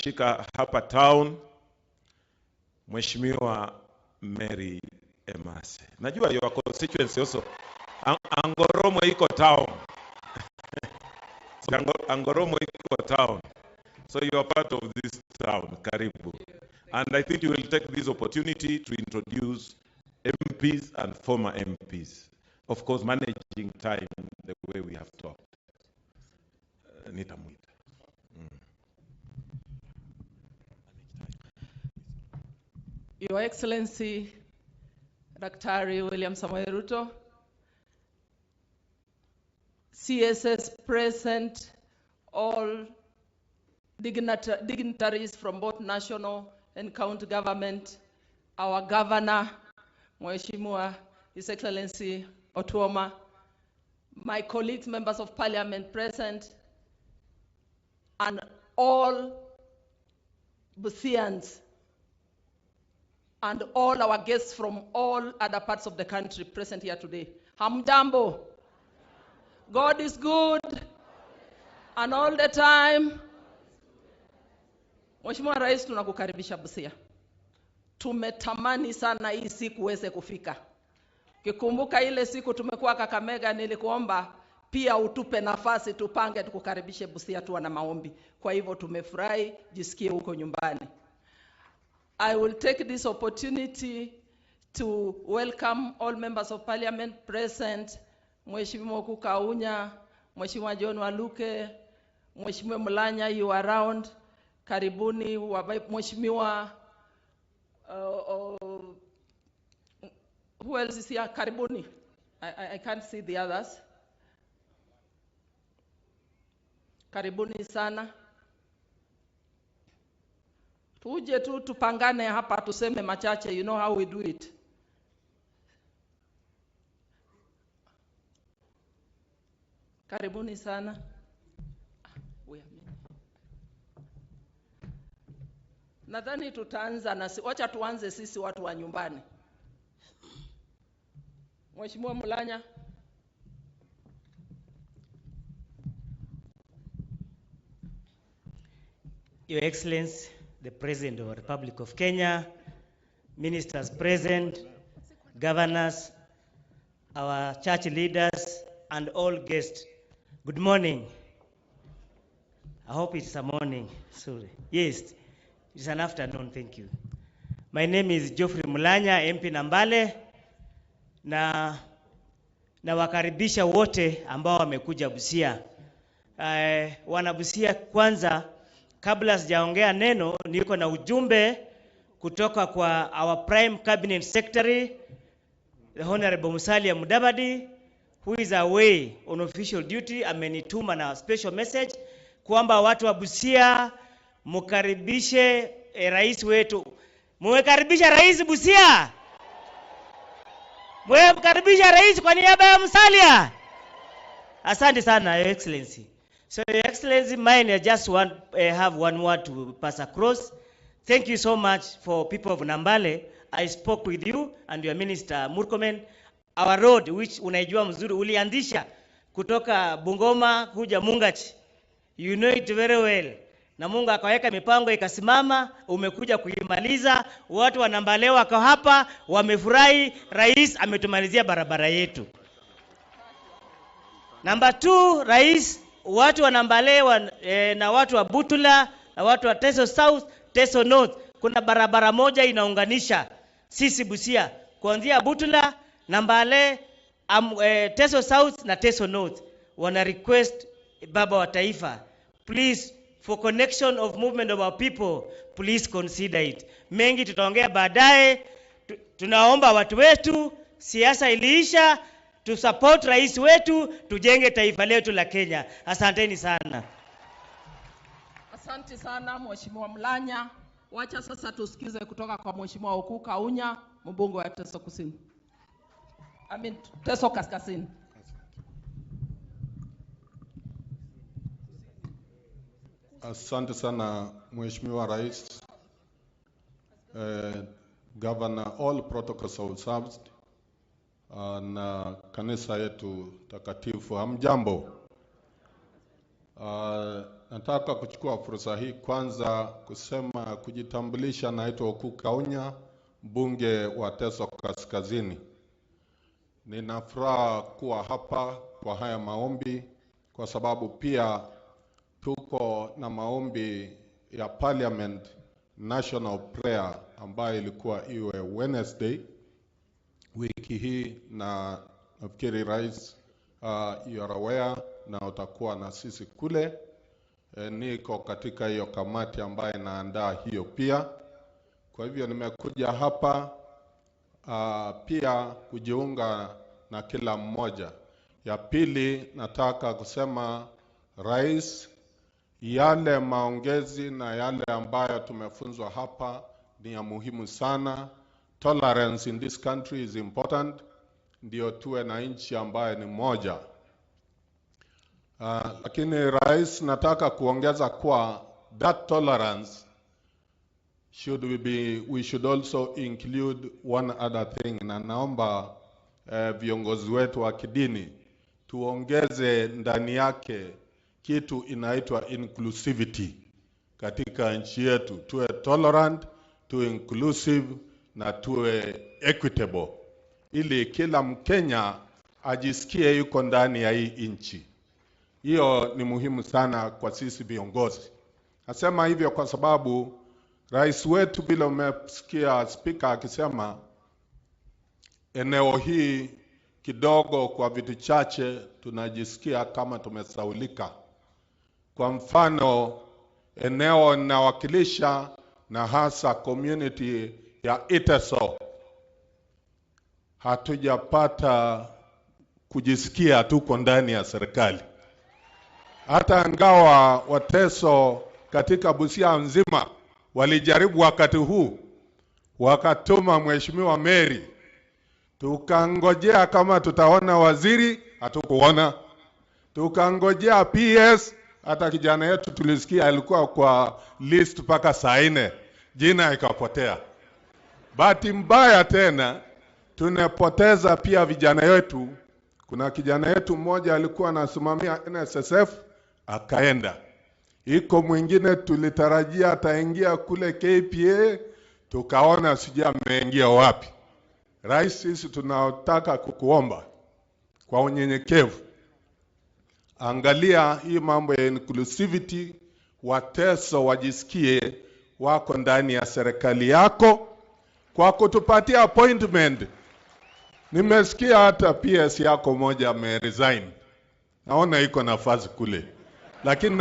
anashika hapa town, Mheshimiwa Mary Emase. Najua your constituency also. Angoromo iko town. Angoromo iko town. So you are part of this town, karibu. And I think you will take this opportunity to introduce MPs and former MPs. Of course, managing time the way we have talked. Nitamwita. Your Excellency, Daktari William Samoei Ruto, CSS present, all dignitaries from both national and county government, our governor, Mheshimiwa His Excellency Otuoma, my colleagues, members of parliament present, and all Busians, and all our guests from all other parts of the country present here today. Hamjambo. God is good, and all the time. Mheshimiwa Rais, tunakukaribisha Busia. Tumetamani sana hii siku uweze kufika. Kikumbuka ile siku tumekuwa Kakamega, nilikuomba pia utupe nafasi tupange tukukaribishe Busia tuwa na maombi. Kwa hivyo tumefurahi, jisikie huko nyumbani. I will take this opportunity to welcome all members of parliament present, Mheshimiwa Kukaunya, Mheshimiwa John Waluke, Mheshimiwa Mulanya, you are around. Karibuni, Mheshimiwa, who else is here? Karibuni. I can't see the others. Karibuni sana. Tuje tu tupangane hapa tuseme machache, you know how we do it. Karibuni sana. Nadhani tutaanza na wacha tuanze sisi watu wa nyumbani. Mheshimiwa Mulanya. Your Excellency, the President of the Republic of Kenya, ministers present, governors, our church leaders, and all guests, good morning. I hope it's a morning. Sorry. Yes, it's an afternoon. Thank you. My name is Geoffrey Mulanya, MP Nambale, na wakaribisha wote ambao wamekuja Busia. Wana Busia, kwanza kabla sijaongea neno, niko na ujumbe kutoka kwa our prime cabinet secretary, the Honorable Musalia Mudavadi, who is away on official duty. Amenituma na special message kwamba watu wa Busia mukaribishe rais wetu. Mumekaribisha rais Busia? Mumekaribisha rais kwa niaba ya Musalia? Asante sana, Your Excellency. So, Your Excellency, mine, I just have one word to pass across. Thank you so much for people of Nambale. I spoke with you and your minister Murkomen. Our road, which unaijua mzuri, uliandisha kutoka Bungoma kuja Mungachi. You know it very well. Na Mungu akaweka mipango ikasimama, umekuja kuimaliza. Watu wa Nambale wako hapa, wamefurahi, rais ametumalizia barabara yetu. Number 2, rais, watu wa Nambale na watu wa Butula na watu wa Teso South, Teso North, kuna barabara moja inaunganisha sisi Busia kuanzia Butula, Nambale, Teso South na Teso North. Wana request baba wa taifa, please, for connection of movement of our people, please consider it. Mengi tutaongea baadaye. Tunaomba watu wetu, siasa iliisha, to support rais wetu, tujenge taifa letu la Kenya. Asanteni sana. Asante sana Mheshimiwa Mulanya. Wacha sasa tusikize kutoka kwa Mheshimiwa Kukaunya, mbunge wa Teso Kusini. Teso Kaskazini. Asante sana Mheshimiwa Rais, Governor, all protocols are observed, na kanisa yetu takatifu. Hamjambo. nataka kuchukua fursa hii kwanza kusema kujitambulisha. Naitwa Kaunya, mbunge wa Teso Kaskazini. Nina furaha kuwa hapa kwa haya maombi kwa sababu pia tuko na maombi ya Parliament National Prayer ambayo ilikuwa iwe Wednesday wiki hii, na nafikiri Rais you are aware na utakuwa na sisi kule. Niko katika hiyo kamati ambayo inaandaa hiyo pia. Kwa hivyo nimekuja hapa pia kujiunga na kila mmoja. Ya pili, nataka kusema Rais, yale maongezi na yale ambayo tumefunzwa hapa ni ya muhimu sana. Tolerance in this country is important. Ndio tuwe na nchi ambayo ni moja. Lakini Rais, nataka kuongeza kwa that tolerance we should also include one other thing, na naomba viongozi wetu wa kidini tuongeze ndani yake kitu inaitwa inclusivity katika nchi yetu. Tuwe tolerant, tuwe inclusive na tuwe equitable, ili kila Mkenya ajisikie yuko ndani ya hii nchi. Hiyo ni muhimu sana kwa sisi viongozi. Nasema hivyo kwa sababu Rais wetu, bila umesikia speaker akisema, eneo hii kidogo kwa vitu chache tunajisikia kama tumesaulika. Kwa mfano, eneo ninawakilisha na hasa community ya Iteso, hatujapata kujisikia tuko ndani ya serikali. Hata angawa Wateso katika Busia nzima walijaribu wakati huu, wakatuma Mheshimiwa Mary, tukangojea kama tutaona waziri, hatukuona. Tukangojea PS, hata kijana yetu tulisikia alikuwa kwa list mpaka saa 4, jina ikapotea. Bahati mbaya tena tunapoteza pia vijana wetu. Kuna kijana yetu mmoja alikuwa anasimamia NSSF akaenda. Iko mwingine tulitarajia ataingia kule KPA, tukaona sijui ameingia wapi. Rais, sisi tunataka kukuomba kwa unyenyekevu, angalia hii mambo ya inclusivity. Wateso wajisikie wako ndani ya serikali yako kwa kutupatia appointment. Nimesikia hata PS yako moja ameresign. Naona iko nafasi kule. Lakini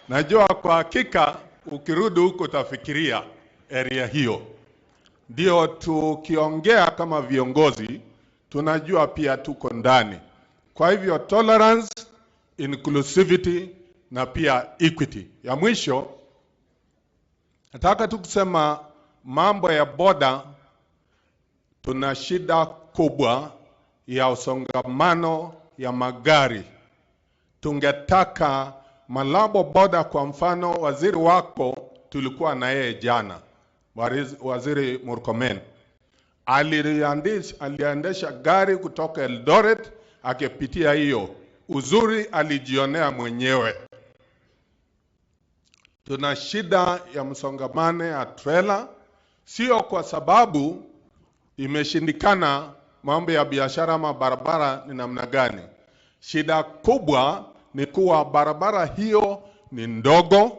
najua kwa hakika ukirudi huko utafikiria area hiyo. Ndio tukiongea kama viongozi tunajua pia tuko ndani. Kwa hivyo tolerance, inclusivity na pia equity. Ya mwisho nataka tu kusema mambo ya boda, tuna shida kubwa ya usongamano ya magari. Tungetaka Malabo boda, kwa mfano waziri wako tulikuwa na yeye jana, waziri Murkomen, aliendesha gari kutoka Eldoret akipitia hiyo. Uzuri alijionea mwenyewe. Tuna shida ya msongamano ya trailer, sio kwa sababu imeshindikana mambo ya biashara ama barabara ni namna gani. Shida kubwa ni kuwa barabara hiyo ni ndogo,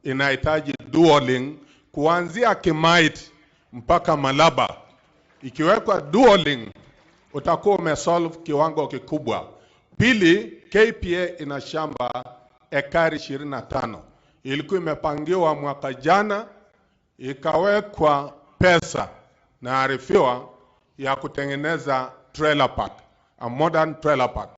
inahitaji dualing kuanzia Kimait mpaka Malaba. Ikiwekwa dualing utakuwa umesolve kiwango kikubwa. Pili, KPA ina shamba ekari 25. Ilikuwa imepangiwa mwaka jana, ikawekwa pesa na arifiwa ya kutengeneza trailer park, a modern trailer park.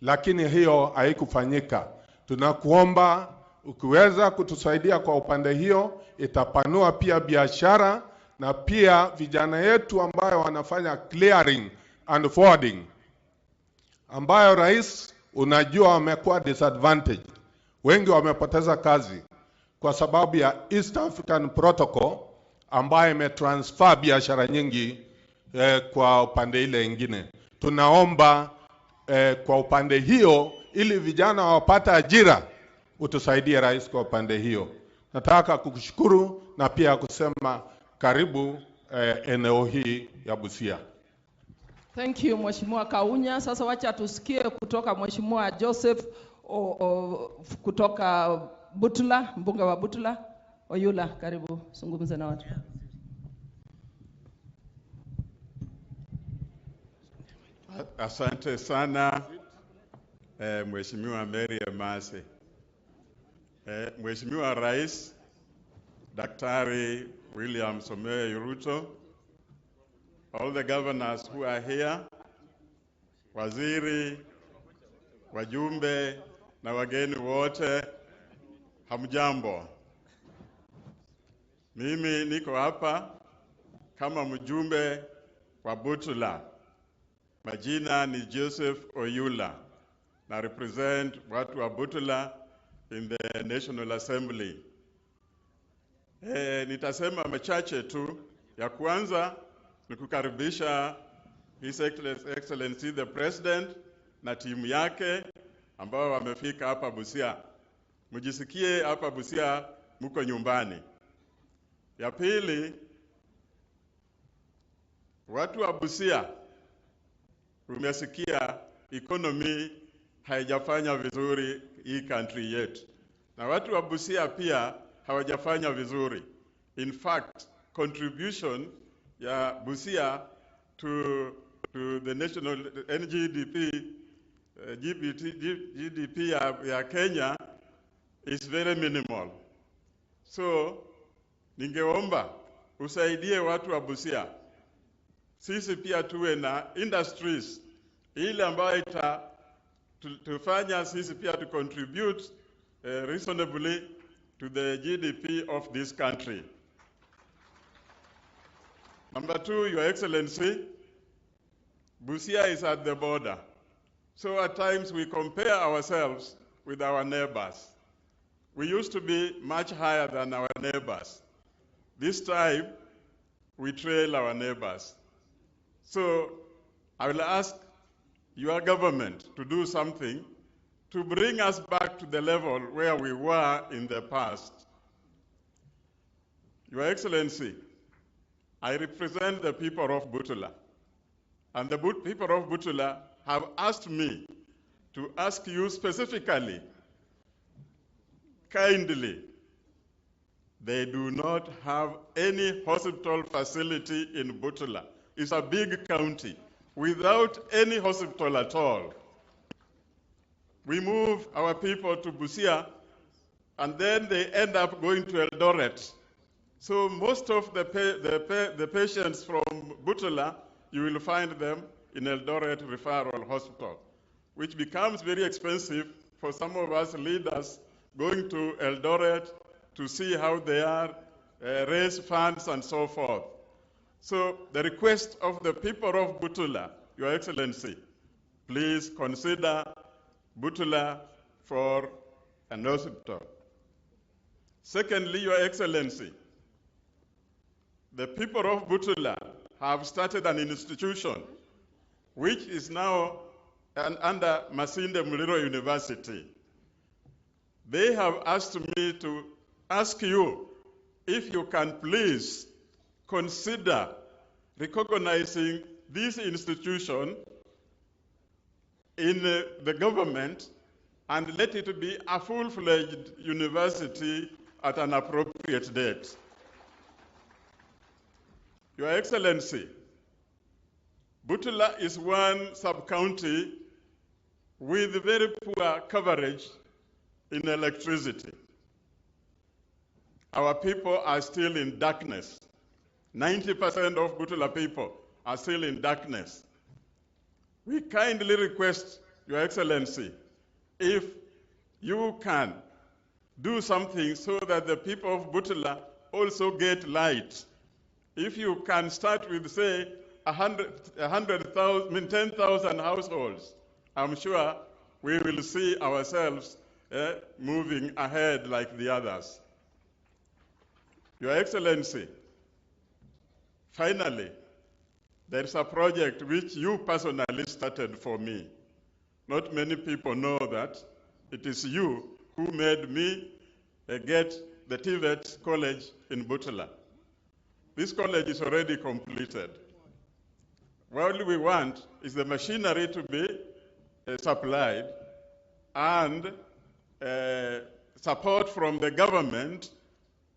Lakini hiyo haikufanyika. Tunakuomba ukiweza kutusaidia kwa upande hiyo, itapanua pia biashara na pia vijana yetu ambayo wanafanya clearing and forwarding, ambayo Rais unajua wamekuwa disadvantaged. Wengi wamepoteza kazi kwa sababu ya East African Protocol ambayo imetransfer biashara nyingi kwa upande ile ingine. Tunaomba kwa upande hiyo ili vijana wapate ajira, utusaidie rais kwa upande hiyo. Nataka kukushukuru na pia kusema karibu eneo hii ya Busia. Thank you Mheshimiwa Kaunya. Sasa wacha tusikie kutoka Mheshimiwa Joseph kutoka Butula, mbunge wa Butula. Oyula, karibu zungumza na watu. Asante sana Mheshimiwa Mary Emase. Mheshimiwa Rais Daktari William Samoei Ruto, all the governors who are here, waziri, wajumbe na wageni wote, hamjambo. Mimi niko hapa kama mjumbe wa Butula. Majina ni Joseph Oyula. Na represent watu wa Butula in the National Assembly. Nitasema machache tu. Ya kwanza ni kukaribisha His Excellency the President na timu yake ambao wamefika hapa Busia. Mjisikie hapa Busia mko nyumbani. Ya pili, watu wa Busia umesikia economy haijafanya vizuri hii country yetu. Na watu wa Busia pia hawajafanya vizuri. In fact, contribution ya Busia to the national GDP ya Kenya is very minimal. So, ningeomba usaidie watu wa Busia. Sisi pia tuwe na industries ile ambayo tufanya sisi pia to contribute reasonably to the GDP of this country. Number 2, Your Excellency, Busia is at the border. So at times we compare ourselves with our neighbors. We used to be much higher than our neighbors. This time, we trail our neighbors. So I will ask your government to do something to bring us back to the level where we were in the past. Your Excellency, I represent the people of Butula. And the people of Butula have asked me to ask you specifically, kindly, they do not have any hospital facility in Butula. It's a big county without any hospital at all. We move our people to Busia, and then they end up going to Eldoret. So most of the patients from Butula, you will find them in Eldoret Referral Hospital, which becomes very expensive for some of us leaders going to Eldoret to see how they are, raise funds and so forth. So the request of the people of Butula, Your Excellency, please consider Butula for an hospital. Secondly, Your Excellency, the people of Butula have started an institution which is now under Masinde Muliro University. They have asked me to ask you if you can please consider recognizing this institution in the government and let it be a full-fledged university at an appropriate date. Your Excellency, Butula is one sub-county with very poor coverage in electricity. Our people are still in darkness. 90% of Butula people are still in darkness. We kindly request, Your Excellency, if you can do something so that the people of Butula also get light. If you can start with, say, 10,000 households, I'm sure we will see ourselves moving ahead like the others. Your Excellency, finally, there's a project which you personally started for me. not many people know that it is you who made me get the TVET college in Butula. This college is already completed. What we want is the machinery to be supplied and support from the government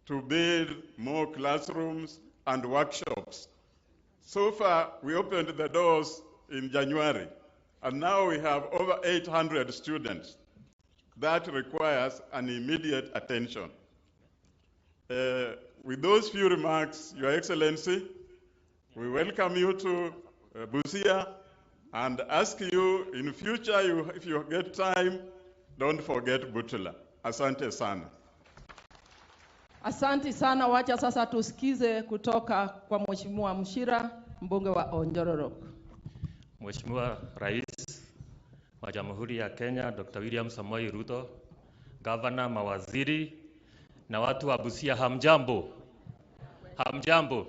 to build more classrooms and workshops. So far, we opened the doors in January, and now we have over 800 students. That requires an immediate attention. With those few remarks, Your Excellency, we welcome you to Busia and ask you in future, if you get time, don't forget Butula. Asante sana. Asante sana. Wacha sasa tusikize kutoka kwa Mheshimiwa Mshira, mbunge wa Onjororok. Mheshimiwa Rais wa Jamhuri ya Kenya, Dr. William Samoei Ruto, Governor, mawaziri na watu wa Busia, hamjambo. Hamjambo.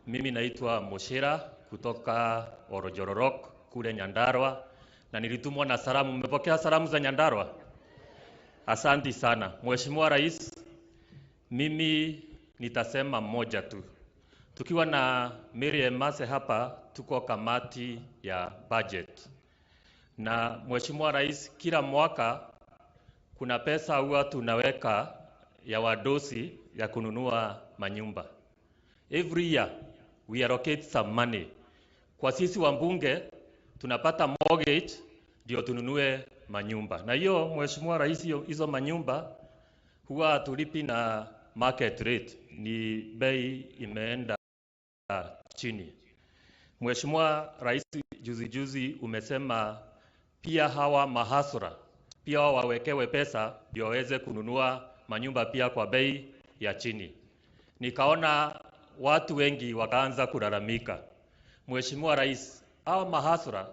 Mimi naitwa Mshira kutoka Orojororok kule Nyandarua na nilitumwa na salamu. Mmepokea salamu za Nyandarua? Asante sana. Mheshimiwa Rais, mimi nitasema moja tu. Tukiwa na Mary Emase hapa, tuko kamati ya budget. Na Mheshimiwa Rais, kila mwaka kuna pesa huwa tunaweka ya wadosi ya kununua manyumba. Every year we allocate some money. Kwa sisi wabunge tunapata mortgage ndio tununue manyumba. Na hiyo Mheshimiwa Rais, hizo manyumba huwa tulipi na market rate, ni bei imeenda chini. Mheshimiwa Rais, juzi umesema pia hawa mahasura pia wawekewe pesa ndio waweze kununua manyumba pia kwa bei ya chini. Nikaona watu wengi wakaanza kulalamika. Mheshimiwa Rais, hawa mahasura,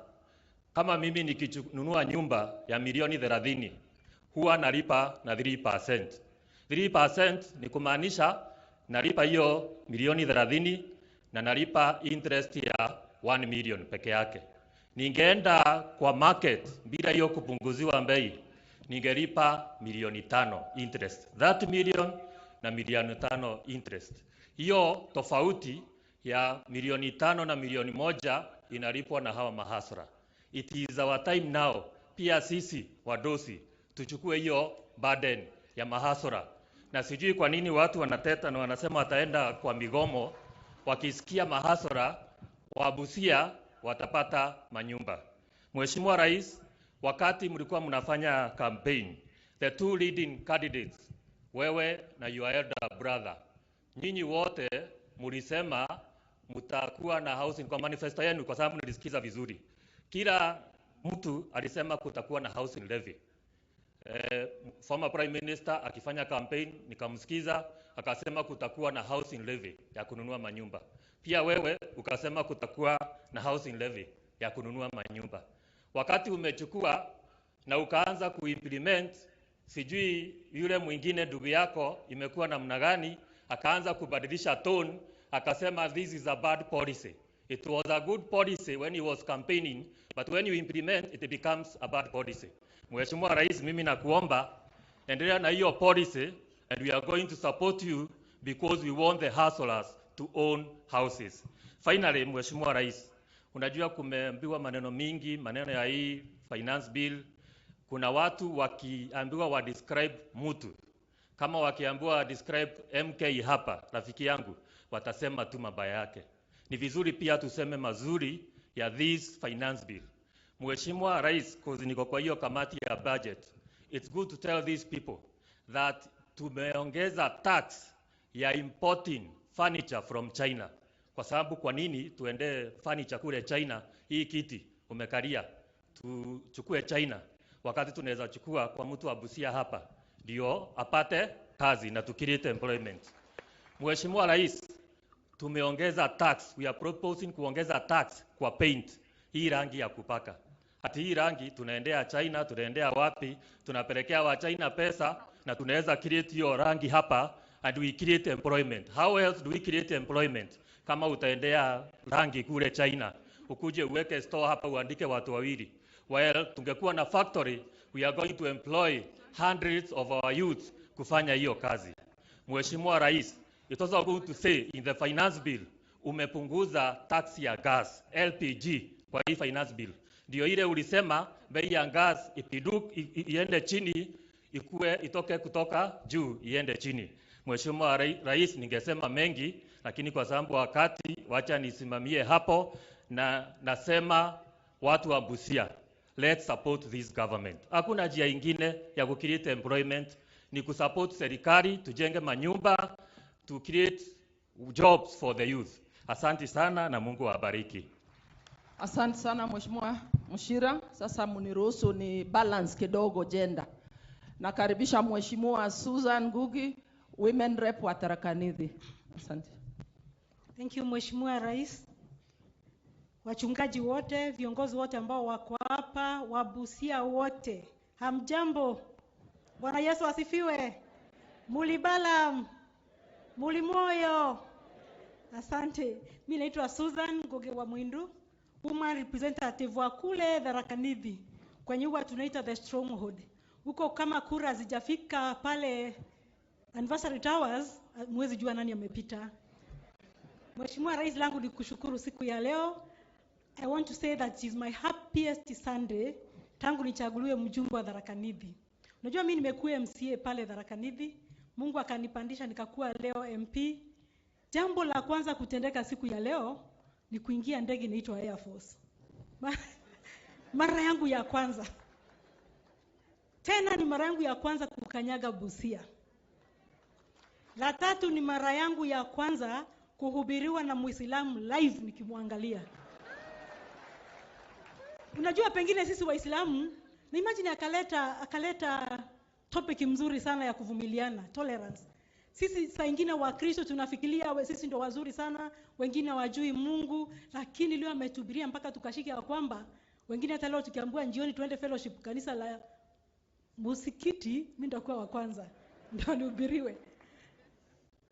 kama mimi nikinunua nyumba ya milioni 30 huwa nalipa na 3%. 3% ni kumaanisha nalipa hiyo milioni 30 na nalipa interest ya 1 million peke yake. Ningeenda kwa market bila hiyo kupunguziwa bei, ningelipa milioni 5 interest. That million na milioni 5 interest. Hiyo tofauti ya milioni 5 na milioni 1 inalipwa na hawa mahasura. It is our time now, pia sisi wadosi tuchukue hiyo burden ya mahasura. Na sijui kwa nini watu wanateta na wanasema wataenda kwa migomo wakisikia mahasura wa Busia watapata manyumba. Mheshimiwa Rais, wakati mlikuwa mnafanya campaign, the two leading candidates, wewe na your elder brother, nyinyi wote mlisema mtakuwa na housing kwa manifesto yenu, kwa sababu nilisikiza vizuri. Kila mtu alisema kutakuwa na housing levy. Former Prime Minister akifanya campaign nikamsikiza akasema kutakuwa na housing levy ya kununua manyumba. Pia wewe ukasema kutakuwa na housing levy ya kununua manyumba. Wakati umechukua na ukaanza kuimplement, sijui yule mwingine ndugu yako imekuwa namna gani, akaanza kubadilisha tone, akasema this is a bad policy. It was a good policy when he was campaigning, but when you implement it becomes a bad policy. Mheshimiwa Rais, mimi nakuomba endelea na hiyo policy, and we are going to support you because we want the hustlers to own houses. Finally, Mheshimiwa Rais, unajua kumeambiwa maneno mingi, maneno ya hii finance bill. Kuna watu wakiambiwa wa describe mtu, kama wakiambiwa describe MK hapa, rafiki yangu, watasema tu mabaya yake. Ni vizuri pia tuseme mazuri ya this finance bill. Mheshimiwa Rais, cause niko kwa hiyo kamati ya budget, it's good to tell these people that tumeongeza tax ya importing furniture from China. Kwa sababu kwa nini tuende furniture kule China? Hii kiti umekalia tuchukue China, wakati tunaweza chukua kwa mtu wa Busia hapa ndio apate kazi na to create employment. Mheshimiwa Rais, tumeongeza tax, we are proposing kuongeza tax kwa paint, hii rangi ya kupaka. Hati hii rangi tunaendea China, tunaendea wapi, tunapelekea wa China pesa na tunaweza create hiyo rangi hapa and we create employment. How else do we create employment? Kama utaendea rangi kule China, ukuje uweke store hapa uandike watu wawili. Well, tungekuwa na factory, we are going to employ hundreds of our youth kufanya hiyo kazi. Mheshimiwa Rais, it also going to say in the finance bill, umepunguza tax ya gas, LPG, kwa hii finance bill. Ndio ile ulisema bei ya gas iende chini, itoke kutoka juu iende chini. Mheshimiwa Rais, ningesema mengi, lakini kwa sababu wakati, wacha nisimamie hapo, na nasema watu wa Busia, let's support this government. Hakuna njia ingine ya create employment, ni kusupport serikali, tujenge manyumba, to create jobs for the youth. Asante sana na Mungu awabariki. Asante sana Mheshimiwa Mushira. Sasa mniruhusu ni balance kidogo gender. Nakaribisha Mheshimiwa Susan Ngugi, Women Rep wa Tharaka Nithi. Asante. Thank you Mheshimiwa Rais. Wachungaji wote, viongozi wote ambao wako hapa, Wabusia wote, hamjambo. Bwana Yesu asifiwe. Mulibala, mulimoyo. Asante. Mimi naitwa Susan Ngugi wa Mwindu, woman representative wa kule Tharaka Nithi, kwenye huwa tunaita the stronghold. Huko kama kura zijafika pale Anniversary Towers, mwezi jua nani amepita. Mheshimiwa Rais, langu ni kushukuru siku ya leo. I want to say that it is my happiest Sunday tangu nichaguliwe mjumbe wa Tharaka Nithi. Unajua mimi nimekuwa MCA pale Tharaka Nithi, Mungu akanipandisha nikakuwa leo MP. Jambo la kwanza kutendeka siku ya leo ni kuingia ndege inaitwa Air Force. Mara yangu ya kwanza. Tena ni mara yangu ya kwanza kukanyaga Busia. La tatu ni mara yangu ya kwanza kuhubiriwa na Muislamu live nikimwangalia. Unajua pengine sisi Waislamu, na imagine akaleta topic mzuri sana ya kuvumiliana, tolerance. Sisi saa nyingine wa Kristo tunafikiria sisi ndio wazuri sana, wengine wajui Mungu, lakini leo ametuhubiria mpaka tukashika kwamba wengine hata leo tukiambiwa jioni tuende fellowship kanisa la Musikiti, mimi ndio kwa wa kwanza ndio nihubiriwe.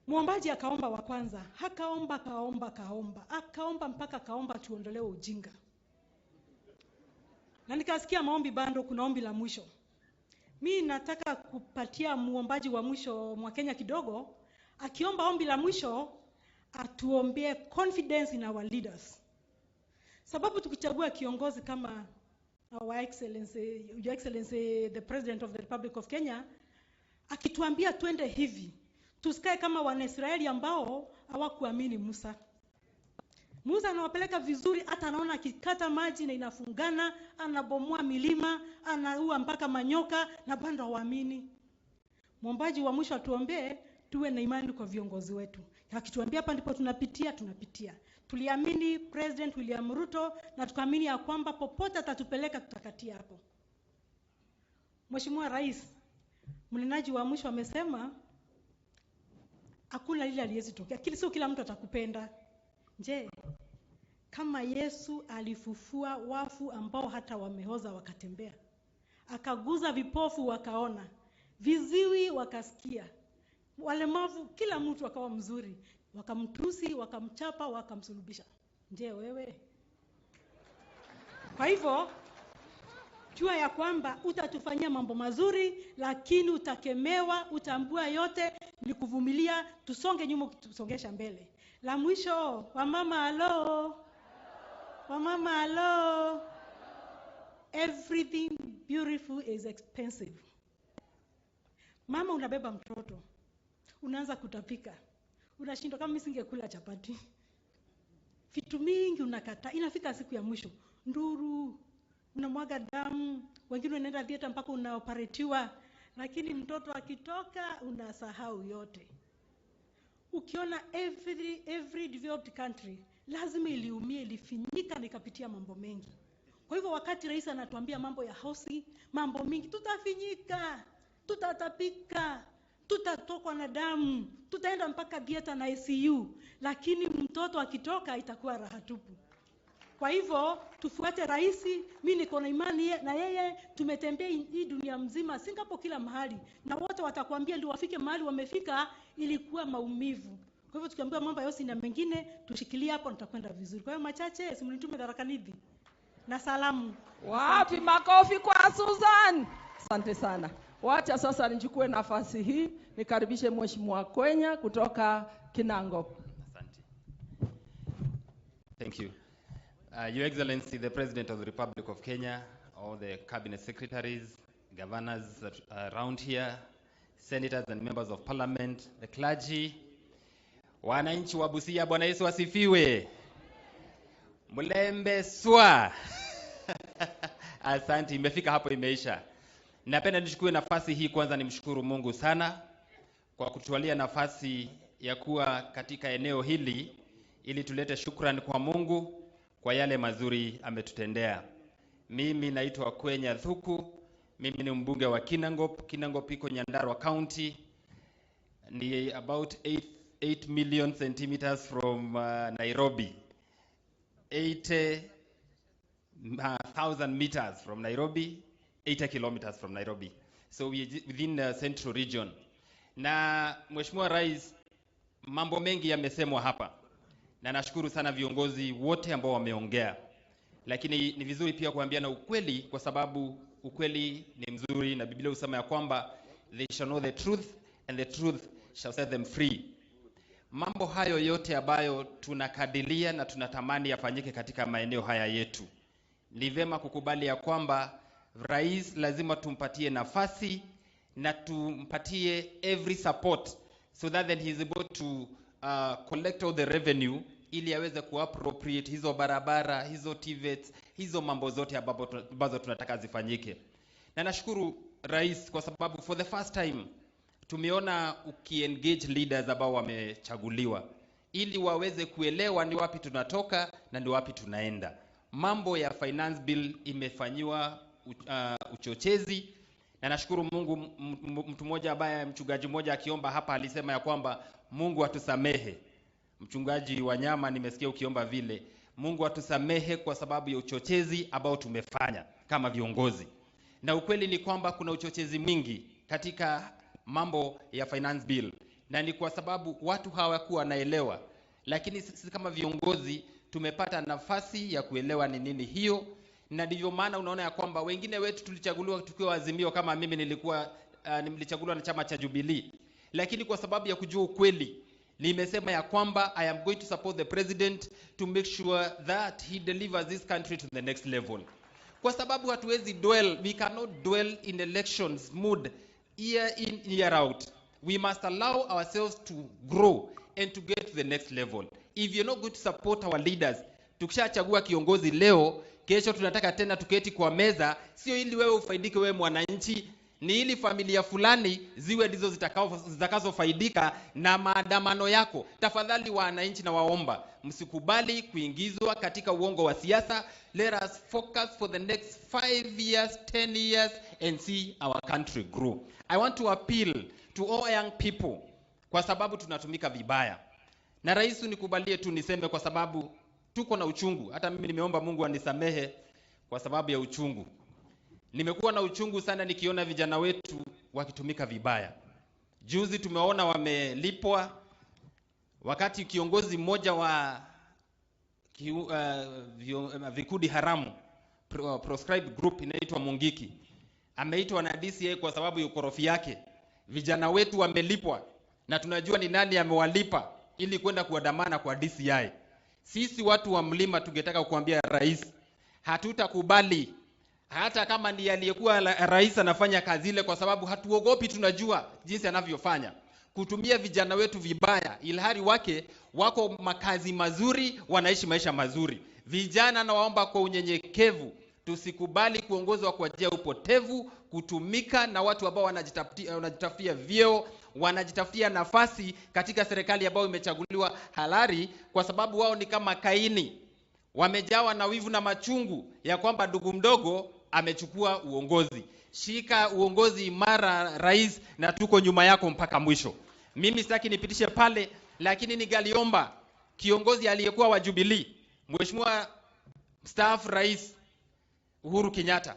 Muombaji akaomba wa kwanza, akaomba mpaka akaomba tuondolewe ujinga. Na nikasikia maombi bando, kuna ombi la mwisho. Mimi nataka kupatia muombaji wa mwisho mwa Kenya kidogo, akiomba ombi la mwisho atuombee confidence in our leaders. Sababu tukichagua kiongozi kama Your Excellency the President of the Republic of Kenya, akituambia twende hivi, tusikae kama Wanaisraeli ambao hawakuamini Musa. Musa anawapeleka vizuri, hata anaona akikata maji na inafungana, anabomoa milima, anaua mpaka manyoka, na bado hawaamini. Muombaji wa mwisho atuombee tuwe na imani kwa viongozi wetu. Akituambia hapa ndipo tunapitia. Tuliamini President William Ruto na tukaamini ya kwamba popote atatupeleka tutakatia hapo. Mheshimiwa Rais, mnenaji wa mwisho amesema hakuna lile aliyezitokea. Sio kila mtu atakupenda. Je, kama Yesu alifufua wafu ambao hata wamehoza wakatembea, akaguza vipofu wakaona, viziwi wakasikia, walemavu kila mtu akawa mzuri, wakamtusi, wakamchapa, wakamsulubisha. Je, wewe? Kwa hivyo jua ya kwamba utatufanyia mambo mazuri, lakini utakemewa, utambua yote ni kuvumilia, tusonge nyuma, tusongesha mbele. La mwisho, wamama hello. Everything beautiful is expensive. Mama unabeba mtoto, unaanza kutapika, unashindwa kama mimi singekula chapati. Vitu mingi unakata, inafika siku ya mwisho, nduru, unamwaga damu, wengine wanaenda theater mpaka unaoperatiwa, lakini mtoto akitoka unasahau yote. Ukiona every developed country lazima iliumie, ilifinyika, nikapitia mambo mengi. Kwa hivyo wakati rais anatuambia mambo ya housing, mambo mingi, tutafinyika, tutatapika, tutatokwa na damu, tutaenda mpaka theater na ICU, lakini mtoto akitoka itakuwa raha tupu. Kwa hivyo tufuate rais. Mimi niko na imani na yeye, tumetembea hii dunia mzima, Singapore kila mahali, na wote watakwambia ndio wafike mahali wamefika ilikuwa maumivu. Kwa hivyo tukiambiwa mambo yote na mengine tushikilie hapo, tutakwenda vizuri. Kwa hiyo machache, simnitume Tharaka Nithi. na salamu. Wapi makofi kwa Susan? Asante sana. Wacha sasa nichukue nafasi hii nikaribishe Mheshimiwa Kwenya kutoka Kinango. Asante. Thank you. Your Excellency, the President of the Republic of Kenya, all the cabinet secretaries, governors around here, senators and members of parliament, the clergy, wananchi wa Busia, Bwana Yesu asifiwe. Mlembe swa. Asante, imefika hapo imeisha. Napenda nichukue nafasi hii kwanza nimshukuru Mungu sana kwa kutualia nafasi ya kuwa katika eneo hili ili tulete shukrani kwa Mungu kwa yale mazuri ametutendea. Mimi naitwa Kwenya Thuku, mimi ni mbunge wa Kinangop. Kinangop iko Nyandarua County, ni about 8 million centimeters from Nairobi, 80,000 meters from Nairobi, 80 kilometers from Nairobi. So we within the central region. Na Mheshimiwa Rais, mambo mengi yamesemwa hapa, na nashukuru sana viongozi wote ambao wameongea, lakini ni vizuri pia kuambiana ukweli, kwa sababu ukweli ni mzuri, na Biblia husema ya kwamba they shall know the truth and the truth shall set them free. Mambo hayo yote ambayo tunakadilia na tunatamani yafanyike katika maeneo haya yetu, ni vema kukubali ya kwamba rais lazima tumpatie nafasi na tumpatie every support so that then he is able to collect all the revenue ili aweze kuappropriate hizo barabara, hizo TVETs, hizo mambo zote ambazo tunataka zifanyike. Na nashukuru rais kwa sababu for the first time tumeona ukiengage leaders ambao wamechaguliwa ili waweze kuelewa ni wapi tunatoka na ni wapi tunaenda. Mambo ya finance bill imefanyiwa uchochezi, na nashukuru Mungu. Mtu mmoja ambaye mchungaji mmoja akiomba hapa alisema ya kwamba Mungu atusamehe. Mchungaji wa nyama, nimesikia ukiomba vile. Mungu atusamehe kwa sababu ya uchochezi ambao tumefanya kama viongozi. Na ukweli ni kwamba kuna uchochezi mwingi katika mambo ya finance bill, na ni kwa sababu watu hawakuwa naelewa, lakini sisi kama viongozi tumepata nafasi ya kuelewa ni nini hiyo, na ndivyo maana unaona ya kwamba wengine wetu tulichaguliwa tukiwa Azimio. Kama mimi nilichaguliwa na chama cha Jubilee, lakini kwa sababu ya kujua ukweli nimesema ya kwamba I am going to support the president to make sure that he delivers this country to the next level. Kwa sababu hatuwezi we cannot dwell in elections mood year in year out. We must allow ourselves to grow and to get to the next level. If you're not going to support our leaders, tukishachagua kiongozi leo, kesho tunataka tena tuketi kwa meza, sio ili wewe ufaidike wewe mwananchi, ni ili familia fulani ziwe ndizo zitakazofaidika na maandamano yako. Tafadhali wananchi, na waomba msikubali kuingizwa katika uongo wa siasa. Let us focus for the next 5 years, 10 years and see our country grow. I want to appeal to all young people kwa sababu tunatumika vibaya. Na rais, nikubalie tu niseme kwa sababu tuko na uchungu. Hata mimi nimeomba Mungu anisamehe kwa sababu ya uchungu. Nimekuwa na uchungu sana nikiona vijana wetu wakitumika vibaya. Juzi tumeona wamelipwa wakati kiongozi mmoja wa vikundi haramu, proscribed group inaitwa Mungiki, ameitwa na DCI kwa sababu ya ukorofi yake. Vijana wetu wamelipwa na tunajua ni nani amewalipa ili kwenda kuandamana kwa DCI. Sisi watu wa mlima tungetaka kukuambia rais, hatutakubali hata kama ndiye aliyekuwa rais anafanya kazi ile, kwa sababu hatuogopi, tunajua jinsi anavyofanya kutumia vijana wetu vibaya, ilhari wako makazi mazuri, wanaishi maisha mazuri. Vijana, nawaomba kwa unyenyekevu, tusikubali kuongozwa kwa njia upotevu, kutumika na watu ambao wanajitafutia vyeo, wanajitafutia nafasi katika serikali ambayo imechaguliwa halali, kwa sababu wao ni kama Kaini, wamejawa na wivu na machungu ya kwamba ndugu mdogo amechukua uongozi. Shika uongozi imara rais, na tuko nyuma yako mpaka mwisho. Mimi sitaki nipitishe pale, lakini ningaliomba kiongozi aliyekuwa wa Jubilee, Mheshimiwa mstaafu Rais Uhuru Kenyatta,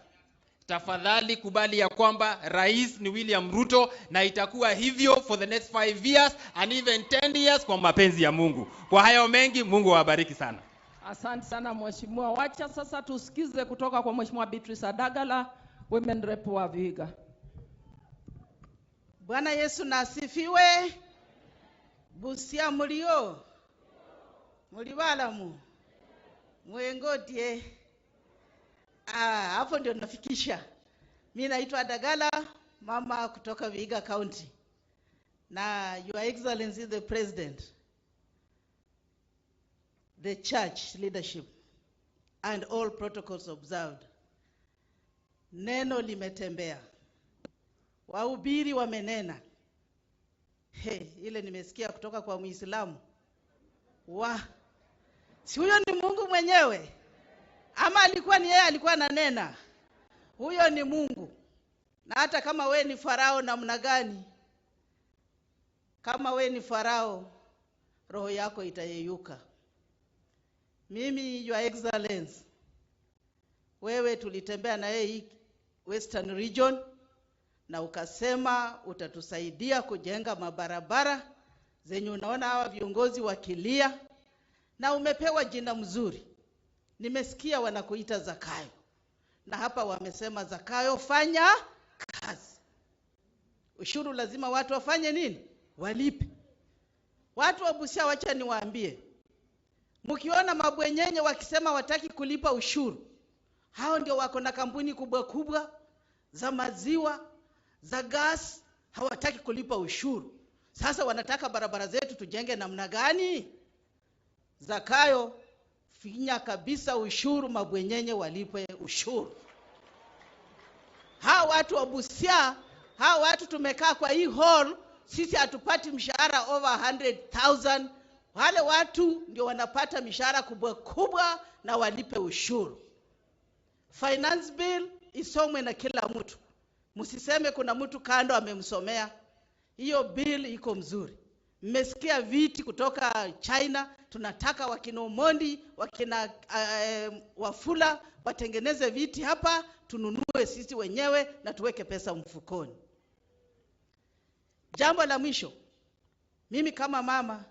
tafadhali kubali ya kwamba rais ni William Ruto, na itakuwa hivyo for the next 5 years and even 10 years kwa mapenzi ya Mungu. Kwa hayo mengi, Mungu awabariki sana. Asante sana mheshimiwa. Wacha sasa tusikize kutoka kwa mheshimiwa Beatrice Adagala, women rep wa Vihiga. Bwana Yesu na asifiwe. Busia mulio. Mulibalamu. Mwengodie. Hapo ndio nafikisha. Mimi naitwa Adagala, mama kutoka Vihiga County. Na Your Excellency the President, the church leadership and all protocols observed. Neno limetembea. Wahubiri wamenena. Ile nimesikia kutoka kwa Muislamu. Si huyo ni Mungu mwenyewe? Ama alikuwa ni yeye alikuwa ananena? Huyo ni Mungu. Na hata kama we ni Farao namna gani, kama we ni Farao, roho yako itayeyuka. Mimi, Your Excellency, wewe tulitembea na yeye Western Region na ukasema utatusaidia kujenga mabarabara zenye unaona hawa viongozi wakilia, na umepewa jina mzuri. Nimesikia wanakuita Zakayo. Na hapa wamesema Zakayo fanya kazi. Ushuru lazima watu wafanye nini? Walipe. Watu wa Busia, wacha niwaambie. Mkiona mabwenyenye wakisema wataki kulipa ushuru, hao ndio wako na kampuni kubwa kubwa za maziwa, za gas, hawataki kulipa ushuru. Sasa wanataka barabara zetu tujenge namna gani? Zakayo, finya kabisa ushuru, mabwenyenye walipe ushuru. Hao watu wa Busia, hao watu tumekaa kwa hii hall, sisi hatupati mshahara over 100,000. Wale watu ndio wanapata mishahara kubwa kubwa na walipe ushuru. Finance bill isomwe na kila mtu. Msiseme kuna mtu kando amemsomea. Hiyo bill iko mzuri. Mmesikia viti kutoka China, tunataka wakina Omondi, wakina Wafula watengeneze viti hapa, tununue sisi wenyewe na tuweke pesa mfukoni. Jambo la mwisho, mimi kama mama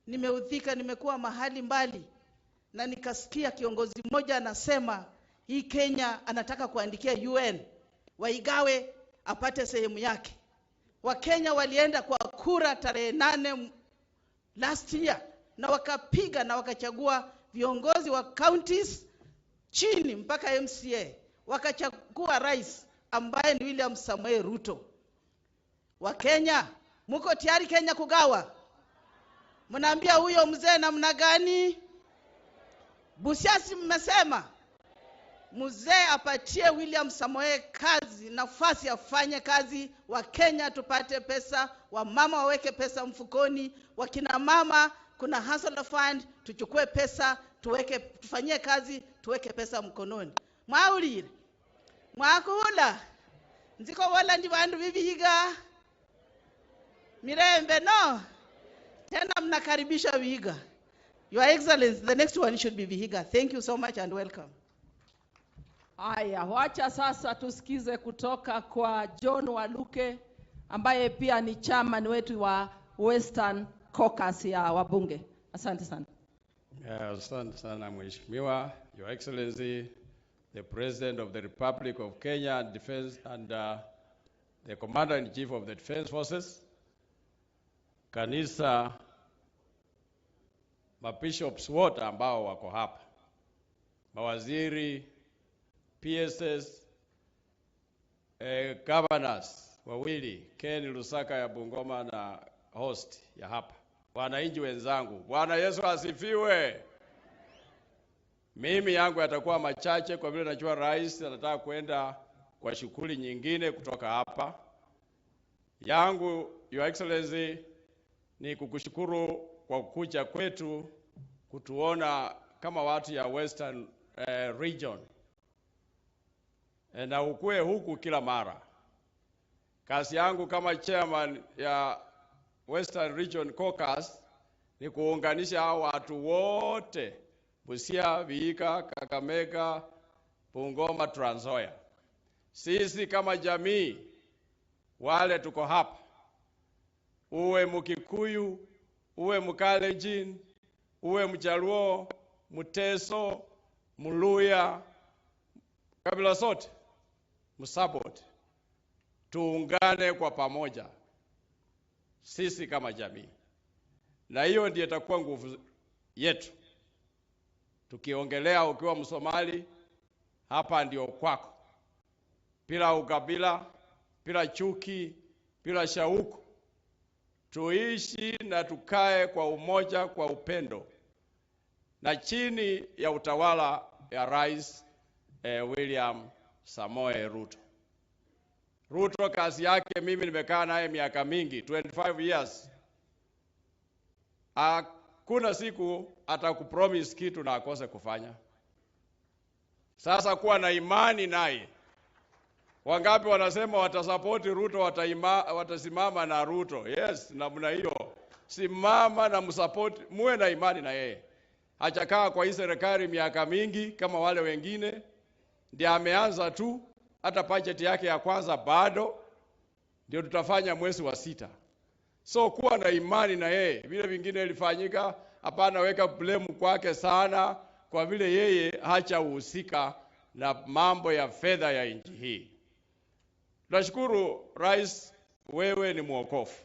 nimeudhika, nimekuwa mahali mbali na nikasikia kiongozi mmoja anasema hii Kenya anataka kuandikia UN waigawe apate sehemu yake. Wakenya walienda kwa kura tarehe 8 last year na wakapiga na wakachagua viongozi wa counties chini mpaka MCA, wakachagua rais ambaye ni William Samoei Ruto. Wakenya, mko tayari Kenya kugawa? Mnaambia huyo mzee namna gani? Busia si mmesema mzee apatie William Samoei kazi, nafasi afanye kazi, wa Kenya tupate pesa, wa mama waweke pesa mfukoni, wakina mama kuna hustler fund, tuchukue pesa tuweke, tufanyie kazi, tuweke pesa mkononi. Mwaulire mwakula nziko wala ndi bandu bibihiga mirembe no tena mnakaribisha Vihiga. Your Excellency, the next one should be Vihiga. Thank you so much and welcome. Aya, wacha sasa tusikize kutoka kwa John Waluke ambaye pia ni chairman wetu wa Western Caucus ya wabunge. Asante sana. Asante sana Mheshimiwa, Your Excellency, the President of the Republic of Kenya Defense and the Commander-in-Chief of the Defense Forces, kanisa, mabishops wote ambao wako hapa, mawaziri, PSS, governors wawili, Ken Lusaka ya Bungoma na host ya hapa, wananchi wenzangu, Bwana Yesu asifiwe. Mimi yangu yatakuwa machache kwa vile najua rais anataka kwenda kwa shughuli nyingine kutoka hapa. Yangu, Your Excellency, ni kukushukuru kwa kuja kwetu kutuona kama watu ya Western Region. Na ukue huku kila mara. Kazi yangu kama chairman ya Western Region Caucus ni kuunganisha hao watu wote, Busia, Vihiga, Kakamega, Bungoma, Trans Nzoia. Sisi kama jamii wale tuko hapa, uwe Mkikuyu, uwe Mkalenjin, uwe Mjaluo, Mteso, Muluya, kabila zote, msupport. Tuungane kwa pamoja sisi kama jamii. Na hiyo ndiyo itakuwa nguvu yetu. Tukiongelea ukiwa Msomali, hapa ndio kwako. Bila ukabila, bila chuki, bila shauku. Tuishi na tukae kwa umoja, kwa upendo. Na chini ya utawala ya Rais William Samoei Ruto. Ruto kazi yake mimi nimekaa naye miaka mingi, 25 years. Hakuna siku atakupromise kitu na akose kufanya. Sasa kuwa na imani naye. Wangapi wanasema watasupport Ruto, watasimama na Ruto? Yes, namna hiyo. Simama na msupport, muwe na imani na yeye. Hajakaa kwa hii serikali miaka mingi kama wale wengine. Ndiye ameanza tu, hata budget yake ya kwanza bado ndio tutafanya mwezi wa 6. So kuwa na imani na yeye. Vile vingine ilifanyika, hapana weka blame kwake sana kwa vile yeye hachahusika na mambo ya fedha ya nchi hii. Tunashukuru Rais, wewe ni mwokofu.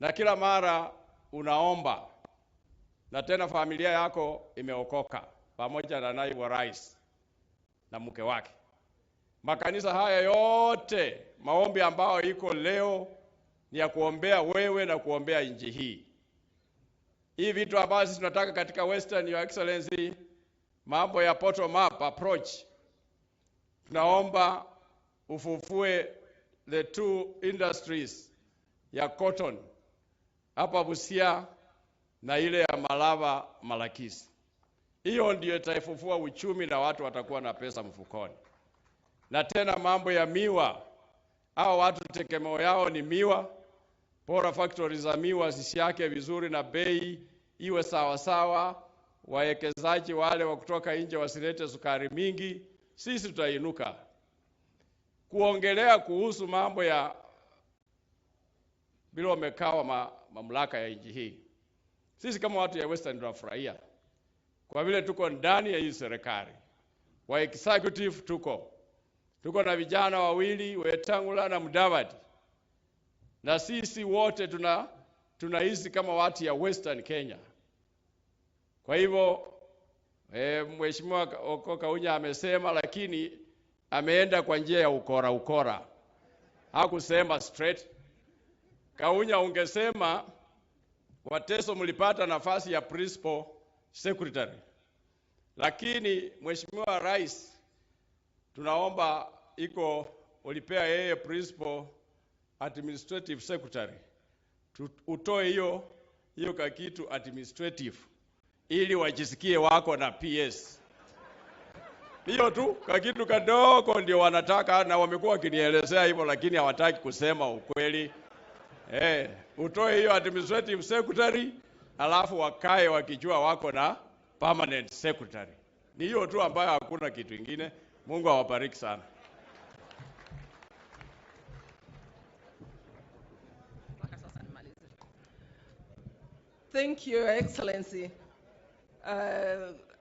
Na kila mara unaomba. Na tena familia yako imeokoka pamoja na naibu wa rais na mke wake. Makanisa haya yote, maombi ambao iko leo ni ya kuombea wewe na kuombea nchi hii. Hii vitu ambazo tunataka katika Western, Your Excellency, mambo ya bottom up approach. Tunaomba ufufue the 2 industries ya cotton hapa Busia na ile ya Malava Malakisi. Hiyo ndio itaifufua uchumi na watu watakuwa na pesa mfukoni. Na tena mambo ya miwa. Hao watu tegemeo yao ni miwa. Bora factories za miwa zisiake vizuri na bei iwe sawa sawa. Wawekezaji wale wa kutoka nje wasilete sukari mingi. Sisi tutainuka. Kuongelea kuhusu mambo ya bila umekawa mamlaka ya nchi hii. Sisi kama watu ya Western tunafurahia. Kwa vile tuko ndani ya hii serikali. Wa executive tuko na vijana wawili, Wetangula na Mudavadi. Na sisi wote tunaishi kama watu ya Western Kenya. Kwa hivyo Mheshimiwa Kaunya amesema, lakini ameenda kwa njia ya ukora. Hakusema straight. Kaunya ungesema Wateso mlipata nafasi ya principal secretary. Lakini Mheshimiwa Rais, tunaomba ulipea yeye principal administrative secretary. Utoe hiyo kakitu administrative ili wajisikie wako na PS. Hiyo tu kakitu kadogo ndio wanataka, na wamekuwa wakinielezea hivyo lakini hawataki kusema ukweli. Utoe hiyo administrative secretary, alafu wakae wakijua wako na permanent secretary. Ni hiyo tu ambayo hakuna kitu kingine. Mungu awabariki sana. Thank you, Your Excellency.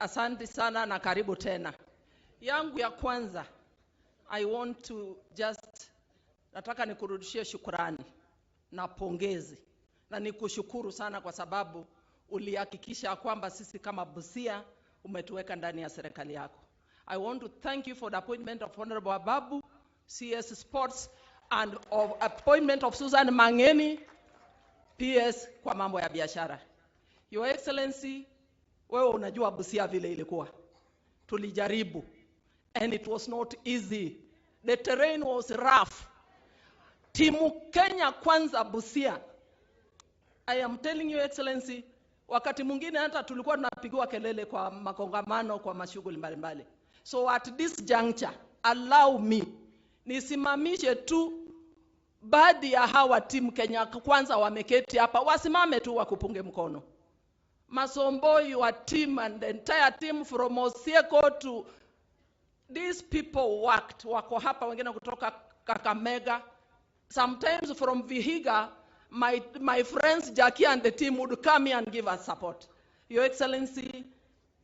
Asante sana na karibu tena. Yangu ya kwanza, I want to nataka nikurudishie shukrani na pongezi. Na nikushukuru sana kwa sababu ulihakikisha kwamba sisi kama Busia umetuweka ndani ya serikali yako. I want to thank you for the appointment of Honorable Ababu, CS Sports, and of appointment of Susan Mangeni, PS kwa mambo ya biashara. Your Excellency, wewe unajua Busia vile ilikuwa. Tulijaribu and it was not easy. The terrain was rough. Timu Kenya kwanza Busia. I am telling you Excellency, wakati mwingine hata tulikuwa tunapigwa kelele kwa makongamano, kwa mashughuli mbalimbali. So at this juncture, allow me nisimamishe tu baadhi ya hawa timu Kenya kwanza wameketi hapa, wasimame tu wakupunge mkono. Masombo, your team and the entire team from Osieko to these people worked. Wako hapa wengine kutoka Kakamega, sometimes from Vihiga. My friends Jackie and the team would come here and give us support. Your Excellency,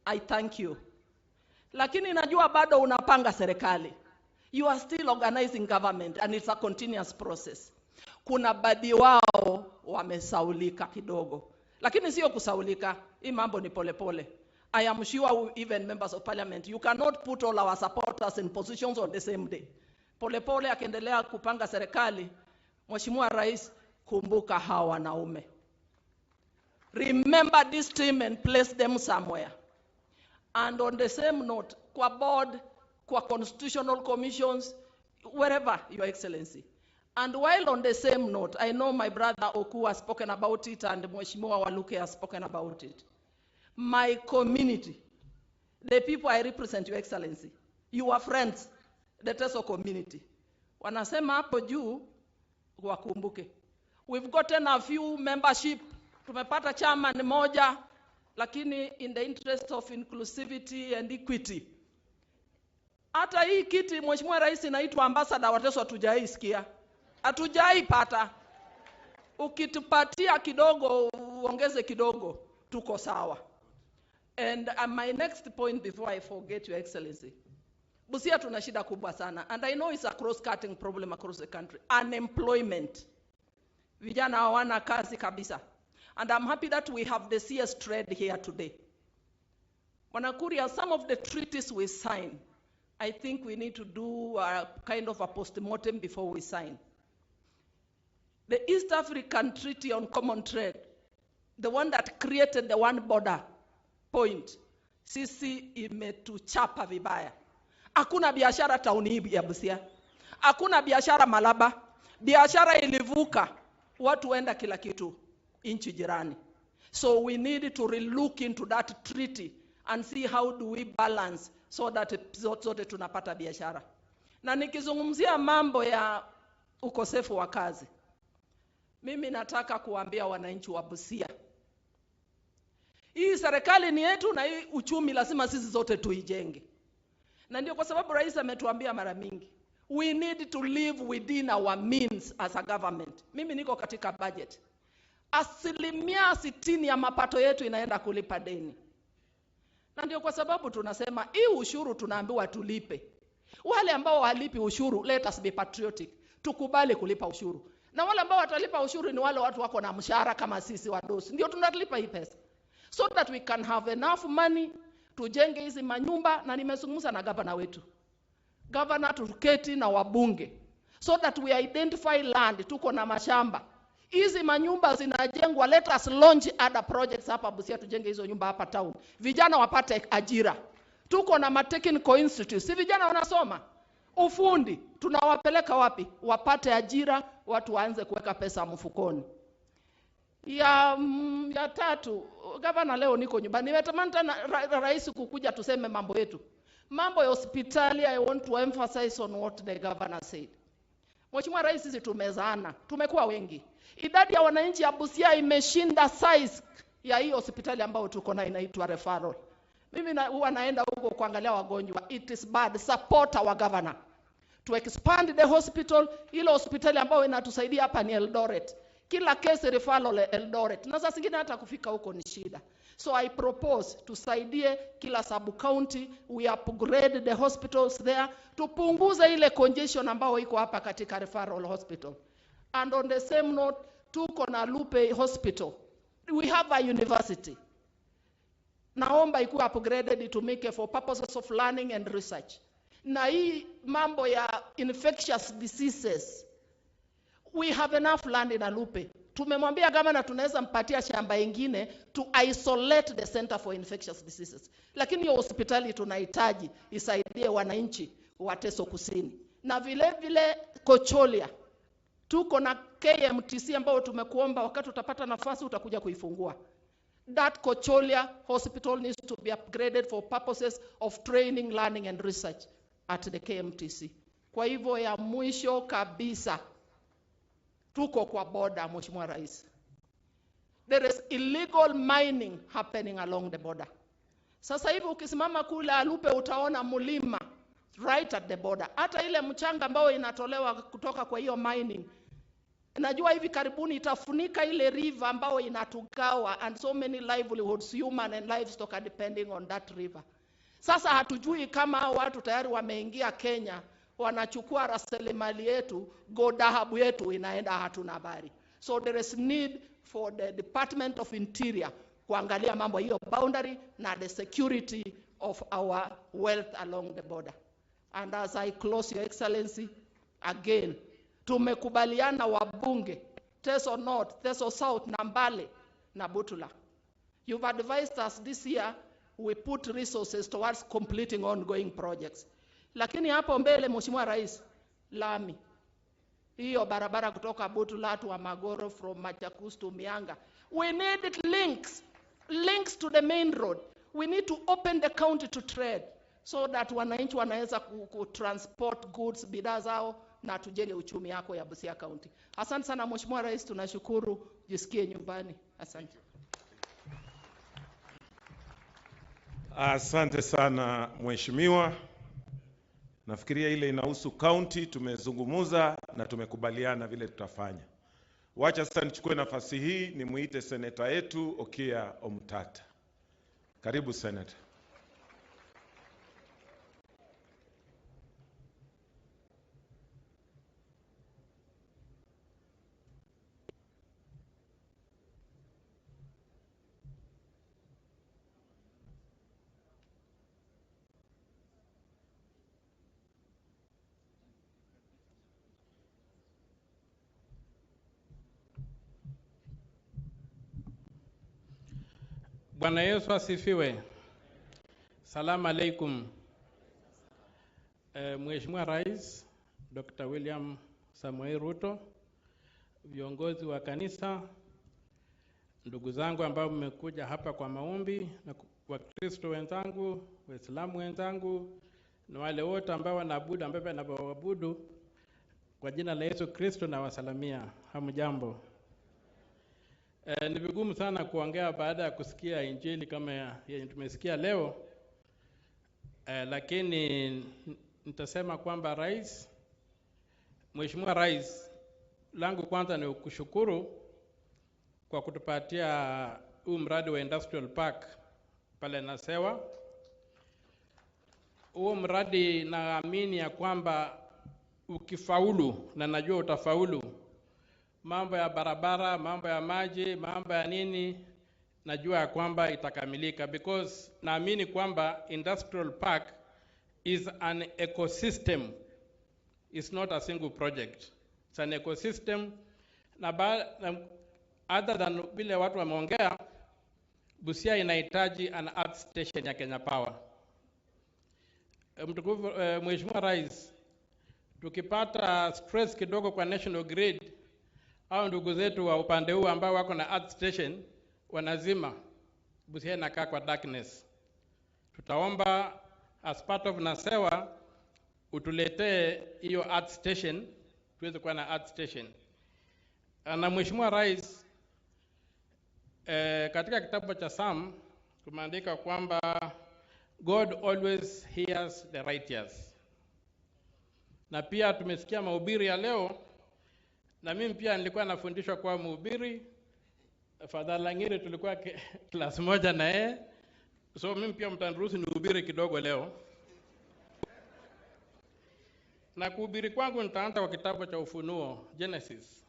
I thank you. Lakini najua bado unapanga serikali. You are still organizing government and it's a continuous process. Kuna baadhi wao wamesaulika kidogo. Lakini sio kusaulika, hii mambo ni polepole. I am sure even members of parliament, you cannot put all our supporters in positions on the same day. Polepole akiendelea kupanga serikali, Mheshimiwa Rais, kumbuka hawa wanaume. Remember this team and place them somewhere. And on the same note, kwa board, kwa constitutional commissions, wherever, Your Excellency. And while on the same note, I know my brother Oku has spoken about it and Mheshimiwa Waluke has spoken about it. My community, the people I represent, Your Excellency, your friends, the Teso community, wanasema hapo juu wakumbuke. We've gotten a few membership, tumepata chama ni moja, lakini in the interest of inclusivity and equity. Hata hii kiti Mheshimiwa Rais inaitwa ambassador wa Teso hatujaisikia. Hatujaipata. Ukitupatia kidogo, uongeze kidogo, tuko sawa. And my next point before I forget, Your Excellency. Busia tuna shida kubwa sana. And I know it's a cross-cutting problem across the country. Unemployment. Vijana hawana kazi kabisa. And I'm happy that we have the CS trade here today. Wanakuria, some of the treaties we sign, I think we need to do a kind of a post-mortem before we sign. The East African Treaty on Common Trade, the one that created the one border point, sisi imetuchapa vibaya. Hakuna biashara tauni hii ya Busia. Hakuna biashara Malaba. Biashara ilivuka. Watu wenda kila kitu inchi jirani. So we need to relook into that treaty and see how do we balance so that zote tunapata biashara. Na nikizungumzia mambo ya ukosefu wa kazi, mimi nataka kuambia wananchi wa Busia, hii serikali ni yetu na hii uchumi lazima sisi zote tuijenge. Na ndio kwa sababu Rais ametuambia mara mingi, we need to live within our means as a government. Mimi niko katika budget. 60% ya mapato yetu inaenda kulipa deni. Na ndio kwa sababu tunasema hii ushuru tunaambiwa tulipe. Wale ambao halipi ushuru, let us be patriotic. Tukubali kulipa ushuru. Na wale ambao watalipa ushuru ni wale watu wako na mshahara kama sisi wadosi. Ndio tunalipa hii pesa. So that we can have enough money tujenge hizi manyumba, na nimezungumza na gavana wetu. Governor tuketi na wabunge. So that we identify land, tuko na mashamba. Hizi manyumba zinajengwa, let us launch other projects hapa Busia, tujenge hizo nyumba hapa town. Vijana wapate ajira. Tuko na technical institute. Si vijana wanasoma ufundi, tunawapeleka wapi? Wapate ajira, watu waanze kuweka pesa mfukoni. Ya tatu, gavana leo niko nyumbani. Nimetamani rais kukuja tuseme mambo yetu. Mambo ya hospitali, I want to emphasize on what the governor said. Mheshimiwa Rais, sisi tumezaana, tumekuwa wengi. Idadi ya wananchi ya Busia imeshinda size ya hii hospitali ambayo tuko na inaitwa referral. Mimi huwa naenda huko kuangalia wagonjwa. It is bad. Support our governor to expand the hospital. Ile hospitali ambayo inatusaidia hapa ni Eldoret. Kila kesi referral Eldoret. Na sasa zingine hata kufika huko ni shida. So I propose tusaidie kila sub county, we upgrade the hospitals there, tupunguze ile congestion ambayo iko hapa katika referral hospital. And on the same note, tuko na Lupe Hospital. We have a university. Naomba ikuwe upgraded to make for purposes of learning and research. Na hii mambo ya infectious diseases, we have enough land in Alupe. Tumemwambia governor tunaweza mpatia shamba ingine to isolate the center for infectious diseases. Lakini hiyo hospitali tunahitaji isaidie wananchi wa Teso Kusini. Na vile vile Kocholia. Tuko na KMTC ambao tumekuomba wakati utapata nafasi utakuja kuifungua. That Kocholia hospital needs to be upgraded for purposes of training, learning and research at the KMTC. Kwa hivyo ya mwisho kabisa, tuko kwa border, Mheshimiwa Rais. There is illegal mining happening along the border. Sasa hivi ukisimama kule Alupe utaona mulima right at the border. Hata ile mchanga ambao inatolewa kutoka kwa hiyo mining Najua hivi karibuni itafunika ile river ambao inatugawa, and so many livelihoods, human and livestock, are depending on that river. Sasa hatujui kama hao watu tayari wameingia Kenya, wanachukua rasilimali yetu, dhahabu yetu inaenda, hatuna habari. So there is need for the Department of Interior kuangalia mambo hiyo boundary na the security of our wealth along the border. And as I close, Your Excellency, again, tumekubaliana wabunge Teso North, Teso South, Nambale na Butula. You've advised us this year we put resources towards completing ongoing projects. Lakini hapo mbele, Mheshimiwa Rais, lami hiyo barabara kutoka Butula to Magoro, from Machakos to Mianga, we need links to the main road. We need to open the county to trade so that wananchi wanaweza transport goods, bidhaa zao, na tujenge uchumi yako ya Busia County. Asante sana Mheshimiwa Rais, tunashukuru, jisikie nyumbani. Asante. Asante sana Mheshimiwa. Nafikiria ile inahusu county tumezungumuza na tumekubaliana vile tutafanya. Wacha sasa nichukue nafasi hii nimuite seneta yetu Okia Omtata. Karibu Senator. Bwana Yesu asifiwe. Salamu alaikum. Mheshimiwa Rais Dr. William Samoei Ruto, viongozi wa kanisa, ndugu zangu ambao mmekuja hapa kwa maombi, na Wakristo wenzangu, Waislamu wenzangu, na wale wote ambao wanaabudu ambao wanaabudu kwa jina la Yesu Kristo, na wasalamia. Hamjambo. Ni vigumu sana kuongea baada ya kusikia injili kama yenye tumesikia leo, lakini nitasema kwamba Rais, Mheshimiwa Rais, langu kwanza ni kushukuru kwa kutupatia huu mradi wa Industrial Park pale Nasewa. Huo mradi naamini ya kwamba ukifaulu, na najua utafaulu, mambo ya barabara, mambo ya maji, mambo ya nini, najua ya kwamba itakamilika, because naamini kwamba Industrial Park is an ecosystem. It's not a single project. It's an ecosystem. Na other than vile watu wameongea, Busia inahitaji an earth station ya Kenya Power. Mtukufu Mheshimiwa Rais, tukipata stress kidogo kwa national grid, au ndugu zetu wa upande huu ambao wako na earth station wanazima, Busia inakaa kwa darkness. Tutaomba as part of Nasewa utuletee hiyo earth station, tuweze kuwa na earth station. Na Mheshimiwa Rais, katika kitabu cha Psalm tumeandika kwamba God always hears the righteous. Na pia tumesikia mahubiri ya leo, na mimi pia nilikuwa nafundishwa kwa mhubiri. Father Langiri tulikuwa class moja na yeye. So mimi pia mtaniruhusu nihubiri kidogo leo. Na kuhubiri kwangu nitaanza kwa kitabu cha Ufunuo, Genesis.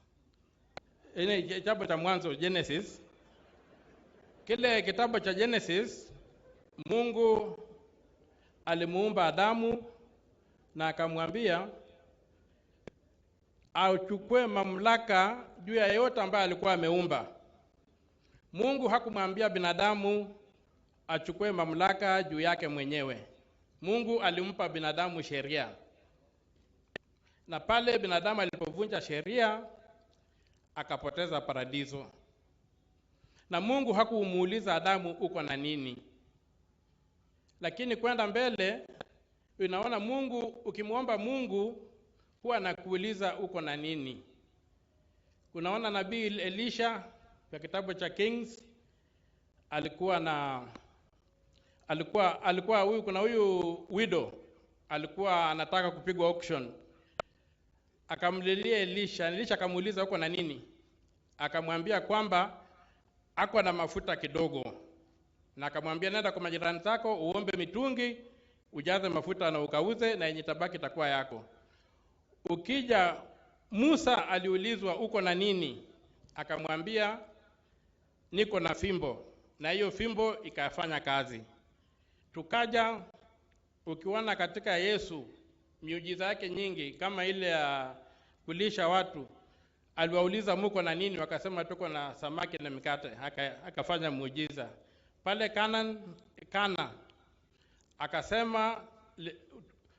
Kitabu cha Mwanzo, Genesis. Kile kitabu cha Genesis, Mungu alimuumba Adamu na akamwambia auchukue mamlaka juu ya yote ambayo alikuwa ameumba. Mungu hakumwambia binadamu achukue mamlaka juu yake mwenyewe. Mungu alimpa binadamu sheria. Na pale binadamu alipovunja sheria, akapoteza paradiso. Na Mungu hakumuuliza Adamu uko na nini. Lakini kwenda mbele, unaona Mungu, ukimuomba Mungu, huwa anakuuliza uko na nini. Kunaona nabii Elisha kwa kitabu cha Kings, alikuwa huyu, kuna huyu widow alikuwa anataka kupigwa auction. akamlilia Elisha. Elisha akamuuliza uko na nini? Akamwambia kwamba ako na mafuta kidogo, na akamwambia nenda kwa majirani zako uombe mitungi ujaze mafuta na ukauze, na yenye tabaki itakuwa yako. Ukija Musa aliulizwa uko na nini? Akamwambia niko na fimbo, na hiyo fimbo ikafanya kazi. Tukaja ukiona katika Yesu miujiza yake nyingi kama ile ya kulisha watu, aliwauliza muko na nini? Wakasema tuko na samaki na mikate. Akafanya muujiza. Pale Kana akasema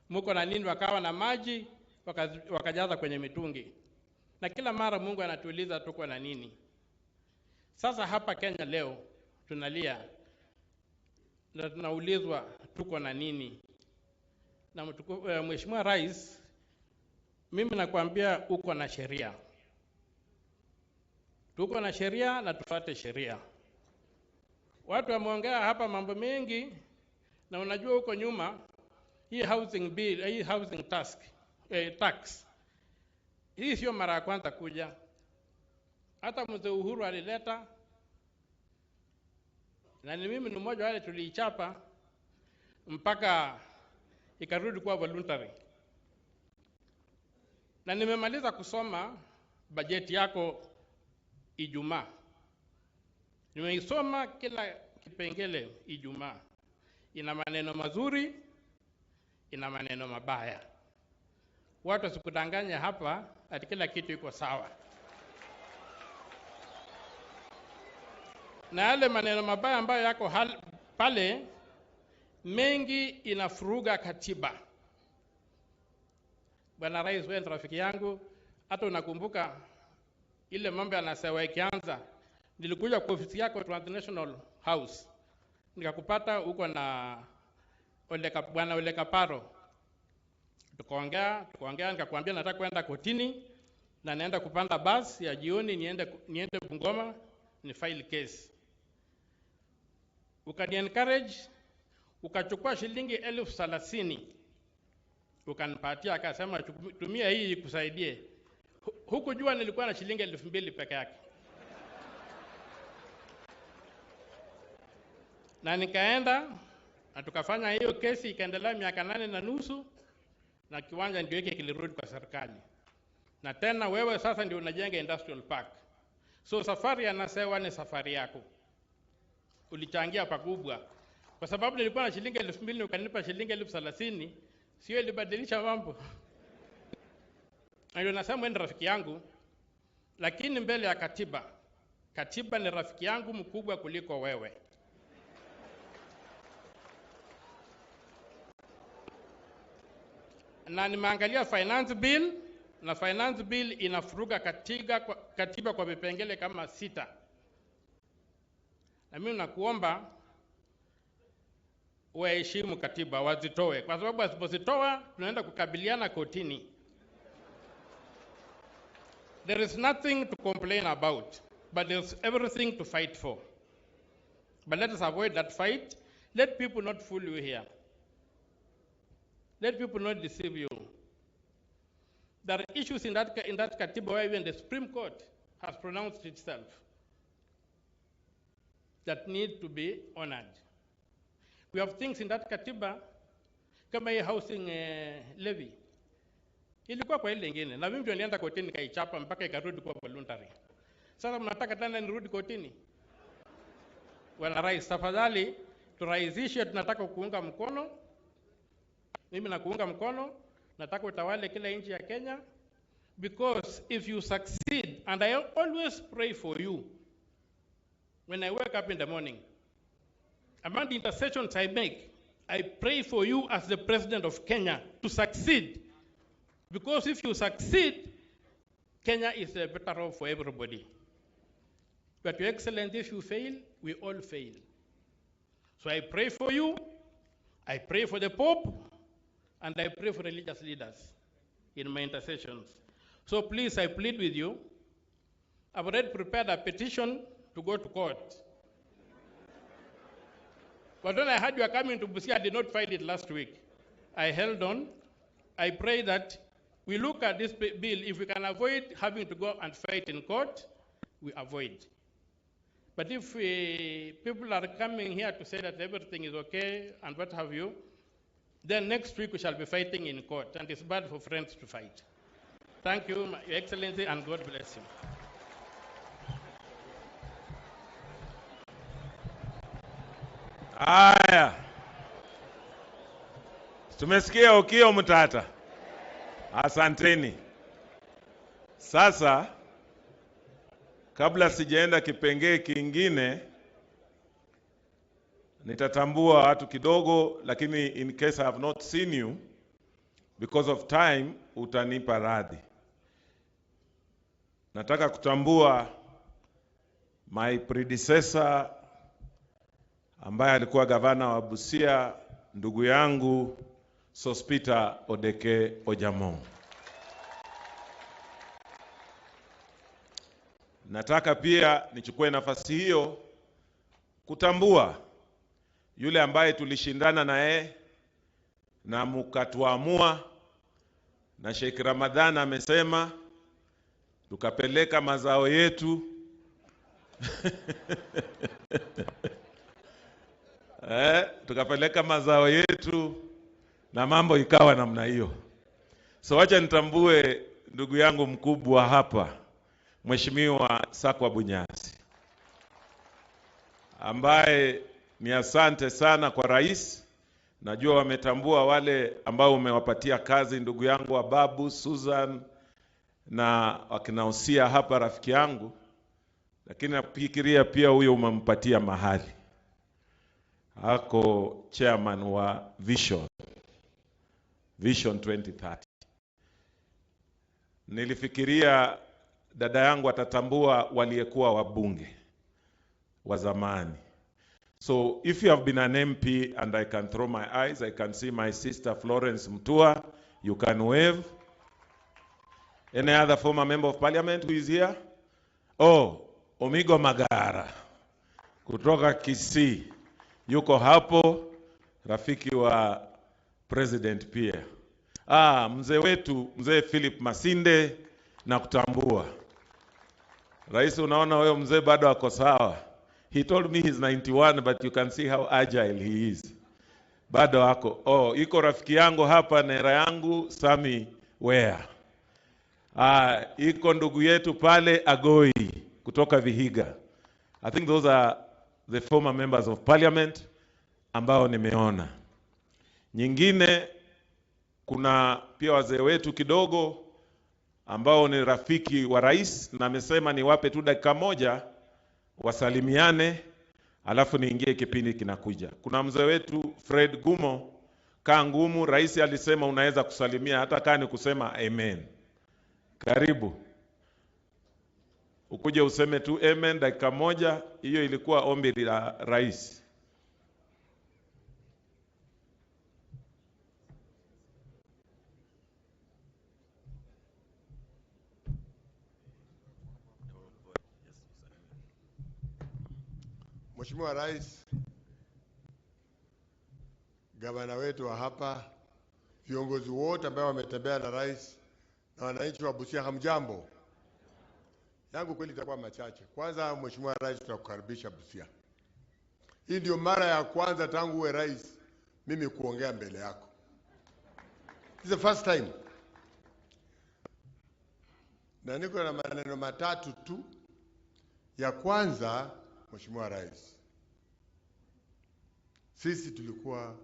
muko na nini? Wakawa na maji, wakajaza kwenye mitungi. Na kila mara Mungu anatuuliza tuko na nini. Sasa hapa Kenya leo tunalia na tunaulizwa tuko na nini. Na Mheshimiwa Rais, mimi nakwambia uko na sheria. Tuko na sheria na tufuate sheria. Watu wameongea hapa mambo mengi, na unajua huko nyuma hii housing bill, hii housing tax. Hii sio mara ya kwanza kuja. Hata mzee Uhuru alileta, na ni mimi ni mmoja wale tuliichapa mpaka ikarudi kuwa voluntary. Na nimemaliza kusoma bajeti yako Ijumaa. Nimeisoma kila kipengele Ijumaa. Ina maneno mazuri, ina maneno mabaya. Watu wasikudanganya hapa ati kila kitu iko sawa. Na yale maneno mabaya ambayo yako pale mengi inafuruga katiba. Bwana Rais, wewe ni rafiki yangu, hata unakumbuka ile mambo yanasewa ikianza, nilikuja kwa ofisi yako Transnational House. Nikakupata huko na Bwana Ole Kaparo. Tukaongea, nikakwambia nataka kwenda kotini na naenda kupanda bus ya jioni niende Bungoma ni file case. Ukani encourage, ukachukua shilingi 30,000 ukanipatia, akasema tumia hii ikusaidie. Huku jua nilikuwa na shilingi 2,000 peke yake. Na nikaenda na tukafanya hiyo kesi, ikaendelea miaka 8.5 na kiwanja ndio yake kilirudi kwa serikali. Na tena wewe sasa ndio unajenga industrial park. So safari ya Nasewa ni safari yako. Ulichangia pakubwa. Kwa sababu nilikuwa na shilingi 2,000 ukanipa shilingi 30,000, sio ilibadilisha mambo. Ndio nasema wewe ni rafiki yangu, lakini mbele ya katiba ni rafiki yangu mkubwa kuliko wewe. Na nimeangalia finance bill, na finance bill inafuruga katiba kwa vipengele kama 6. Na mimi nakuomba waheshimu katiba, wazitoe, kwa sababu wasipozitoa tunaenda kukabiliana kotini. There is nothing to complain about, but there's everything to fight for. But let us avoid that fight. Let people not fool you here. Let people not deceive you. There are issues in that katiba where even the Supreme Court has pronounced itself that need to be honored. We have things in that katiba kama hii housing levy. Ilikuwa kwa ile nyingine, na mimi ndio nilienda kotini nikaichapa mpaka ikarudi kwa voluntary. Sasa mnataka tena nirudi kotini? Bwana Rais, tafadhali turahisishe, tunataka kuunga mkono. Mimi nakuunga mkono, nataka utawale kila nchi ya Kenya, because if you succeed, and I always pray for you when I wake up in the morning, among the intercessions I make, I pray for you as the President of Kenya to succeed. Because if you succeed, Kenya is better off for everybody. But Your Excellency, if you fail, we all fail. So I pray for you, I pray for the Pope, and I pray for religious leaders in my intercessions. So please, I plead with you. I've already prepared a petition to go to court. But when I heard you are coming to Busia, I did not find it last week. I held on. I pray that we look at this bill, if we can avoid having to go and fight in court, we avoid. But if people are coming here to say that everything is okay and what have you, then next week we shall be fighting in court, and it's bad for friends to fight. Thank you, Your Excellency, and God bless you. Aya, tumesikia ukio mtata. Asanteni. Sasa, kabla sijaenda kipengee kingine, nitatambua watu kidogo, lakini in case I have not seen you, because of time, utanipa radhi. Nataka kutambua my predecessor, ambaye alikuwa gavana wa Busia, ndugu yangu Sospita Odeke Ojamong. Nataka pia nichukue nafasi hiyo kutambua yule ambaye tulishindana naye na mkatuamua, na Sheikh Ramadhan amesema tukapeleka mazao yetu tukapeleka mazao yetu na mambo ikawa namna hiyo. So wacha nitambue ndugu yangu mkubwa hapa, Mheshimiwa Sakwa Bunyasi, ambaye ni asante sana kwa rais. Najua wametambua wale ambao umewapatia kazi, ndugu yangu wa Babu, Susan na wakinausia hapa rafiki yangu, lakini nafikiria pia huyo umempatia mahali. Hako chairman wa Vision 2030. Nilifikiria dada yangu atatambua waliyekuwa wabunge wa zamani. So if you have been an MP and I can throw my eyes, I can see my sister Florence Mutua, you can wave. Any other former member of parliament who is here? Oh, Omigo Magara kutoka Kisii yuko hapo, rafiki wa president pia. Mzee wetu, mzee Philip Masinde, na kutambua. Rais, unaona huyo mzee bado ako sawa. He told me he's 91, but you can see how agile he is. Bado ako. Iko rafiki yangu hapa, nera yangu Sami Wea. Iko ndugu yetu pale Agoi kutoka Vihiga. I think those are the former members of parliament ambao nimeona. Nyingine kuna pia wazee wetu kidogo ambao ni rafiki wa rais, na amesema niwape tu dakika moja wasalimiane, alafu niingie kipindi kinakuja. Kuna mzee wetu Fred Gumo Kangumu, rais alisema unaweza kusalimia hata kani kusema amen. Karibu. Ukuje useme tu amen dakika moja, hiyo ilikuwa ombi la rais. Mheshimiwa Rais, gavana wetu wa hapa, viongozi wote ambao wametembea na rais na wananchi wa Busia, hamjambo. Yangu kweli itakuwa machache. Kwanza, Mheshimiwa Rais, tunakukaribisha Busia. Hii ndio mara ya kwanza tangu uwe rais mimi kuongea mbele yako. It's the first time. Na niko na maneno matatu tu. Ya kwanza, Mheshimiwa Rais, sisi tulikuwa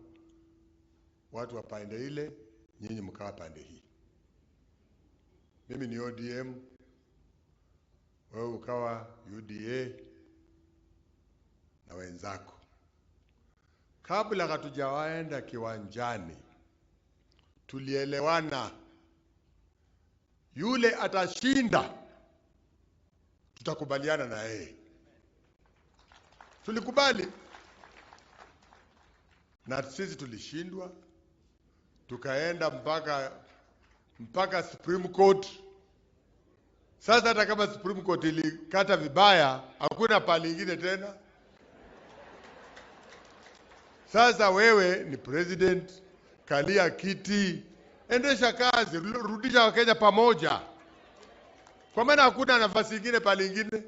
watu wa pande ile, nyinyi mkawa pande hii. Mimi ni ODM, wewe ukawa UDA na wenzako. Kabla hatujawaenda kiwanjani, tulielewana yule atashinda tutakubaliana na yeye. Tulikubali. Na sisi tulishindwa, tukaenda mpaka Supreme Court. Sasa hata kama Supreme Court ilikata vibaya, hakuna pali ingine tena. Sasa wewe ni president, kalia kiti, Endesha kazi, rudisha Wakenya pamoja. Kwa maana hakuna nafasi nyingine pale nyingine.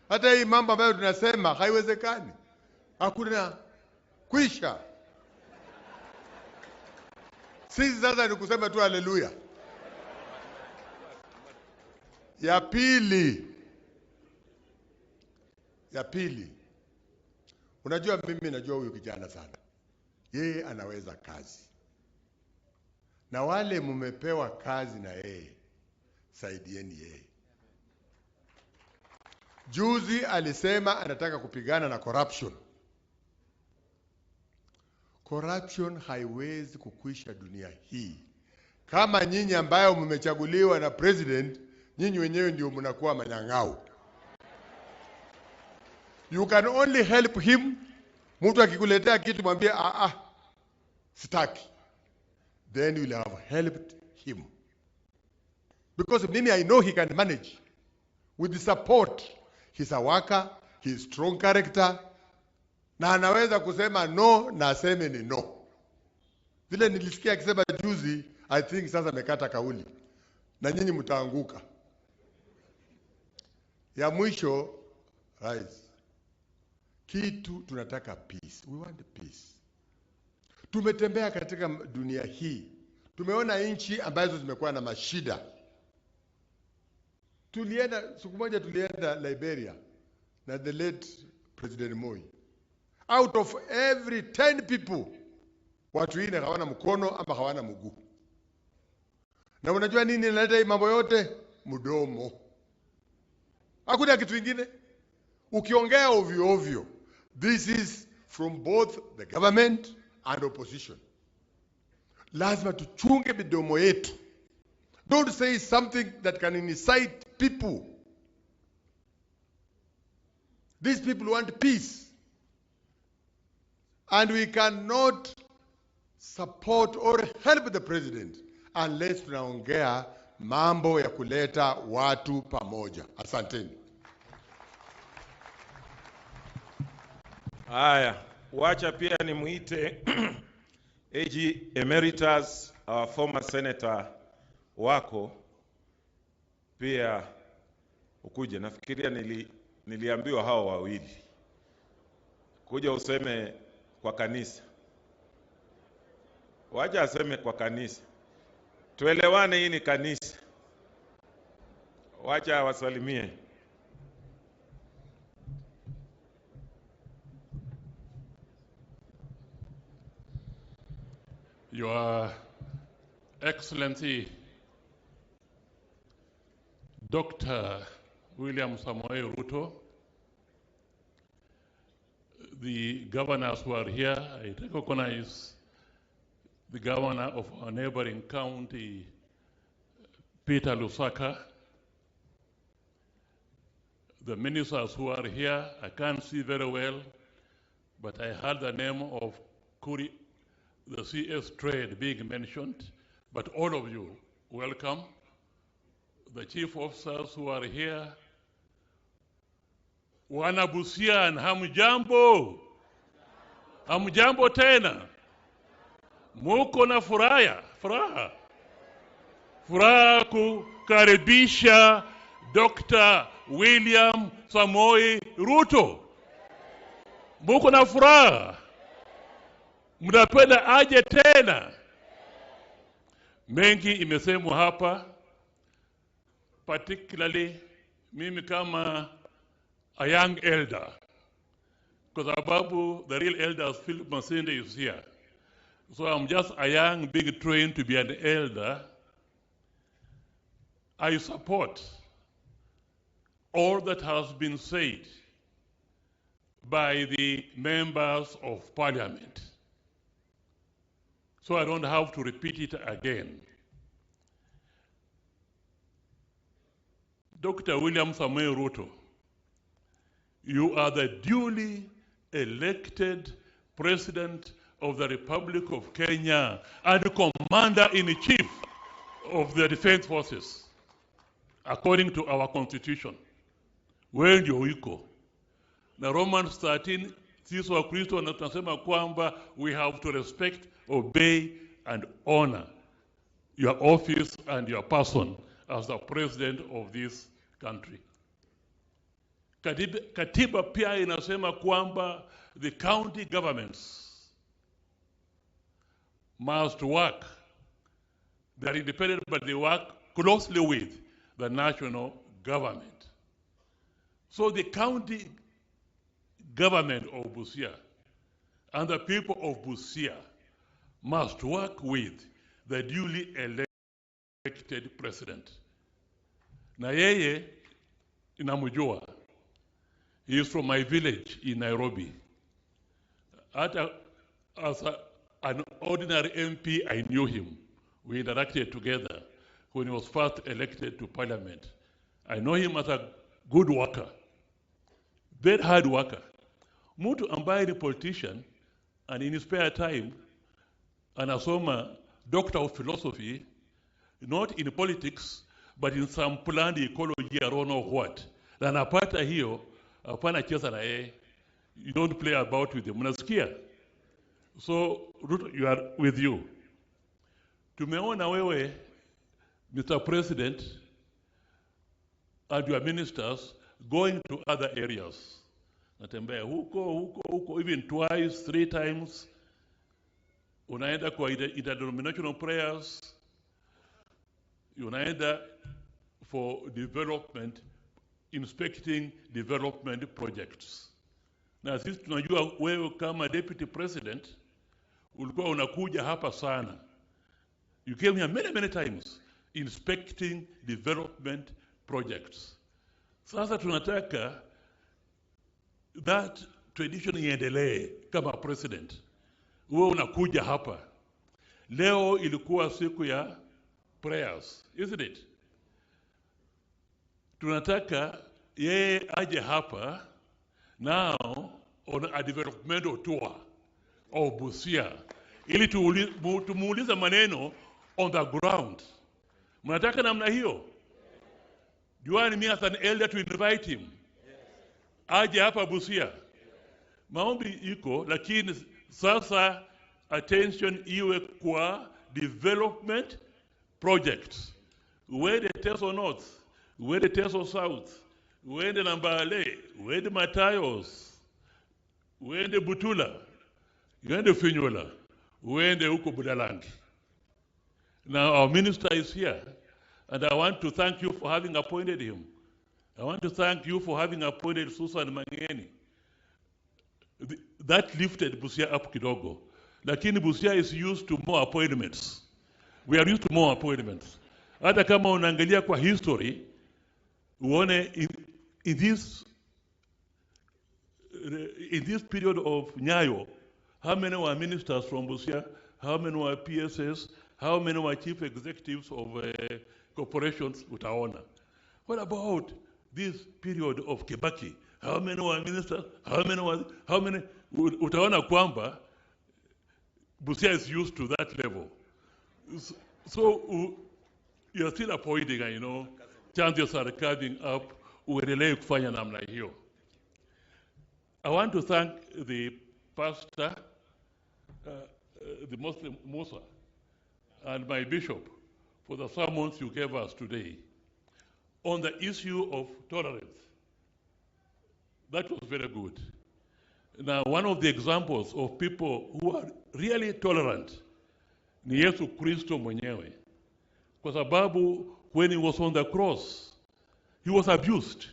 Hata hii mambo ambayo tunasema haiwezekani. Hakuna kwisha. Sisi sasa ni kusema tu haleluya. Ya pili. Unajua mimi najua huyu kijana sana. Yeye anaweza kazi. Na wale mumepewa kazi na yeye, saidieni yeye. Juzi alisema anataka kupigana na corruption. Corruption haiwezi kukwisha dunia hii. Kama nyinyi ambayo mmechaguliwa na president, nyinyi wenyewe ndio mnakuwa manyang'au. You can only help him. Mtu akikuletea kitu mwambie sitaki. Then you will have helped him. Because mimi I know he can manage. With the support. He's a worker, he's strong character. Na anaweza kusema no na aseme ni no. Vile nilisikia akisema juzi, I think sasa amekata kauli. Na nyinyi mtaanguka. Ya mwisho, rais. Kitu tunataka peace. We want peace. Tumetembea katika dunia hii. Tumeona nchi ambazo zimekuwa na mashida. Siku moja tulienda Liberia na the late President Moi. Out of every 10 people, watu wengine hawana mkono ama hawana mguu. Na unajua nini inaleta hii mambo yote? Mdomo. Hakuna kitu kingine. Ukiongea ovyo ovyo. This is from both the government and opposition. Lazima tuchunge midomo yetu. Don't say something that can incite people. These people want peace. And we cannot support or help the president unless tunaongea mambo ya kuleta watu pamoja. Asanteni. Haya, wacha pia nimuite AG Emeritus, our former senator wako pia ukuje. Nafikiria niliambiwa hao wawili kuja useme kwa kanisa. Wacha aseme kwa kanisa. Tuelewane, hii ni kanisa. Wacha wasalimie. Your Excellency Dr. William Samoei Ruto, the governors who are here, I recognize the governor of our neighboring county, Peter Lusaka, the ministers who are here. I can't see very well, but I heard the name of Kuri, the CS Trade being mentioned, but all of you, welcome. The chief officers who are here, wana Busia, hamjambo? Hamjambo tena? Muko na furaha kukaribisha Dr. William Samoei Ruto. Muko na furaha? Mnapenda aje tena? Mengi imesemwa hapa, particularly mimi kama a young elder, kwa sababu the real elder Philip Masinde is here. So I'm just a young, big trained to be an elder. I support all that has been said by the members of parliament. So I don't have to repeat it again. Dr. William Samoei Ruto, you are the duly elected President of the Republic of Kenya and Commander-in-Chief of the Defense Forces, according to our Constitution. Wewe ndio uko. Na Romans 13, sisi wa Kristo tunasema kwamba we have to respect, obey, and honor your office and your person as the president of this country. Katiba pia inasema kwamba the county governments must work. They are independent, but they work closely with the national government. So the county government of Busia and the people of Busia must work with the duly elected president. Na yeye inamujua. He is from my village in Nairobi. As an ordinary MP, I knew him. We interacted together when he was first elected to parliament. I know him as a good worker, very hard worker. Mtu ambaye ni politician, and in his spare time, anasoma doctor of philosophy, not in politics, but in some planned ecology, I don't know what. Na napata hiyo, hapana cheza na yeye. You don't play about with him. Mnasikia? So, Ruto, you are with you. Tumeona wewe, Mr. President, and your ministers going to other areas. Natembea huko, even twice, 3 times. Unaenda kwa interdenominational prayers. Unaenda for development, inspecting development projects. Na sisi tunajua wewe kama deputy president, ulikuwa unakuja hapa sana. You came here many times inspecting development projects. Sasa tunataka that tradition iendelee kama president. Wewe unakuja hapa. Leo ilikuwa siku ya prayers, isn't it? Tunataka yeye aje hapa now on a developmental tour of Busia. Ili tumuuliza maneno on the ground. Mnataka namna hiyo? Do you want me as an elder to invite him? Aje hapa Busia. Maombi iko, lakini sasa attention iwe kwa development projects. Uende Teso North, uende Teso South, uende Nambale, uende Matayos, uende Butula, uende Finyula, uende huko Budalangi. Now our minister is here, and I want to thank you for having appointed him. I want to thank you for having appointed Susan Mangeni. That lifted Busia up kidogo. Lakini Busia is used to more appointments. We are used to more appointments. Hata kama unaangalia kwa history, uone in this period of Nyayo, how many were ministers from Busia, how many were PSS, how many were chief executives of corporations, utaona. What about this period of Kibaki? How many were ministers? How many? Utaona kwamba Busia is used to that level. So you're still appointing, you know, chances are carving up, uendelee kufanya namna hiyo. I want to thank the pastor, the Muslim Musa, and my bishop for the sermons you gave us today on the issue of tolerance. That was very good. Now, one of the examples of people who are really tolerant ni Yesu Kristo mwenyewe. Kwa sababu when he was on the cross, he was abused.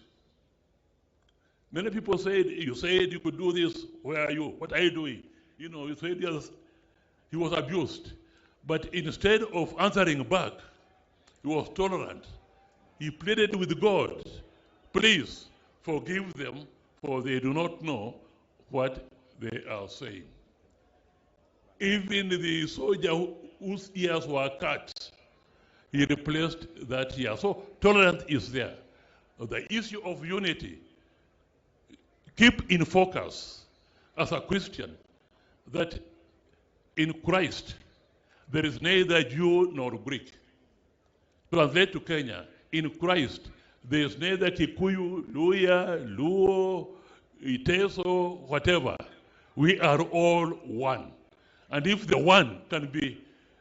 Many people said, you said you could do this, where are you? What are you doing? You know, you said yes. He was abused. But instead of answering back, he was tolerant. He pleaded with God, please forgive them, for they do not know what they are saying. Even the soldier whose ears were cut, he replaced that ear. So tolerance is there. The issue of unity, keep in focus as a Christian that in Christ there is neither Jew nor Greek. Translate to Kenya, in Christ there is neither Kikuyu, Luya, Luo, Iteso, whatever. We are all one. And if the one can be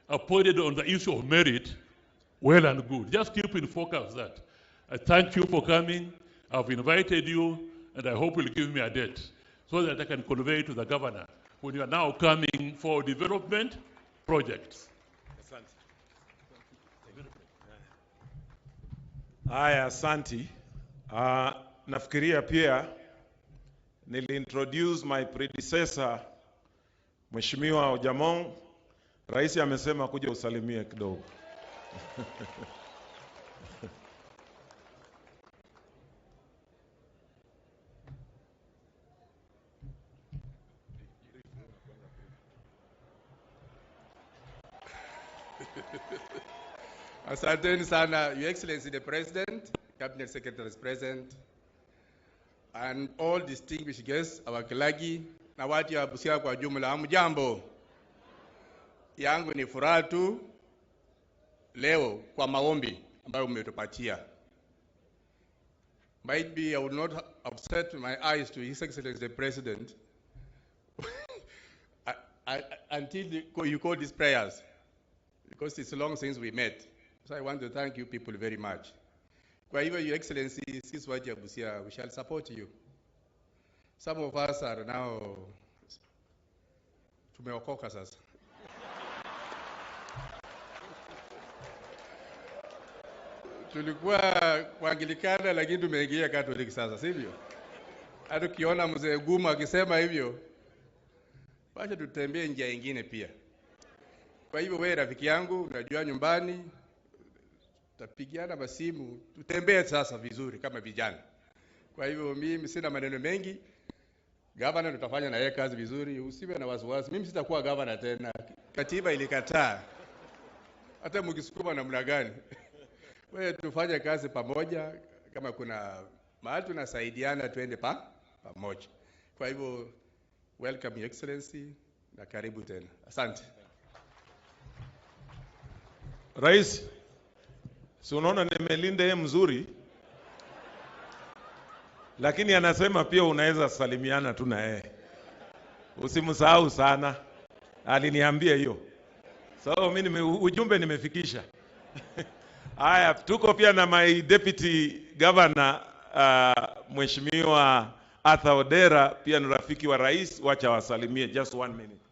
appointed on the issue of merit, well and good. Just keep in focus that. I thank you for coming. I've invited you, and I hope you'll give me a date so that I can convey to the governor when you are now coming for development projects. Haya, asanti. Nafikiria pia niliintroduce my predecessor Mheshimiwa Ojamong. Rais amesema kuja usalimie kidogo. Asanteni sana, Your Excellency the President, Cabinet Secretaries present, and all distinguished guests, awakilagi na watu wa Busia kwa jumla. Hamjambo. Yangu ni furaha tu leo kwa maombi ambayo umetupatia. Might be I would not have set my eyes to His Excellency the President until you call these prayers, because it's long since we met. So I want to thank you people very much. Kwa hivyo, Your Excellency, sisi watu wa Busia, we shall support you. Some of us are now tumeokoka sasa. Tulikuwa kuangilikana lakini tumeingia Katoliki sasa, sivyo? Hata ukiona mzee Guma akisema hivyo, basi tutembee njia nyingine pia. Kwa hivyo wewe rafiki yangu, unajua nyumbani tapigiana masimu, tutembee sasa vizuri kama vijana. Kwa hivyo mimi sina maneno mengi. Gavana tutafanya na yeye kazi vizuri, usiwe na wasiwasi. Mimi sitakuwa gavana tena. Katiba ilikataa. Hata mkisukuma namna gani. Wewe tufanye kazi pamoja, kama kuna mahali tunasaidiana twende pamoja. Kwa hivyo welcome Your Excellency na karibu tena. Asante. Rais, si unaona nimelinda yeye mzuri, lakini anasema pia unaweza salimiana tu na yeye. Usimsahau sana. Aliniambia hiyo. So mimi ujumbe nimefikisha. Haya, tuko pia na my deputy governor Mheshimiwa Arthur Odera, pia ni rafiki wa rais, wacha wasalimie just 1 minute.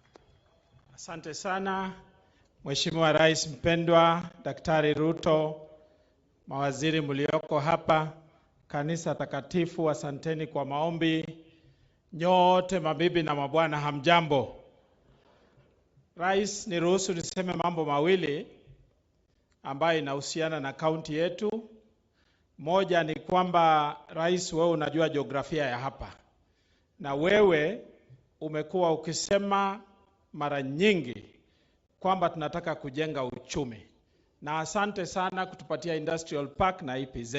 Asante sana Mheshimiwa Rais mpendwa Daktari Ruto, mawaziri mlioko hapa, kanisa takatifu, asanteni kwa maombi. Nyote mabibi na mabwana, hamjambo. Rais, niruhusu niseme mambo mawili ambayo inahusiana na kaunti yetu. Moja ni kwamba Rais, wewe unajua jiografia ya hapa, na wewe umekuwa ukisema mara nyingi kwamba tunataka kujenga uchumi, na asante sana kutupatia industrial park na EPZ.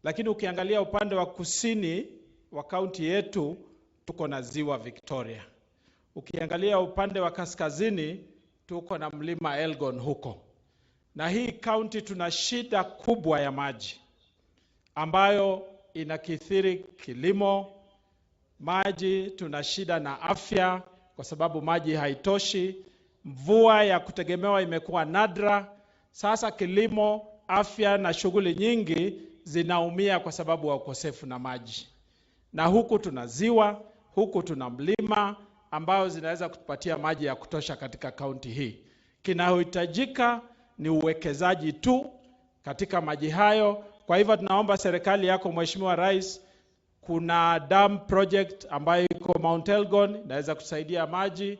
Lakini ukiangalia upande wa kusini wa kaunti yetu tuko na ziwa Victoria. Ukiangalia upande wa kaskazini tuko na mlima Elgon huko. Na hii kaunti tuna shida kubwa ya maji ambayo inakithiri kilimo. Maji, tuna shida na afya kwa sababu maji haitoshi. Mvua ya kutegemewa imekuwa nadra. Sasa kilimo, afya na shughuli nyingi zinaumia kwa sababu ya ukosefu na maji. Na huku tuna ziwa, huku tuna mlima ambao zinaweza kutupatia maji ya kutosha katika kaunti hii. Kinachohitajika ni uwekezaji tu katika maji hayo. Kwa hivyo tunaomba serikali yako Mheshimiwa Rais, kuna dam project ambayo iko Mount Elgon inaweza kusaidia maji.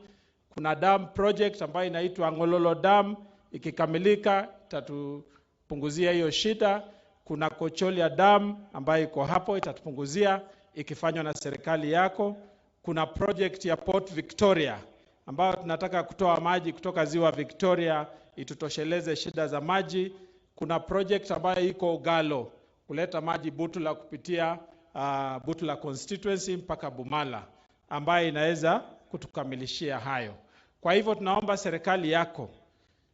Kuna dam project ambayo inaitwa Ngololo Dam, ikikamilika itatupunguzia hiyo shida. Kuna Kocholia Dam ambayo iko hapo, itatupunguzia ikifanywa na serikali yako. Kuna project ya Port Victoria ambayo tunataka kutoa maji kutoka ziwa Victoria itutosheleze shida za maji. Kuna project ambayo iko Ugalo kuleta maji Butula kupitia Butula constituency mpaka Bumala ambayo inaweza kutukamilishia hayo. Kwa hivyo tunaomba serikali yako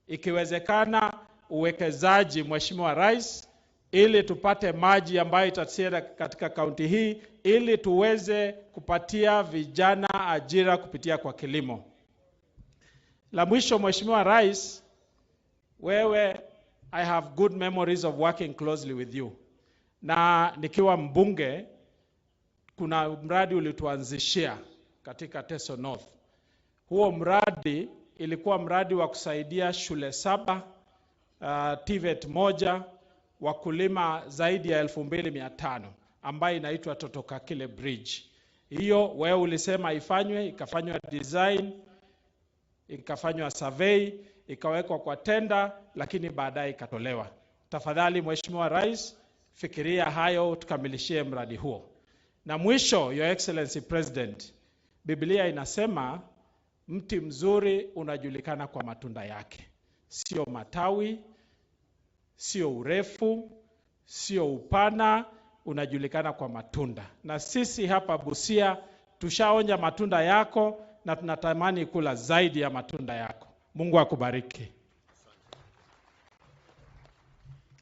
ikiwezekana uwekezaji Mheshimiwa Rais, ili tupate maji ambayo itatusaidia katika kaunti hii, ili tuweze kupatia vijana ajira kupitia kwa kilimo. La mwisho Mheshimiwa Rais, wewe I have good memories of working closely with you. Na nikiwa mbunge, kuna mradi ulituanzishia katika Teso North. Huo mradi ilikuwa mradi wa kusaidia shule 7, TVET 1, wakulima zaidi ya 2500 ambayo inaitwa Totokakile Bridge. Hiyo wewe ulisema ifanywe, ikafanywa design, ikafanywa survey, ikawekwa kwa tenda, lakini baadaye ikatolewa. Tafadhali Mheshimiwa Rais, fikiria hayo tukamilishie mradi huo. Na mwisho, Your Excellency President, Biblia inasema mti mzuri unajulikana kwa matunda yake. Sio matawi, sio urefu, sio upana, unajulikana kwa matunda. Na sisi hapa Busia tushaonja matunda yako na tunatamani kula zaidi ya matunda yako. Mungu akubariki.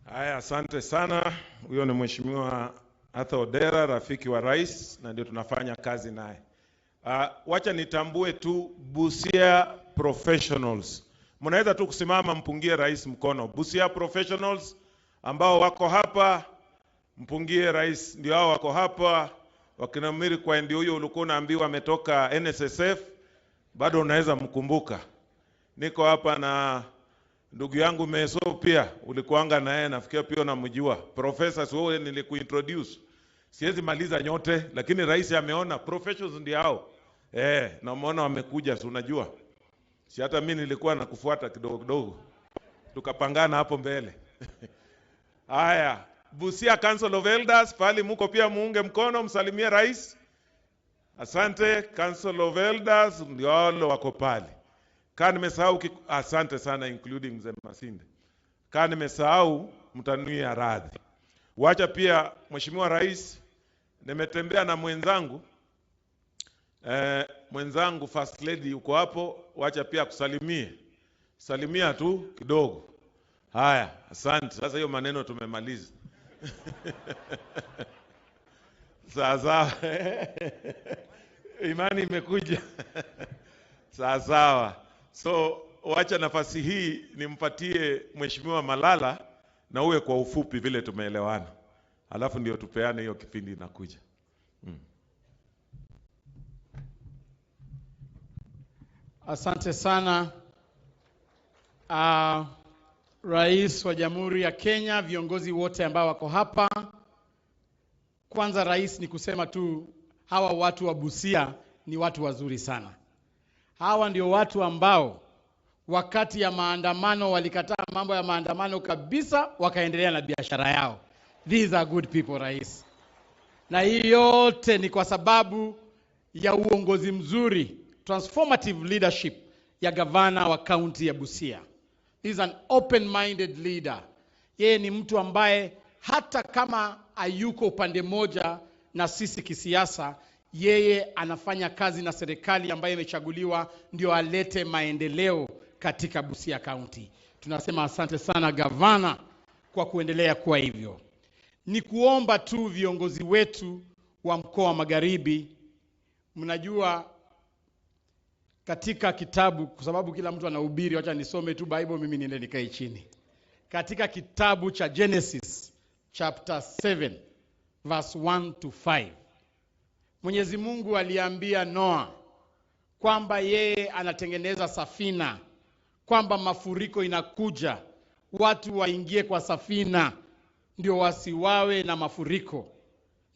Haya, asante sana. Huyo ni Mheshimiwa Arthur Odera, rafiki wa rais, na ndio tunafanya kazi naye. Wacha nitambue tu Busia Professionals. Mnaweza tu kusimama mpungie rais mkono. Busia Professionals ambao wako hapa, mpungie rais. Ndio hao wako hapa. Wakina Miri kwa ndio huyo ulikuwa unaambiwa ametoka NSSF, bado unaweza mkumbuka. Niko hapa na ndugu yangu Meso pia, ulikuanga naye, nafikia pia unamjua. Professor wewe nilikuintroduce. Siwezi maliza nyote, lakini rais ameona professionals ndio hao. Na umeona wamekuja, si unajua. Si hata mimi nilikuwa nakufuata kidogo kidogo. Tukapangana hapo mbele. Haya, Busia Council of Elders, pale mko pia muunge mkono, msalimie rais. Asante. Council of Elders ndio wale wako pale. Kama nimesahau, asante sana, including Mzee Masinde. Kama nimesahau, mtanuia radhi. Wacha pia Mheshimiwa Rais, nimetembea na mwenzangu First Lady uko hapo, wacha pia kusalimie. Salimia tu kidogo. Haya, asante. Sasa hiyo maneno tumemaliza. Sawa. Imani imekuja. Sawa. So wacha nafasi hii nimpatie Mheshimiwa Malala na uwe kwa ufupi vile tumeelewana. Alafu ndio tupeane hiyo kipindi inakuja. Asante sana. Rais wa Jamhuri ya Kenya, viongozi wote ambao wako hapa. Kwanza rais, ni kusema tu hawa watu wa Busia ni watu wazuri sana. Hawa ndio watu ambao wakati ya maandamano walikataa mambo ya maandamano kabisa, wakaendelea na biashara yao. These are good people, rais. Na hii yote ni kwa sababu ya uongozi mzuri, transformative leadership ya gavana wa kaunti ya Busia. He is an open-minded leader. Yeye ni mtu ambaye hata kama hayuko upande moja na sisi kisiasa, yeye anafanya kazi na serikali ambayo imechaguliwa ndio alete maendeleo katika Busia County. Tunasema asante sana gavana kwa kuendelea kuwa hivyo. Ni kuomba tu viongozi wetu wa mkoa wa Magharibi, mnajua katika kitabu, kwa sababu kila mtu anahubiri, wacha nisome tu Bible, mimi niende nikae chini. Katika kitabu cha Genesis chapter 7 verse 1 to 5, Mwenyezi Mungu aliambia Noah kwamba yeye anatengeneza safina, kwamba mafuriko inakuja, watu waingie kwa safina ndio wasiwawe na mafuriko,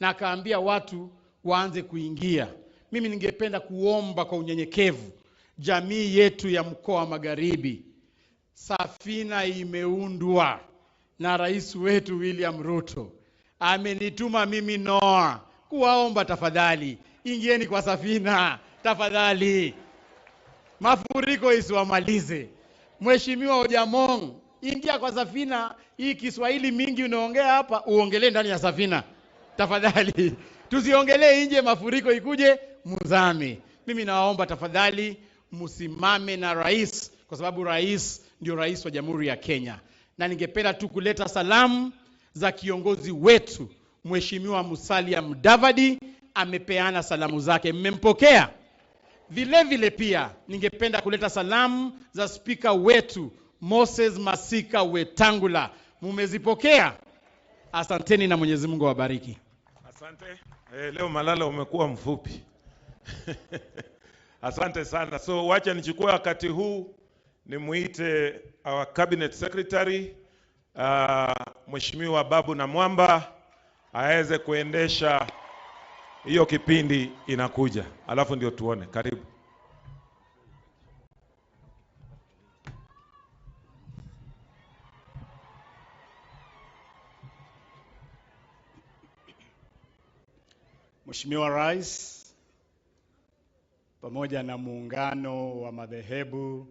na akaambia watu waanze kuingia. Mimi ningependa kuomba kwa unyenyekevu jamii yetu ya mkoa wa Magharibi, safina imeundwa na rais wetu William Ruto. Amenituma mimi Noah kuwaomba, tafadhali ingieni kwa safina, tafadhali. Mafuriko isiwamalize. Mheshimiwa Ojamong, ingia kwa safina. Hii Kiswahili mingi unaongea hapa, uongelee ndani ya safina. Tafadhali. Tusiongelee nje, mafuriko ikuje muzame. Mimi nawaomba tafadhali msimame na rais, kwa sababu rais ndio rais wa Jamhuri ya Kenya. Na ningependa tu kuleta salamu za kiongozi wetu Mheshimiwa Musalia Mudavadi, amepeana salamu zake, mmempokea? Vile vile pia ningependa kuleta salamu za spika wetu Moses Masika Wetangula. Mumezipokea? Asanteni na Mwenyezi Mungu awabariki. Asante. Leo Malala umekuwa mfupi. Asante sana. So wacha nichukue wakati huu nimuite our cabinet secretary Mheshimiwa Babu na Mwamba aweze kuendesha hiyo kipindi inakuja. Alafu ndio tuone. Karibu. Mheshimiwa Rais, pamoja na muungano wa madhehebu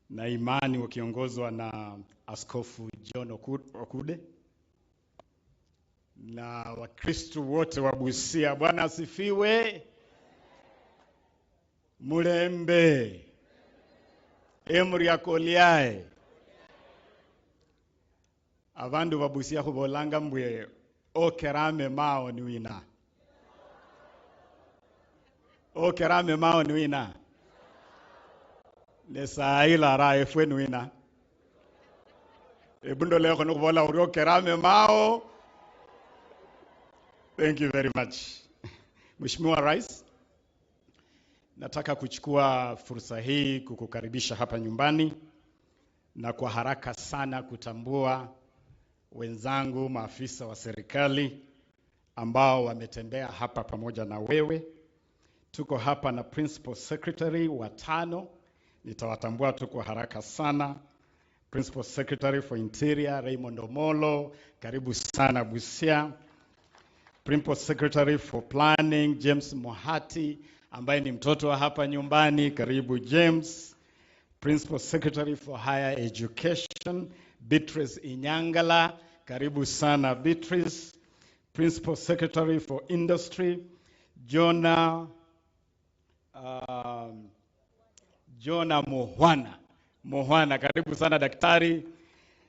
na imani wakiongozwa na Askofu John Okude na Wakristo wote wa Busia, Bwana asifiwe. Mulembe emri akoliae abandu ba Busia kubolanga mbwe okerame mao ni wina. Okerame mao ni wina. Nesaila ra efwe ni wina. Ebundo leo kono kubola uri okerame mao. Thank you very much. Mheshimiwa Rais, nataka kuchukua fursa hii kukukaribisha hapa nyumbani na kwa haraka sana kutambua wenzangu maafisa wa serikali ambao wametembea hapa pamoja na wewe. Tuko hapa na Principal Secretary watano, nitawatambua tu kwa haraka sana. Principal Secretary for Interior Raymond Omolo, karibu sana Busia. Principal Secretary for Planning James Mohati, ambaye ni mtoto wa hapa nyumbani, karibu James. Principal Secretary for Higher Education Beatrice Inyangala, karibu sana Beatrice. Principal Secretary for Industry Jonah Mohwana, karibu sana daktari.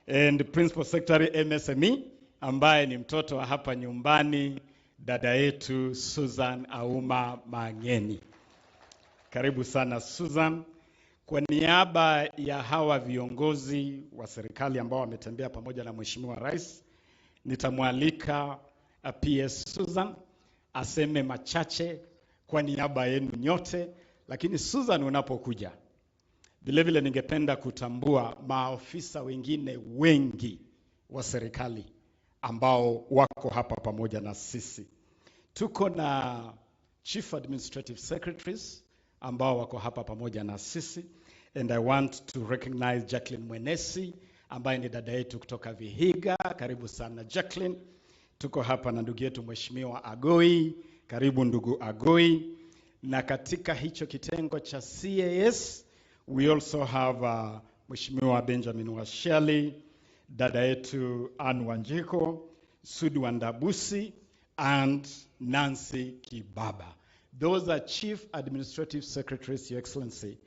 And Principal Secretary MSME, ambaye ni mtoto wa hapa nyumbani, dada yetu Susan Auma Mangeni, karibu sana Susan. Kwa niaba ya hawa viongozi wa serikali ambao wametembea pamoja na Mheshimiwa Rais, nitamwalika PS Susan aseme machache kwa niaba yenu nyote. Lakini Susan, unapokuja vile ningependa kutambua maafisa wengine wengi wa serikali ambao wako hapa pamoja na sisi. Tuko na Chief Administrative Secretaries ambao wako hapa pamoja na sisi. And I want to recognize Jacqueline Mwenesi ambaye ni dada yetu kutoka Vihiga. Karibu sana Jacqueline. Tuko hapa na ndugu yetu Mheshimiwa Agoi. Karibu ndugu Agoi. Na katika hicho kitengo cha CAS, we also have Mheshimiwa Benjamin Washeli, dada yetu Anne Wanjiko, Sudi Wandabusi, and Nancy Kibaba. Those are Chief Administrative Secretaries, Your Excellency,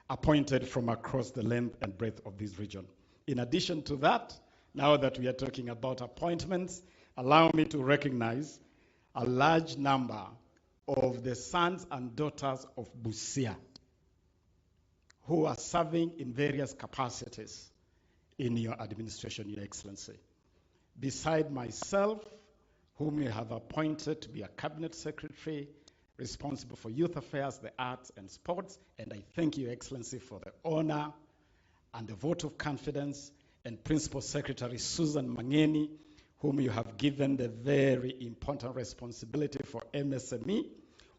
appointed from across the length and breadth of this region. In addition to that, now that we are talking about appointments, allow me to recognize a large number of the sons and daughters of Busia who are serving in various capacities in your administration, Your Excellency. Beside myself, whom you have appointed to be a cabinet secretary responsible for youth affairs, the arts and sports, and I thank you, Your Excellency, for the honor and the vote of confidence, and Principal Secretary Susan Mangeni, whom you have given the very important responsibility for MSME.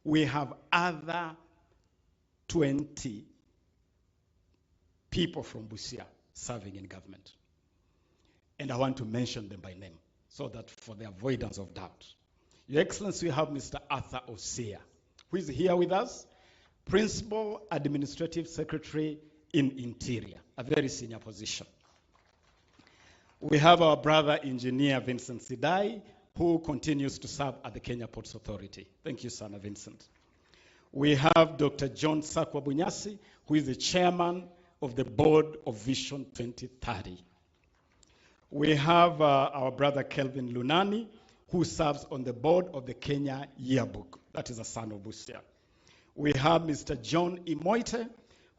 We have other 20 people from Busia serving in government. And I want to mention them by name so that for the avoidance of doubt. Your Excellency, we have Mr. Arthur Osea, who is here with us, Principal Administrative Secretary in Interior, a very senior position. We have our brother engineer Vincent Sidai, who continues to serve at the Kenya Ports Authority. Thank you, Sana Vincent. We have Dr. John Sakwa Bunyasi, who is the chairman of the board of Vision 2030. We have our brother Kelvin Lunani, who serves on the board of the Kenya Yearbook. That is a son of Busia. We have Mr. John Imoite,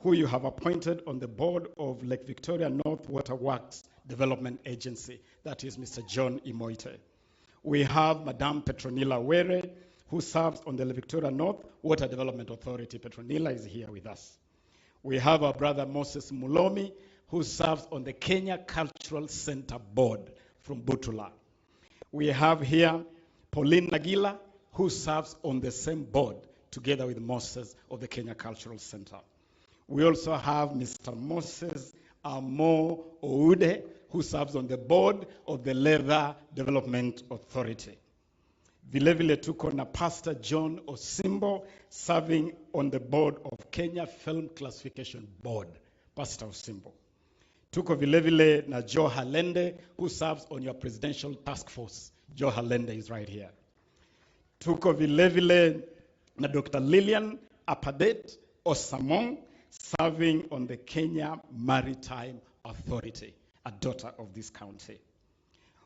who you have appointed on the board of Lake Victoria North Water Works Development Agency, that is Mr. John Imoite. We have Madame Petronila Were, who serves on the Lake Victoria North Water Development Authority. Petronila is here with us. We have our brother Moses Mulomi, who serves on the Kenya Cultural Center Board from Butula. We have here Pauline Nagila, who serves on the same board together with Moses of the Kenya Cultural Center. We also have Mr. Moses Amo Oude, who serves on the board of the Leather Development Authority. Vilevile tuko na Pastor John Osimbo, serving on the board of Kenya Film Classification Board. Pastor Osimbo. Tuko vilevile na Joe Halende, who serves on your presidential task force. Joe Halende is right here. Tuko vilevile na Dr. Lillian Apadet Osamong, serving on the Kenya Maritime Authority, a daughter of this county.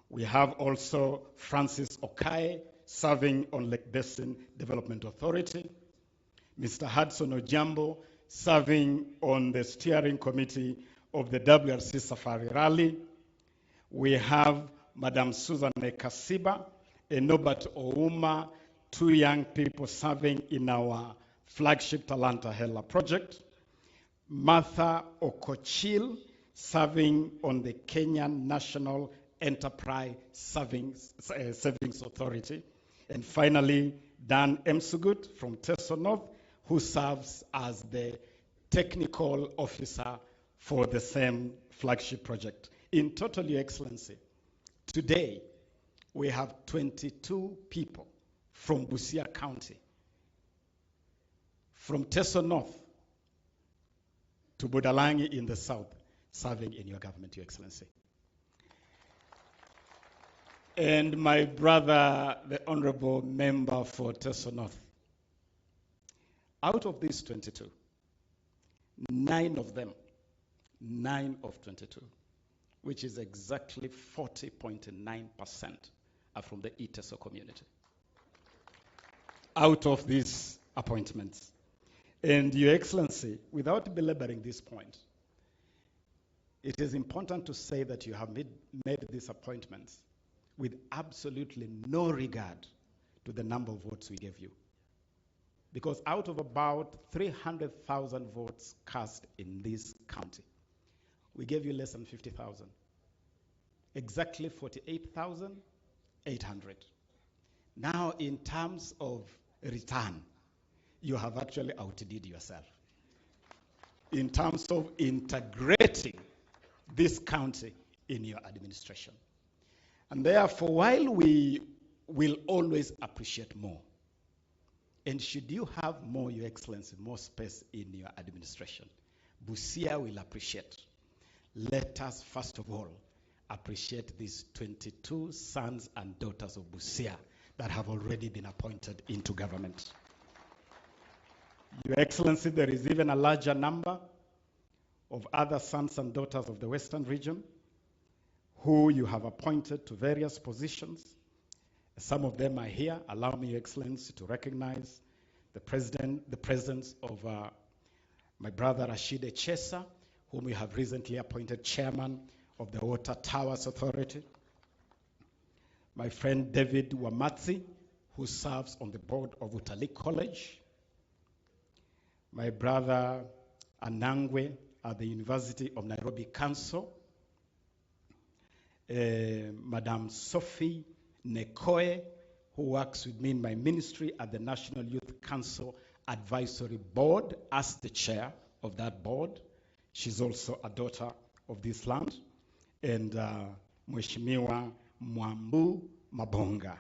We have also Francis Okai, serving on Lake Basin Development Authority. Mr. Hudson Ojambo, serving on the steering committee of the WRC Safari Rally. We have Madam Susan Kasiba and Norbert Ouma, two young people serving in our flagship Talanta Hela project. Martha Okochil, serving on the Kenyan National Enterprise Savings Authority. And finally, Dan Emsugut from Teso North, who serves as the technical officer for the same flagship project. In total, Your Excellency, today we have 22 people from Busia County, from Teso North to Budalangi in the south, serving in your government, Your Excellency. And my brother, the honorable member for Teso North, out of these 22, 9 of 22, which is exactly 40.9%, are from the Iteso community. Out of these appointments. And Your Excellency, without belaboring this point, it is important to say that you have made these appointments with absolutely no regard to the number of votes we gave you. Because out of about 300,000 votes cast in this county, we gave you less than 50,000. Exactly 48,800. Now, in terms of return, you have actually outdid yourself. In terms of integrating this county in your administration. And therefore, while we will always appreciate more, and should you have more, Your Excellency, more space in your administration, Busia will appreciate. Let us, first of all, appreciate these 22 sons and daughters of Busia that have already been appointed into government. Your Excellency, there is even a larger number of other sons and daughters of the Western region who you have appointed to various positions. Some of them are here. Allow me, Your Excellency, to recognize the presence of my brother Rashid Echesa, whom we have recently appointed chairman of the Water Towers Authority. My friend David Wamatsi, who serves on the board of Utalii College. My brother Anangwe at the University of Nairobi Council. Madam Sophie Nekoe, who works with me in my ministry at the National Youth Council Advisory Board as the chair of that board. She's also a daughter of this land. And Mheshimiwa Mwambu Mabonga,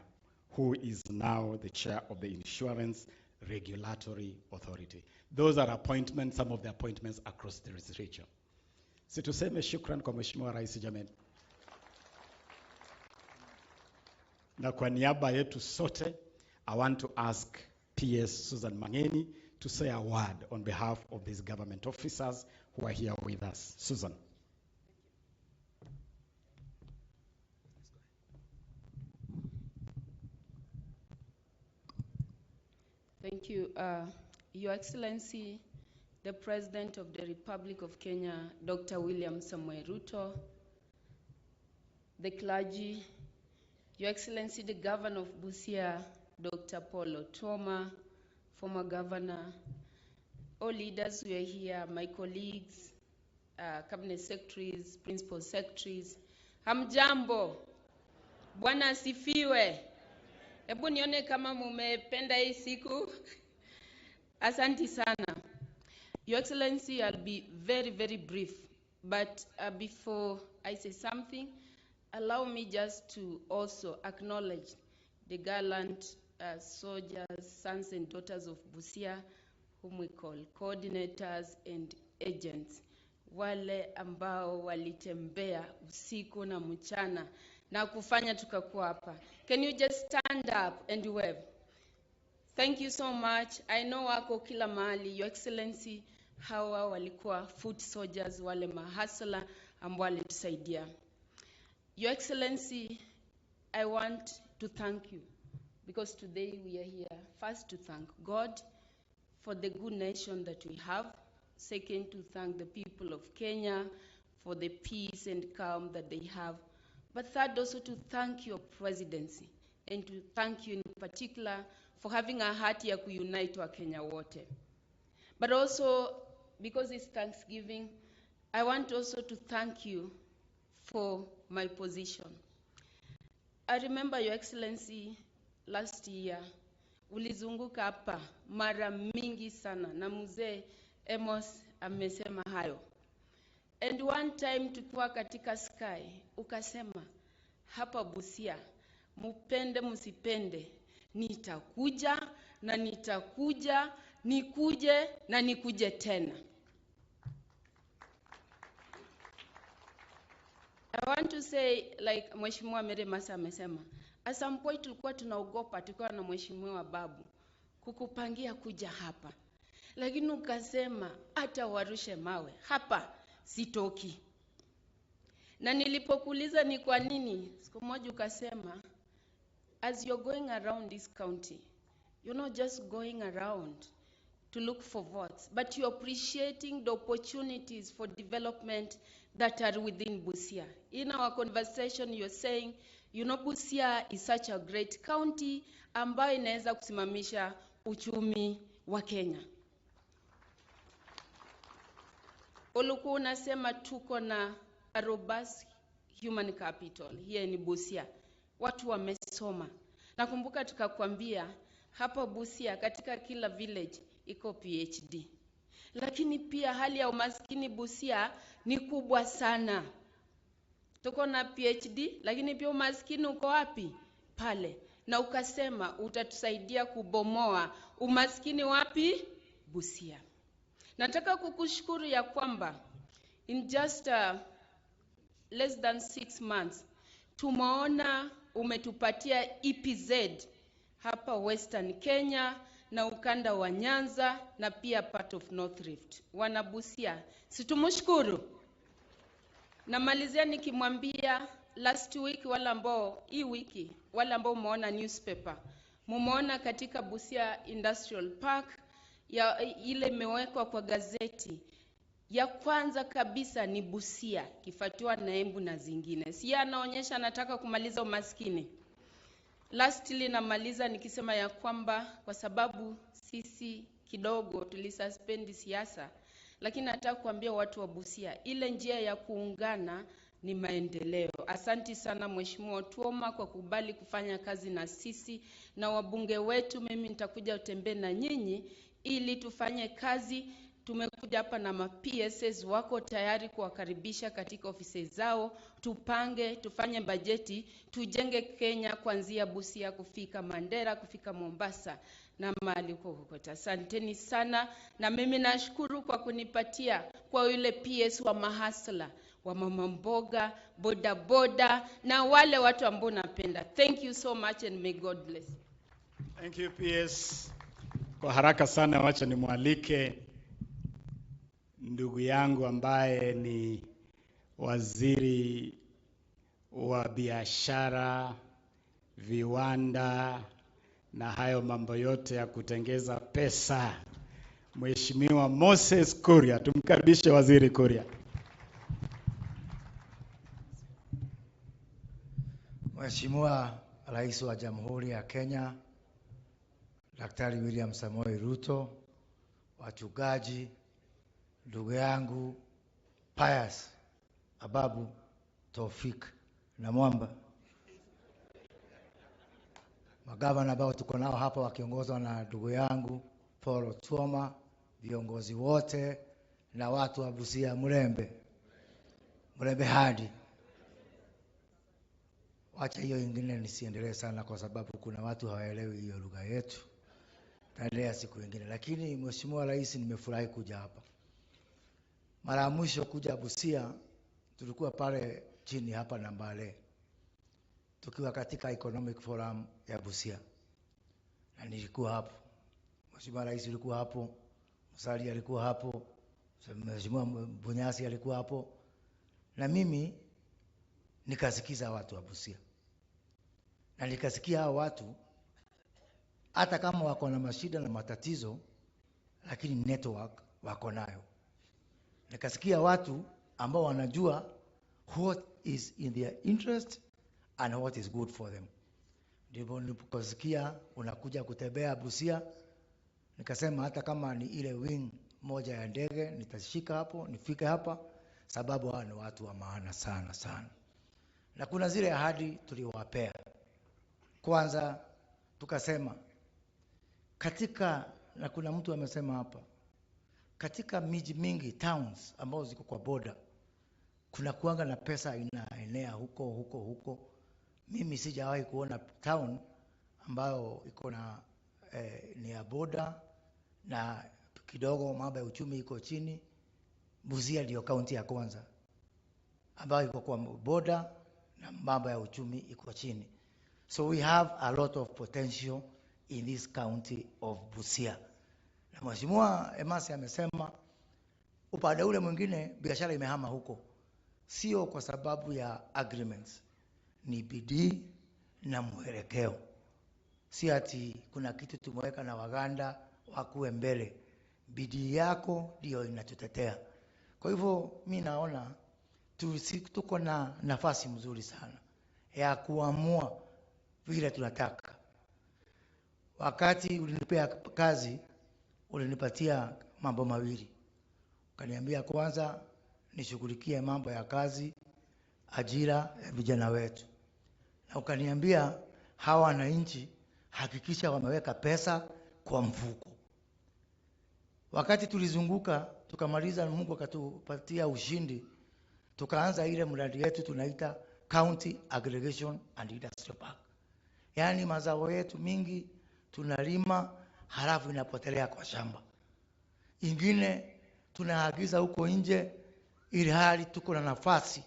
who is now the chair of the Insurance Regulatory Authority. Those are appointments, some of the appointments across the region. So tuseme shukran kwa Mheshimiwa Rais jameni. Na kwa niaba yetu sote, I want to ask PS Susan Mangeni to say a word on behalf of these government officers who are here with us. Susan. Thank you. Your Excellency, the President of the Republic of Kenya, Dr. William Samoei Ruto, the clergy, Your Excellency the Governor of Busia, Dr. Paul Otuoma, former governor, all leaders who are here, my colleagues, cabinet secretaries, principal secretaries, hamjambo, Bwana asifiwe. Hebu nione kama mumependa hii siku. Asante sana. Your Excellency, I'll be very, very brief. But before I say something, allow me just to also acknowledge the gallant soldiers, sons and daughters of Busia, whom we call coordinators and agents. Wale ambao walitembea usiku na mchana na kufanya tukakuwa hapa. Can you just stand up and wave? Thank you so much. I know wako kila mahali. Your Excellency, hawa walikuwa foot soldiers, wale mahasala ambao walitusaidia. Your Excellency, I want to thank you because today we are here first to thank God for the good nation that we have. Second, to thank the people of Kenya for the peace and calm that they have. But third, also to thank your presidency and to thank you in particular for having a heart ya kuunite wa Kenya wote. But also, because it's Thanksgiving, I want also to thank you for my position. I remember, Your Excellency, last year, ulizunguka hapa mara mingi sana na mzee Amos amesema hayo. And one time tukiwa katika sky, ukasema hapa Busia, mupende musipende, nitakuja na nitakuja, nikuje na nikuje tena. I want to say, like Mheshimiwa Mere Masa amesema, at some point tulikuwa tunaogopa tukiwa na Mheshimiwa Babu kukupangia kuja hapa. Lakini ukasema hata warushe mawe, hapa sitoki. Na nilipokuuliza ni kwa nini, siku moja ukasema, as you're going around this county, you're not just going around to look for votes, but you're appreciating the opportunities for development that are within Busia. In our conversation, you're saying, you know, Busia is such a great county ambayo inaweza kusimamisha uchumi wa Kenya. Ulikuwa unasema tuko na a robust human capital here in Busia. Watu wamesoma. Nakumbuka tukakwambia hapa Busia katika kila village iko PhD. Lakini pia hali ya umaskini Busia ni kubwa sana. Tuko na PhD, lakini pia umaskini uko wapi? Pale. Na ukasema utatusaidia kubomoa umaskini wapi? Busia. Nataka kukushukuru ya kwamba in just less than 6 months tumeona umetupatia EPZ hapa Western Kenya na ukanda wa Nyanza na pia part of North Rift. Wana Busia, situmshukuru. Namalizia nikimwambia last week wala ambao hii wiki wala ambao umeona newspaper, mumeona katika Busia Industrial Park ya ile imewekwa kwa gazeti. Ya kwanza kabisa ni Busia, kifuatiwa na Embu na zingine. Si anaonyesha anataka kumaliza umaskini. Lastly namaliza nikisema ya kwamba kwa sababu sisi kidogo tulisuspend siasa, lakini nataka kuambia watu wa Busia ile njia ya kuungana ni maendeleo. Asanti sana Mheshimiwa Otuoma kwa kubali kufanya kazi na sisi na wabunge wetu. Mimi nitakuja utembee na nyinyi ili tufanye kazi. Tumekuja hapa na ma-PSS wako tayari kuwakaribisha katika ofisi zao. Tupange, tufanye bajeti, tujenge Kenya kuanzia Busia kufika Mandera, kufika Mombasa na mahali kokote. Asanteni sana na mimi nashukuru kwa kunipatia kwa yule PS wa mahasla, wa mama mboga, boda boda na wale watu ambao napenda. Thank you so much and may God bless you. Thank you PS. Kwa haraka sana wacha nimwalike ndugu yangu ambaye ni waziri wa biashara, viwanda na hayo mambo yote ya kutengeza pesa. Mheshimiwa Moses Kuria. Tumkaribishe Waziri Kuria. Mheshimiwa Rais wa Jamhuri ya Kenya, Daktari William Samoei Ruto, wachungaji, ndugu yangu Pius Ababu Taufik na Mwamba, magavana ambao tuko nao hapa wakiongozwa na ndugu yangu Paul Otuoma, viongozi wote na watu wa Busia, Mrembe hadi. Wacha hiyo ingine nisiendelee sana kwa sababu kuna watu hawaelewi hiyo lugha yetu. Taendelea siku nyingine. Lakini Mheshimiwa Rais, nimefurahi kuja hapa. Mara ya mwisho kuja Busia tulikuwa pale chini hapa Nambale, tukiwa katika Economic Forum ya Busia, na nilikuwa hapo. Mheshimiwa Rais alikuwa hapo, Musalia alikuwa hapo, Mheshimiwa Bunyasi alikuwa hapo, na mimi nikasikiza watu wa Busia, na nikasikia hao watu hata kama wako na mashida na matatizo, lakini network wako nayo. Nikasikia watu ambao wanajua what is in their interest and what is good for them. Ndipo niliposikia unakuja kutembea Busia, nikasema hata kama ni ile wing moja ya ndege nitashika hapo nifike hapa, sababu hao ni watu wa maana sana sana. Na kuna zile ahadi tuliowapea. Kwanza tukasema katika, na kuna mtu amesema hapa, katika miji mingi towns ambao ziko kwa border kuna kuanga na pesa inaenea huko. Mimi sijawahi kuona town ambayo iko na ni ya border na kidogo mambo ya uchumi iko chini. Busia ndio kaunti ya kwanza ambayo iko kwa border na mambo ya uchumi iko chini. So we have a lot of potential in this county of Busia. Na Mheshimiwa Emasi amesema upande ule mwingine biashara imehama huko, sio kwa sababu ya agreements, ni bidii na mwelekeo. Si ati kuna kitu tumeweka na Waganda wakuwe mbele. Bidii yako ndio inatutetea. Kwa hivyo mimi naona tuko na nafasi mzuri sana ya kuamua vile tunataka. Wakati ulinipea kazi, ulinipatia mambo mawili. Ukaniambia kwanza nishughulikie mambo ya kazi, ajira ya vijana wetu. Na ukaniambia hawa wananchi hakikisha wameweka pesa kwa mfuko. Wakati tulizunguka tukamaliza, Mungu akatupatia ushindi, tukaanza ile mradi yetu tunaita County Aggregation and Industrial Park. Yaani mazao yetu mingi tunalima halafu inapotelea kwa shamba. Ingine tunaagiza huko nje, ili hali tuko na nafasi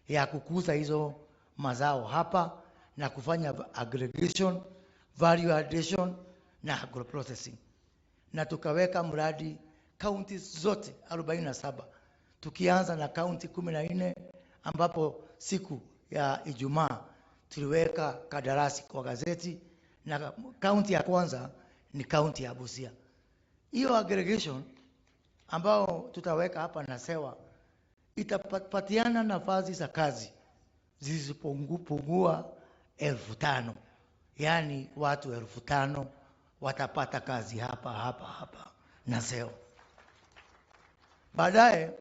ya kukuza hizo mazao hapa na kufanya aggregation, value addition na agroprocessing. Na tukaweka mradi kaunti zote 47, tukianza na kaunti 14 ambapo siku ya Ijumaa tuliweka kadarasi kwa gazeti, na kaunti ya kwanza ni kaunti ya Busia. Hiyo aggregation ambao tutaweka hapa na sewa itapatiana nafasi za kazi zisipungua 5,000. Yaani watu 5,000 watapata kazi hapa na sewa. Baadaye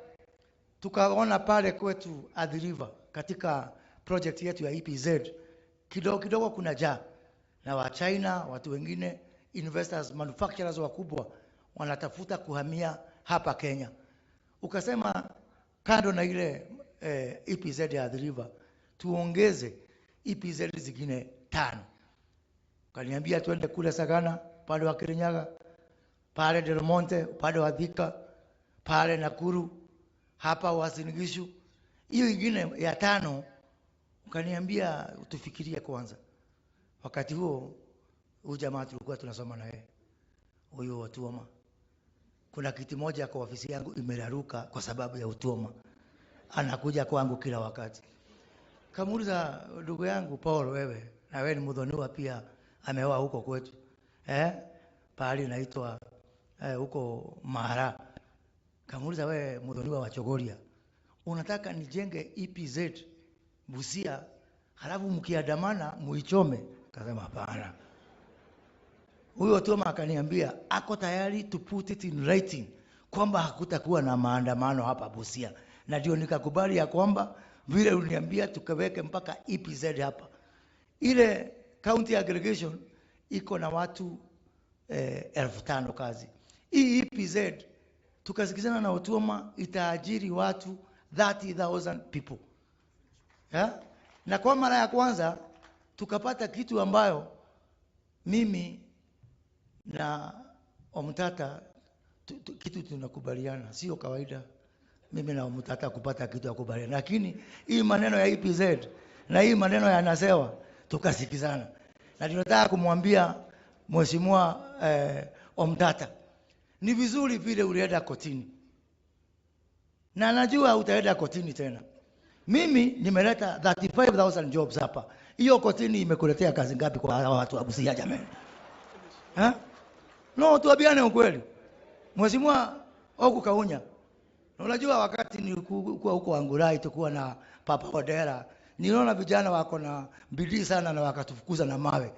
tukaona pale kwetu Athi River katika project yetu ya EPZ kidogo kuna jaa, na wa China, watu wengine, investors, manufacturers wakubwa wanatafuta kuhamia hapa Kenya. Ukasema kando na ile EPZ ya Athi River tuongeze EPZ zingine 5. Kaniambia tuende kule Sagana, pale wa Kirinyaga, pale Del Monte, pale wa Thika, pale Nakuru, hapa Uasin Gishu. Hiyo ingine ya 5 ukaniambia tufikirie kwanza. Wakati huo huyu jamaa tulikuwa tunasoma na yeye, huyo Otuoma, kuna kiti moja kwa ofisi yangu imeraruka kwa sababu ya Otuoma. Anakuja kwangu kila wakati. Kamuuliza, ndugu yangu Paul, wewe ni mdhoniwa pia, ameoa huko kwetu. Pahali inaitwa huko Mara. Kamuuliza, wewe mdhoniwa wa Chogoria, unataka nijenge EPZ Busia halafu mkiandamana muichome? Kasema hapana. Huyo Otuoma akaniambia ako tayari to put it in writing kwamba hakutakuwa na maandamano hapa Busia, na ndio nikakubali ya kwamba vile uliniambia tukaweke mpaka EPZ hapa. Ile county aggregation iko na watu 5,000 kazi. Hii EPZ tukasikizana na Otuoma itaajiri watu 30,000 people. Ya? Na kwa mara ya kwanza tukapata kitu ambayo mimi na Omtata kitu tunakubaliana, sio kawaida mimi na Omtata kupata kitu ya kubaliana, lakini hii maneno ya EPZ na hii maneno ya Nasewa tukasikizana, na tunataka kumwambia Mheshimiwa Omtata, ni vizuri vile ulienda kotini, na najua utaenda kotini tena. Mimi nimeleta 35,000 jobs hapa. Hiyo kotini imekuletea kazi ngapi kwa watu wa Busia jamani? Ha? No, tuabiane ukweli. Mheshimiwa Oku Kaunya, unajua wakati nilikuwa huko Angurai tukuwa na Papa Odera, niliona vijana wako na bidii sana na wakatufukuza na mawe.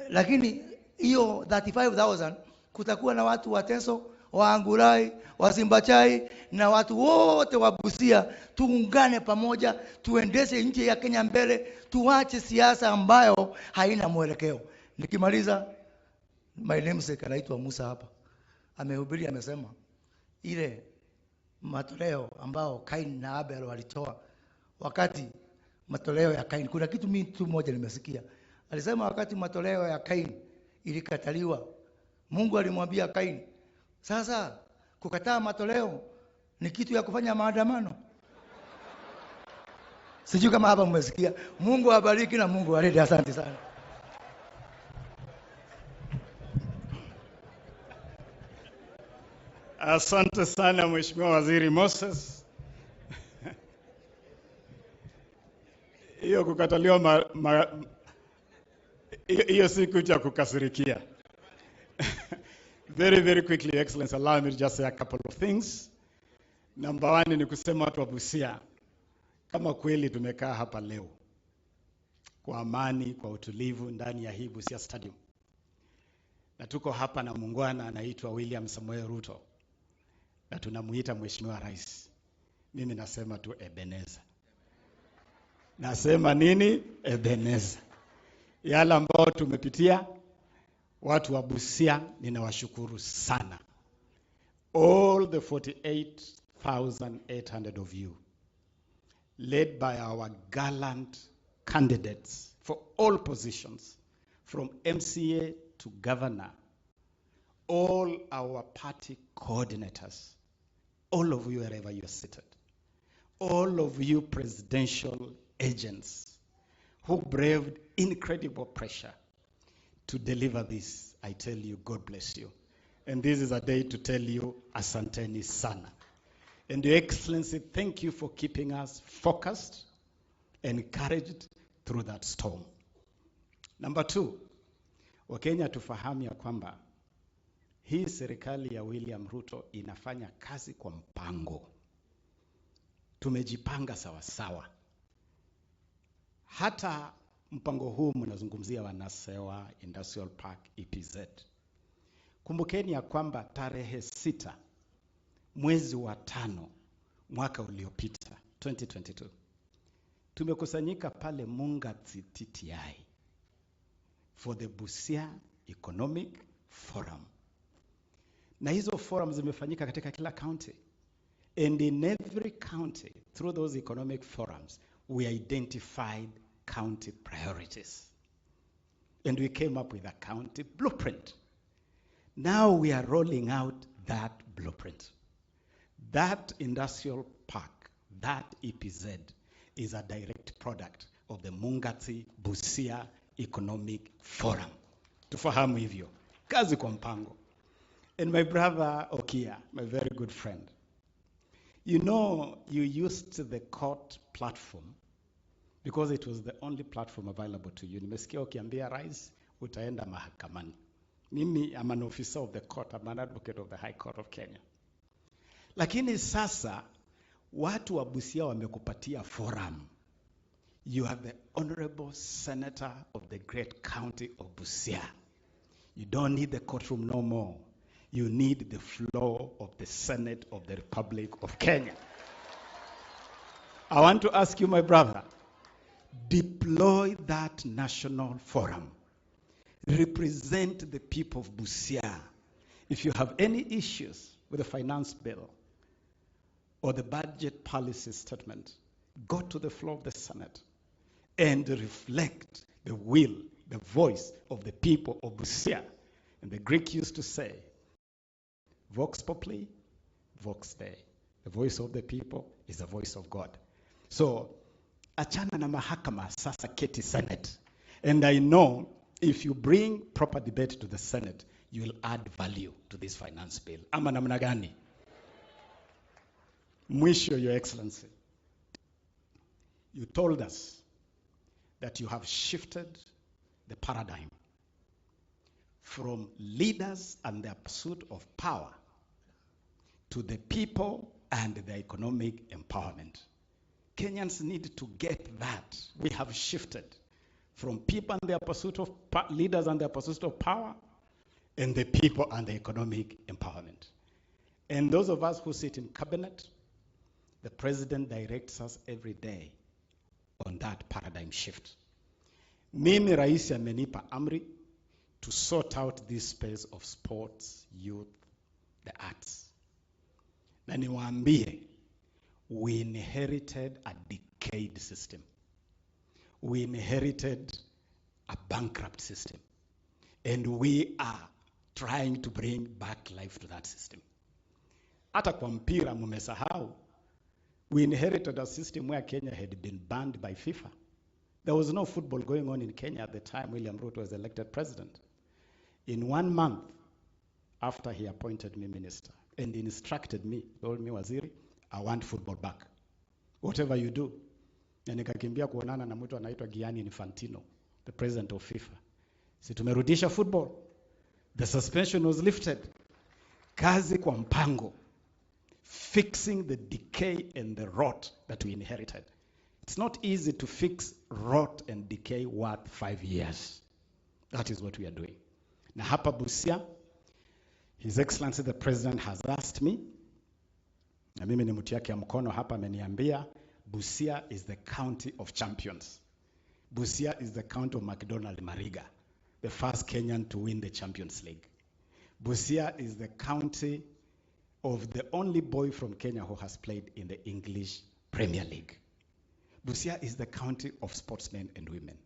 Lakini hiyo 35,000 kutakuwa na watu wa Teso, wa Angurai, wa Simbachai na watu wote wa Busia, tuungane pamoja, tuendeshe nchi ya Kenya mbele, tuache siasa ambayo haina mwelekeo. Nikimaliza, my namesake anaitwa Musa hapa, amehubiri, amesema ile matoleo ambao Kain na Abel walitoa, wakati matoleo ya Kain, kuna kitu mimi tu moja nimesikia. Alisema wakati matoleo ya Kain ilikataliwa, Mungu alimwambia Kain, sasa kukataa matoleo ni kitu ya kufanya maandamano. Sijui kama hapa mmesikia. Mungu abariki na Mungu alinde. Asante sana. Asante sana Mheshimiwa Waziri Moses. Hiyo kukataliwa hiyo si kitu cha kukasirikia. Very quickly, Excellency, allow me to just say a couple of things. Number one ni kusema watu wa Busia, kama kweli tumekaa hapa leo kwa amani, kwa utulivu ndani ya hii Busia Stadium, na tuko hapa na muungwana anaitwa William Samoei Ruto, na tunamuita Mheshimiwa Rais, mimi nasema tu Ebeneza. Nasema nini? Ebeneza. Yale ambao tumepitia, watu wa Busia ninawashukuru sana. All the 48,800 of you, led by our gallant candidates for all positions, from MCA to governor, all our party coordinators, all of you wherever you are seated, all of you presidential agents who braved incredible pressure to deliver this, I tell you, God bless you. And this is a day to tell you, asanteni sana. And Your Excellency, thank you for keeping us focused, encouraged through that storm. Number two, Wakenya tufahamu ya kwamba hii serikali ya William Ruto inafanya kazi kwa mpango. Tumejipanga sawa sawa. Hata mpango huu mnazungumzia wa Nasewa Industrial Park EPZ. Kumbukeni ya kwamba tarehe 6 mwezi wa 5 mwaka uliopita 2022 tumekusanyika pale Mungati TTI for the Busia Economic Forum. Na hizo forums zimefanyika katika kila county. And in every county, through those economic forums, we identified county priorities. And we came up with a county blueprint. Now we are rolling out that blueprint. That industrial park, that EPZ, is a direct product of the Mungati Busia Economic Forum. Tufahamu hivyo. Kazi kwa mpango. And my brother Okia, my very good friend, you know, you used the court platform because it was the only platform available to you. Nimesikia ukiambia rais utaenda mahakamani. Mimi am an officer of the court, I'm an advocate of the High Court of Kenya. Lakini sasa watu wa Busia wamekupatia forum. You are the honorable senator of the great county of Busia. You don't need the courtroom no more. You need the floor of the Senate of the Republic of Kenya. I want to ask you, my brother, deploy that national forum. Represent the people of Busia. If you have any issues with the finance bill or the budget policy statement, go to the floor of the Senate and reflect the will, the voice of the people of Busia. And the Greek used to say, Vox populi, vox Dei. The voice of the people is the voice of God. So, achana na mahakama, sasa keti Senate. And I know if you bring proper debate to the Senate, you will add value to this finance bill. Ama namna gani? Mwisho, Your Excellency, you told us that you have shifted the paradigm from leaders and their pursuit of power to the people and the economic empowerment. Kenyans need to get that. We have shifted from people and their pursuit of leaders and their pursuit of power, and the people and the economic empowerment. And those of us who sit in cabinet, the president directs us every day on that paradigm shift. Mimi Rais amenipa amri to sort out this space of sports, youth, the arts. Na niwaambie, we inherited a decayed system. We inherited a bankrupt system. And we are trying to bring back life to that system. Hata kwa mpira mumesahau, we inherited a system where Kenya had been banned by FIFA. There was no football going on in Kenya at the time William Ruto was elected president. In 1 month, after he appointed me minister and instructed me, told me, Waziri, I want football back. Whatever you do. Na nikakimbia kuonana na mtu anaitwa Gianni Infantino, the president of FIFA. Si tumerudisha football. The suspension was lifted. Kazi kwa mpango. Fixing the decay and the rot that we inherited. It's not easy to fix rot and decay worth 5 years. That is what we are doing. Na hapa Busia, His Excellency the President has asked me, na mimi ni mtu yake ya mkono hapa ameniambia, Busia is the county of champions. Busia is the county of McDonald Mariga, the first Kenyan to win the Champions League. Busia is the county of the only boy from Kenya who has played in the English Premier League. Busia is the county of sportsmen and women.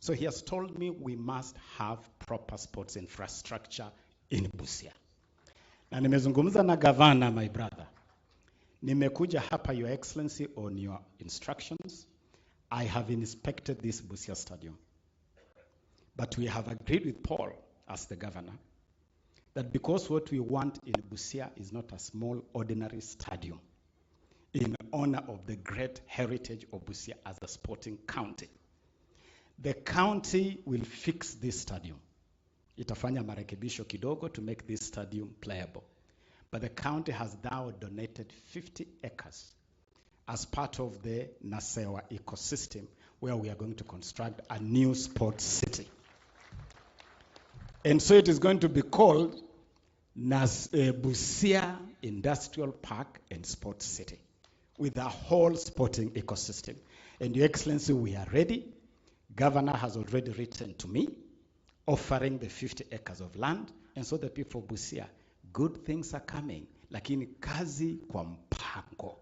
So he has told me we must have proper sports infrastructure in Busia. Na nimezungumza na gavana, my brother. Nimekuja hapa, Your Excellency, on your instructions. I have inspected this Busia stadium. But we have agreed with Paul, as the governor, that because what we want in Busia is not a small, ordinary stadium, in honor of the great heritage of Busia as a sporting county, the county will fix this stadium. Itafanya marekebisho kidogo to make this stadium playable. But the county has now donated 50 acres as part of the Nasewa ecosystem, where we are going to construct a new sports city. And so it is going to be called Busia Industrial Park and Sports City, with a whole sporting ecosystem. And Your Excellency, we are ready. Governor has already written to me, offering the 50 acres of land. And so the people of Busia, good things are coming. Lakini kazi kwa mpango.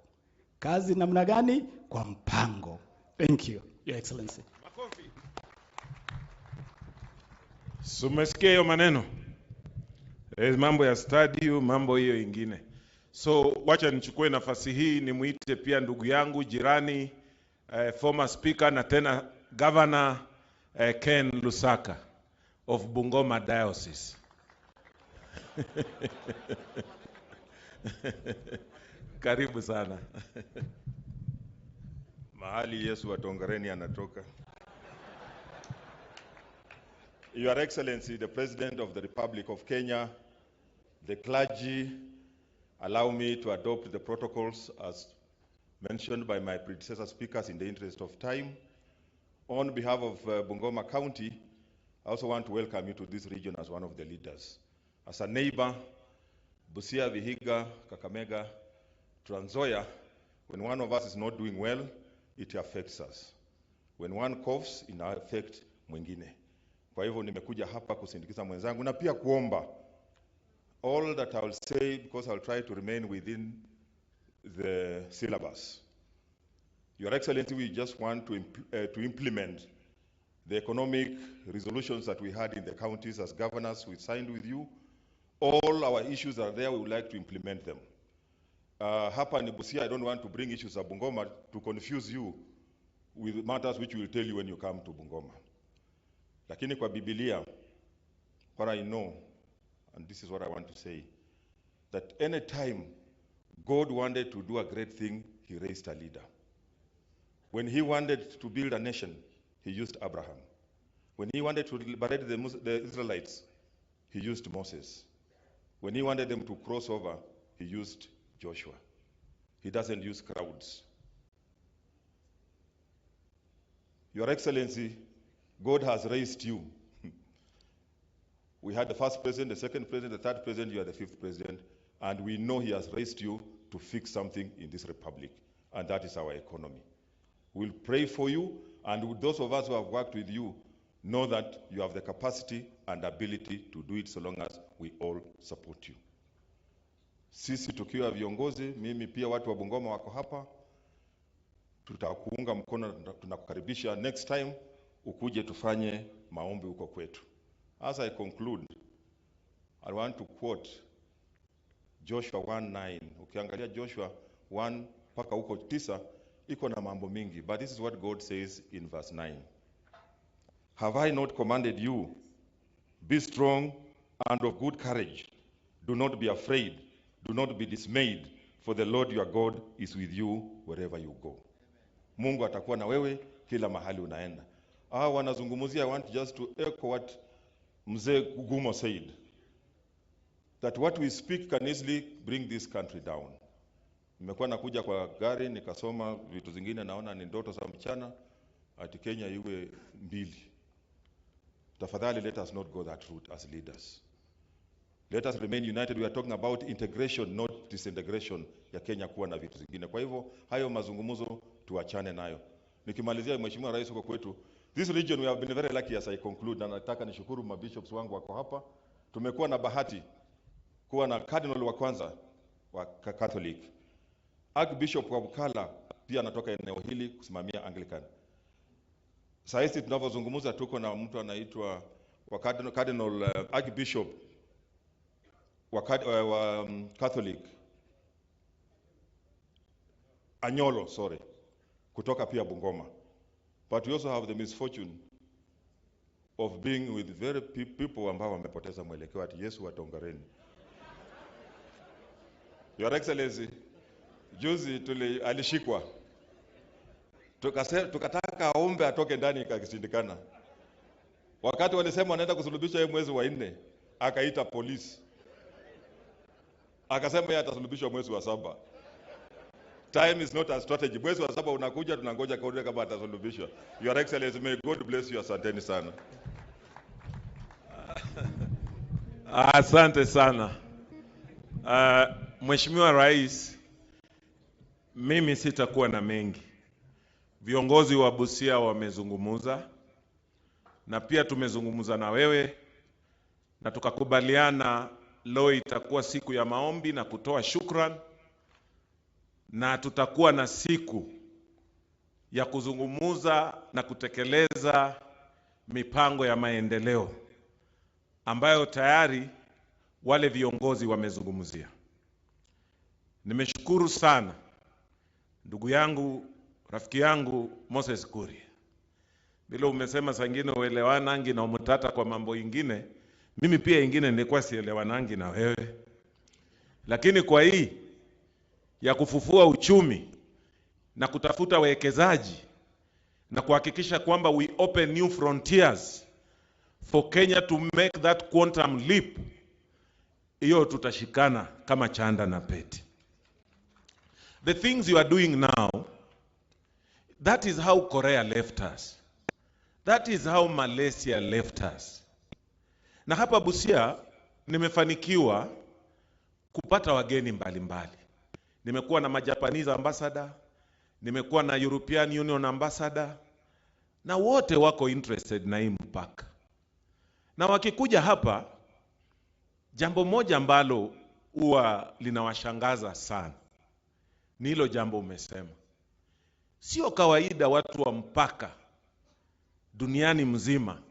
Kazi namna gani? Kwa mpango. Thank you, Your Excellency. Sumesikia hiyo maneno? Mambo ya stadium, mambo hiyo ingine. So wacha nichukue nafasi hii nimuite pia ndugu yangu jirani, former speaker na tena governor Ken Lusaka of Bungoma Diocese. Karibu sana. Mahali Yesu wa Tongareni anatoka. Your Excellency, the President of the Republic of Kenya, the clergy, allow me to adopt the protocols as mentioned by my predecessor speakers in the interest of time. On behalf of Bungoma County, I also want to welcome you to this region as one of the leaders. As a neighbor, Busia, Vihiga, Kakamega, Trans Nzoia, when one of us is not doing well, it affects us. When one coughs, it affects mwingine. Kwa hivyo nimekuja hapa kusindikiza mwenzangu na pia kuomba. All that I will say, because I'll try to remain within the syllabus. Your Excellency, we just want to implement the economic resolutions that we had in the counties as governors. We signed with you. All our issues are there. We would like to implement them. Hapa ni Busia, I don't want to bring issues of Bungoma to confuse you with matters which we will tell you when you come to Bungoma. Lakini kwa Biblia, what I know, and this is what I want to say, that any time God wanted to do a great thing, he raised a leader. When he wanted to build a nation, he used Abraham. When he wanted to liberate the Israelites, he used Moses. When he wanted them to cross over, he used Joshua. He doesn't use crowds. Your Excellency, God has raised you. We had the first president, the second president, the third president, you are the fifth president, and we know he has raised you to fix something in this republic, and that is our economy. We'll pray for you, and those of us who have worked with you know that you have the capacity and ability to do it so long as we all support you. Sisi tukiwa viongozi, mimi pia watu wa Bungoma wako hapa, tutakuunga mkono, tunakukaribisha next time ukuje tufanye maombi huko kwetu. As I conclude, I want to quote Joshua 1:9. Ukiangalia Joshua 1 mpaka huko 9 iko na mambo mingi, but this is what God says in verse 9. Have I not commanded you? Be strong and of good courage. Do not be afraid. Do not be dismayed, for the Lord your God is with you wherever you go. Mungu atakuwa na wewe kila mahali unaenda. Wanazungumzia, I want just to echo what Mzee Gumo said, that what we speak can easily bring this country down. Nimekuwa nakuja kwa gari nikasoma vitu zingine, naona ni ndoto za mchana ati Kenya iwe mbili. Tafadhali, let us not go that route as leaders. Let us remain united. We are talking about integration, not disintegration ya Kenya kuwa na vitu zingine. Kwa hivyo hayo mazungumzo tuachane nayo. Nikimalizia, Mheshimiwa Rais, kwa kwetu this region we have been very lucky as I conclude, na nataka nishukuru mabishops wangu wako hapa. Tumekuwa na bahati kuwa na cardinal wa kwanza wa Catholic. Archbishop wa Bukala pia anatoka eneo hili kusimamia Anglican. Sasa tunavyozungumza tuko na mtu anaitwa wa Cardinal Archbishop wa Catholic Anyolo, sorry, kutoka pia Bungoma. But we also have the misfortune of being with very people ambao wamepoteza mwelekeo ati Yesu watongareni. Your Excellency, juzi alishikwa. Tukataka aombe atoke ndani, ikashindikana. Wakati walisema wanaenda kusulubisha yeye mwezi wa 4, akaita polisi. Akasema yeye atasulubishwa mwezi wa 7. Time is not a strategy. Mwezi wa 7 unakuja, tunangoja kauli kama atasulubishwa. Your Excellency, may God bless you. Asanteni sana. Asante sana. Mheshimiwa Rais, mimi sitakuwa na mengi. Viongozi wa Busia wamezungumuza na pia tumezungumuza na wewe na tukakubaliana leo itakuwa siku ya maombi na kutoa shukrani, na tutakuwa na siku ya kuzungumuza na kutekeleza mipango ya maendeleo ambayo tayari wale viongozi wamezungumzia. Nimeshukuru sana ndugu yangu, rafiki yangu Moses Kuria. Bila umesema sangine uelewanangi na umutata kwa mambo ingine, mimi pia ingine nilikuwa sielewanangi na wewe. Lakini kwa hii ya kufufua uchumi na kutafuta wawekezaji na kuhakikisha kwamba we open new frontiers for Kenya to make that quantum leap, hiyo tutashikana kama chanda na pete. The things you are doing now, that is how Korea left us. That is how Malaysia left us. Na hapa Busia nimefanikiwa kupata wageni mbalimbali. Nimekuwa na Japanese ambassador, nimekuwa na European Union ambassador, na wote wako interested na hii mpaka. Na wakikuja hapa, jambo moja ambalo huwa linawashangaza sana ni hilo jambo umesema. Sio kawaida watu wa mpaka duniani mzima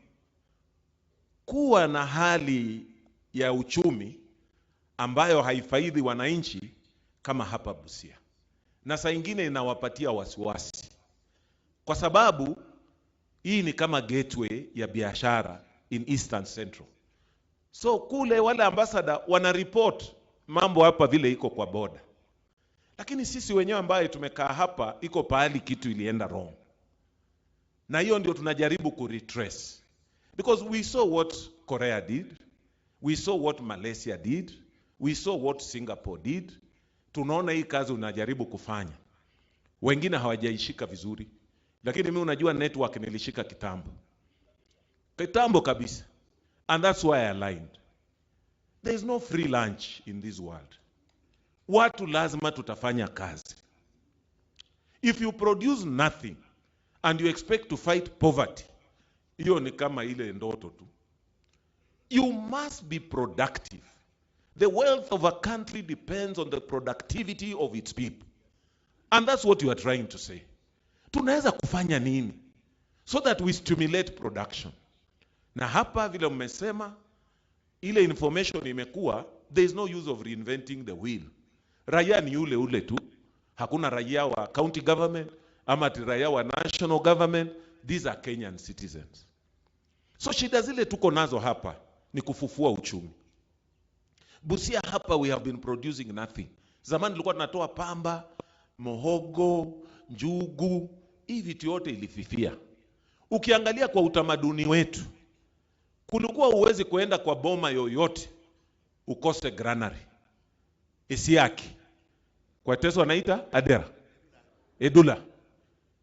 kuwa na hali ya uchumi ambayo haifaidi wananchi kama hapa Busia. Na saa ingine inawapatia wasiwasi, kwa sababu hii ni kama gateway ya biashara in Eastern Central. So kule wale ambassador wana report mambo hapa vile iko kwa border. Lakini sisi wenyewe ambaye tumekaa hapa iko pahali kitu ilienda wrong. Na hiyo ndio tunajaribu kuretrace. Because we saw what Korea did, we saw what Malaysia did, we saw what Singapore did. Tunaona hii kazi unajaribu kufanya. Wengine hawajaishika vizuri. Lakini mimi unajua network nilishika kitambo. Kitambo kabisa. And that's why I aligned. There is no free lunch in this world. Watu lazima tutafanya kazi. If you produce nothing and you expect to fight poverty, hiyo ni kama ile ndoto tu. You must be productive. The wealth of a country depends on the productivity of its people. And that's what you are trying to say. Tunaweza kufanya nini so that we stimulate production? Na hapa vile mmesema, ile information imekuwa, there is no use of reinventing the wheel. Raia ni ule ule tu. Hakuna raia wa county government ama raia wa national government. These are Kenyan citizens. So shida zile tuko nazo hapa ni kufufua uchumi. Busia hapa we have been producing nothing. Zamani tulikuwa tunatoa pamba, mohogo, njugu, hii vitu yote ilififia. Ukiangalia kwa utamaduni wetu, kulikuwa uwezi kuenda kwa boma yoyote ukose granary. Isiaki. Kwa Teso wanaita adera. Edula.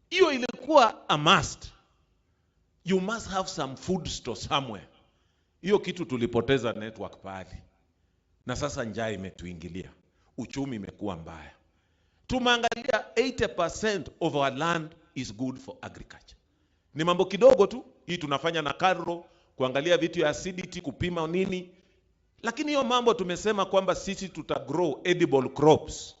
Hiyo ilikuwa a must. You must have some food store somewhere. Hiyo kitu tulipoteza network pahali. Na sasa njaa imetuingilia. Uchumi imekuwa mbaya. Tumeangalia 80% of our land is good for agriculture. Ni mambo kidogo tu. Hii tunafanya na Carro, kuangalia vitu ya acidity, kupima nini. Lakini hiyo mambo tumesema kwamba sisi tutagrow edible crops.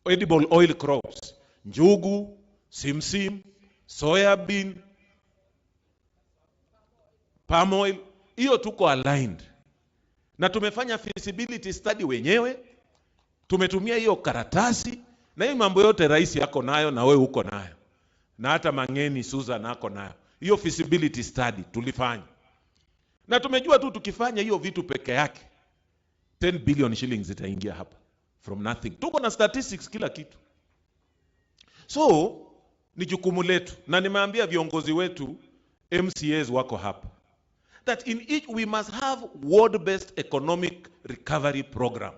Edible oil crops. Njugu, simsim, soya bean, palm oil. Hiyo tuko aligned. Na tumefanya feasibility study wenyewe. Tumetumia hiyo karatasi. Na hiyo mambo yote rais yako nayo na wewe uko nayo. Na hata Mangeni Susan ako nayo. Hiyo feasibility study tulifanya. Na tumejua tu tukifanya hiyo vitu peke yake 10 billion shillings zitaingia hapa from nothing. Tuko na statistics kila kitu. So ni jukumu letu, na nimeambia viongozi wetu MCAs wako hapa, that in each we must have ward-based economic recovery program.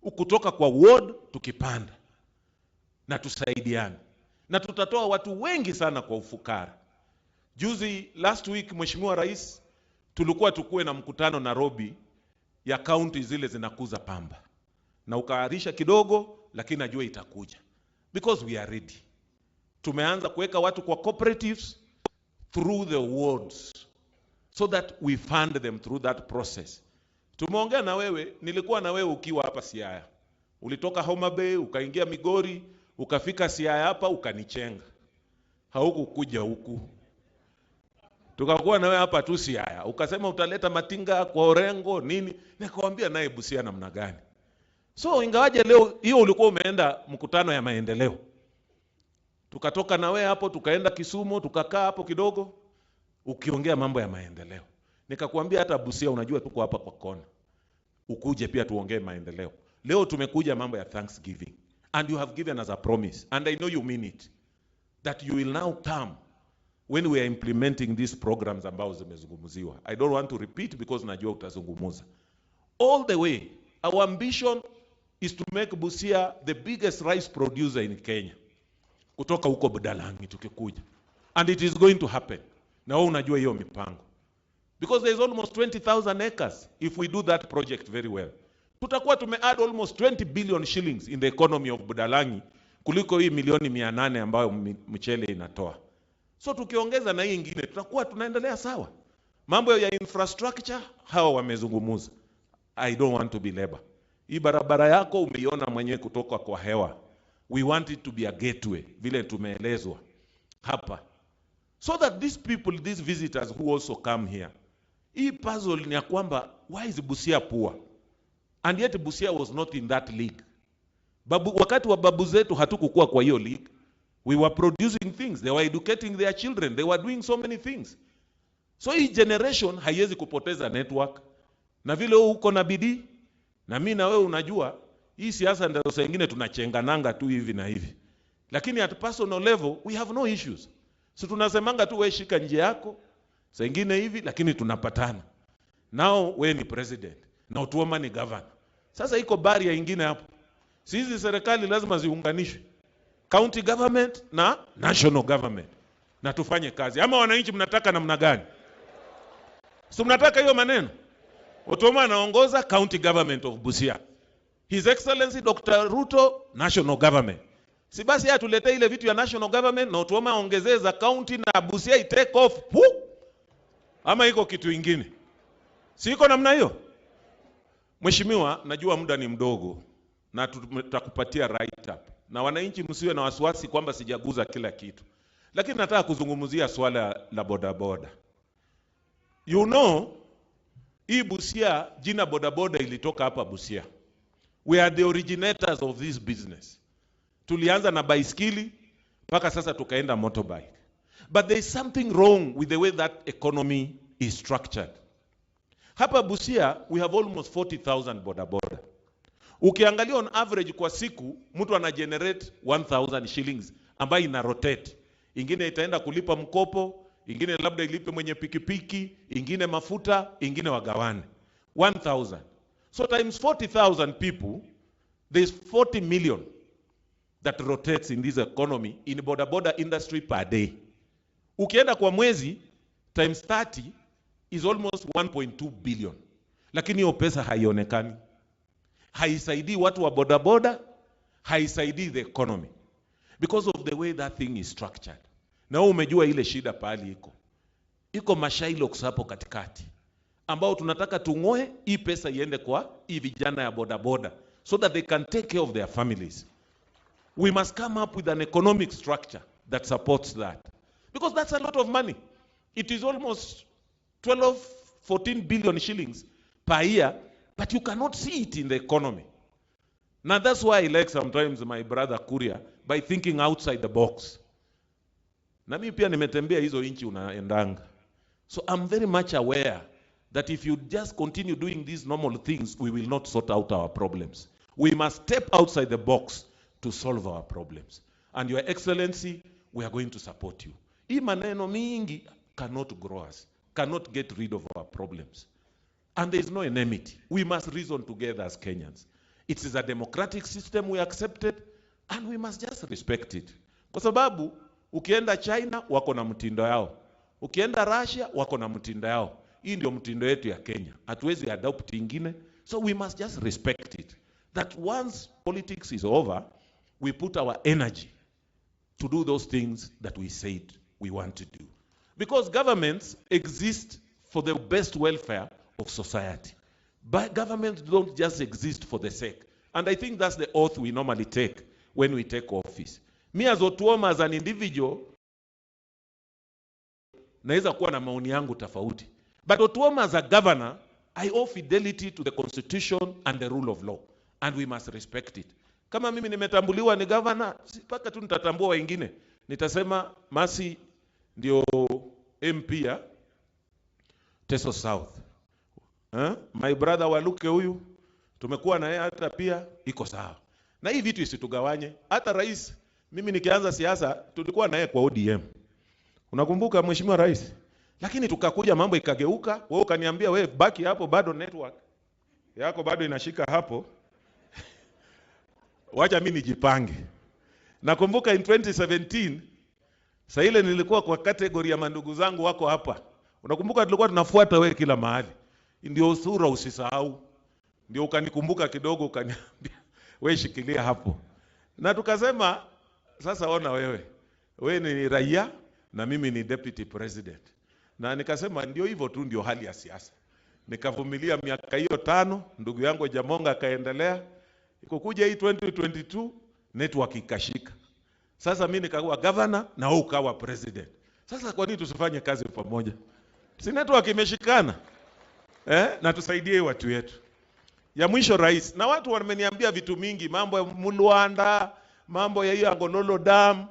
Ukutoka kwa ward tukipanda na tusaidiane, na tutatoa watu wengi sana kwa ufukara. Juzi last week Mheshimiwa Rais tulikuwa tukue na mkutano Nairobi ya county zile zinakuza pamba, na ukaarisha kidogo, lakini najua itakuja because we are ready. Tumeanza kuweka watu kwa cooperatives through the wards so that we fund them through that process. Tumeongea na wewe, nilikuwa na wewe ukiwa hapa Siaya. Ulitoka Homa Bay, ukaingia Migori, ukafika Siaya hapa ukanichenga. Haukukuja huku. Tukakuwa na wewe hapa tu Siaya. Ukasema utaleta matinga kwa Orengo nini? Nikakwambia naye Busia namna gani. So ingawaje leo hiyo ulikuwa umeenda mkutano ya maendeleo. Tukatoka na wewe hapo tukaenda Kisumu, tukakaa hapo kidogo ukiongea mambo ya maendeleo. Nikakwambia hata Busia unajua tuko hapa kwa kona. Ukuje pia tuongee maendeleo. Leo tumekuja mambo ya Thanksgiving, and you have given us a promise, and I know you mean it, that you will now come when we are implementing these programs ambao zimezungumziwa. I don't want to repeat because najua utazungumuza. All the way, our ambition is to make Busia the biggest rice producer in Kenya. Kutoka huko Budalangi tukikuja. And it is going to happen. Na wewe unajua hiyo mipango. Because there is almost 20,000 acres if we do that project very well. Tutakuwa tume-add almost 20 billion shillings in the economy of Budalangi kuliko hii milioni 800 ambayo mchele inatoa. So tukiongeza na hii ingine tutakuwa tunaendelea sawa. Mambo ya infrastructure hawa wamezungumuza. I don't want to be labor. Hii barabara yako umeiona mwenyewe kutoka kwa hewa. We want it to be a gateway vile tumeelezwa hapa. So that these people, these visitors who also come here, hii puzzle ni ya kwamba why is Busia poor? And yet Busia was not in that league. Wakati wa babu zetu hatukukuwa kwa hiyo league. We were producing things. They were educating their children. They were doing so many things. So hii generation haiwezi kupoteza network. Na vile uko na bidii, na mimi na wewe unajua, hii siasa ndio saa nyingine tunachengananga tu hivi na hivi. Lakini at personal level, we have no issues. So tunasemanga tu wewe shika njia yako, saa nyingine hivi, lakini tunapatana. Now wewe ni president, na Otuoma ni governor. Sasa iko barrier nyingine hapo. Sisi serikali lazima ziunganishwe. County government na national government. Na tufanye kazi. Ama wananchi mnataka namna gani? So mnataka hiyo maneno? Otuoma anaongoza county government of Busia. His Excellency Dr. Ruto, national government. Si basi ya tulete ile vitu ya national government na Otuoma aongezee za county na Busia take off. Ama iko kitu ingine? Si iko namna hiyo? Mheshimiwa, najua muda ni mdogo na tutakupatia right up. Na wananchi msiwe na wasiwasi kwamba sijaguza kila kitu. Lakini nataka kuzungumzia swala la bodaboda. You know, hii Busia, jina bodaboda ilitoka hapa Busia. We are the originators of this business. Tulianza na baiskeli, mpaka sasa tukaenda motorbike. But there is something wrong with the way that economy is structured. Hapa Busia, we have almost 40,000 bodaboda. Ukiangalia on average kwa siku, mtu ana generate 1,000 shillings ambayo ina rotate. Ingine itaenda kulipa mkopo, ingine labda ilipe mwenye pikipiki, ingine mafuta, ingine wagawane. 1,000. So times 40,000 people, there's 40 million that rotates in this economy in boda industry per day. Ukienda kwa mwezi, times 30 is almost 1.2 billion. Lakini hiyo pesa haionekani. Haisaidii watu wa bodaboda, haisaidii the economy. Because of the way that thing is structured. Na umejua ile shida pahali iko. Iko mashailoks hapo katikati. Ambao tunataka tungoe, hii pesa iende kwa hii vijana ya bodaboda. So that they can take care of their families. We must come up with an economic structure that supports that. Because that's a lot of money. It is almost 14 billion shillings per year, but you cannot see it in the economy. Now that's why I like sometimes my brother Kuria by thinking outside the box. Na mimi pia nimetembea hizo inchi unaendanga. So I'm very much aware that if you just continue doing these normal things, we will not sort out our problems. We must step outside the box to solve our problems. And Your Excellency, we are going to support you. Hii maneno mingi cannot grow us, cannot get rid of our problems. And there is no enmity. We must reason together as Kenyans. It is a democratic system we accepted, and we must just respect it. Kwa sababu, ukienda China, wako na mtindo yao. Ukienda Russia, wako na mtindo yao. Hii ndio mtindo yetu ya Kenya. Hatuwezi adopt ingine. So we must just respect it. That once politics is over, we put our energy to do those things that we said we want to do. Because governments exist for the best welfare of society. But governments don't just exist for the sake. And I think that's the oath we normally take when we take office. Me as Otuoma, as an individual, naweza kuwa na maoni yangu tofauti. But Otuoma as a governor, I owe fidelity to the constitution and the rule of law. And we must respect it. Kama mimi nimetambuliwa ni governor, mpaka tu nitatambua wengine. Nitasema Masi ndio MP ya Teso South. My brother Waluke huyu, tumekuwa na yeye hata pia, iko sawa. Na hii vitu isitugawanye. Hata rais, mimi nikianza siasa, tulikuwa na yeye kwa ODM. Unakumbuka Mheshimiwa Rais? Lakini tukakuja mambo ikageuka, wewe ukaniambia wewe baki hapo, bado network yako bado inashika hapo. Wacha mimi nijipange. Nakumbuka in 2017 saa ile nilikuwa kwa category ya mandugu zangu wako hapa. Unakumbuka tulikuwa tunafuata wewe kila mahali. Ndio usura usisahau. Ndio ukanikumbuka kidogo ukaniambia wewe shikilia hapo. Na tukasema sasa ona wewe ni raia na mimi ni deputy president. Na nikasema ndio hivyo tu, ndio hali ya siasa. Nikavumilia miaka hiyo 5, ndugu yangu Jamonga akaendelea. Ikokuja hii 2022 network ikashika. Sasa mimi nikawa governor na wewe ukawa president. Sasa kwa nini tusifanye kazi pamoja? Si network imeshikana? Na tusaidie watu wetu. Ya mwisho rais, na watu wameniambia vitu mingi, mambo ya Mulwanda, mambo ya hiyo Agololo Dam,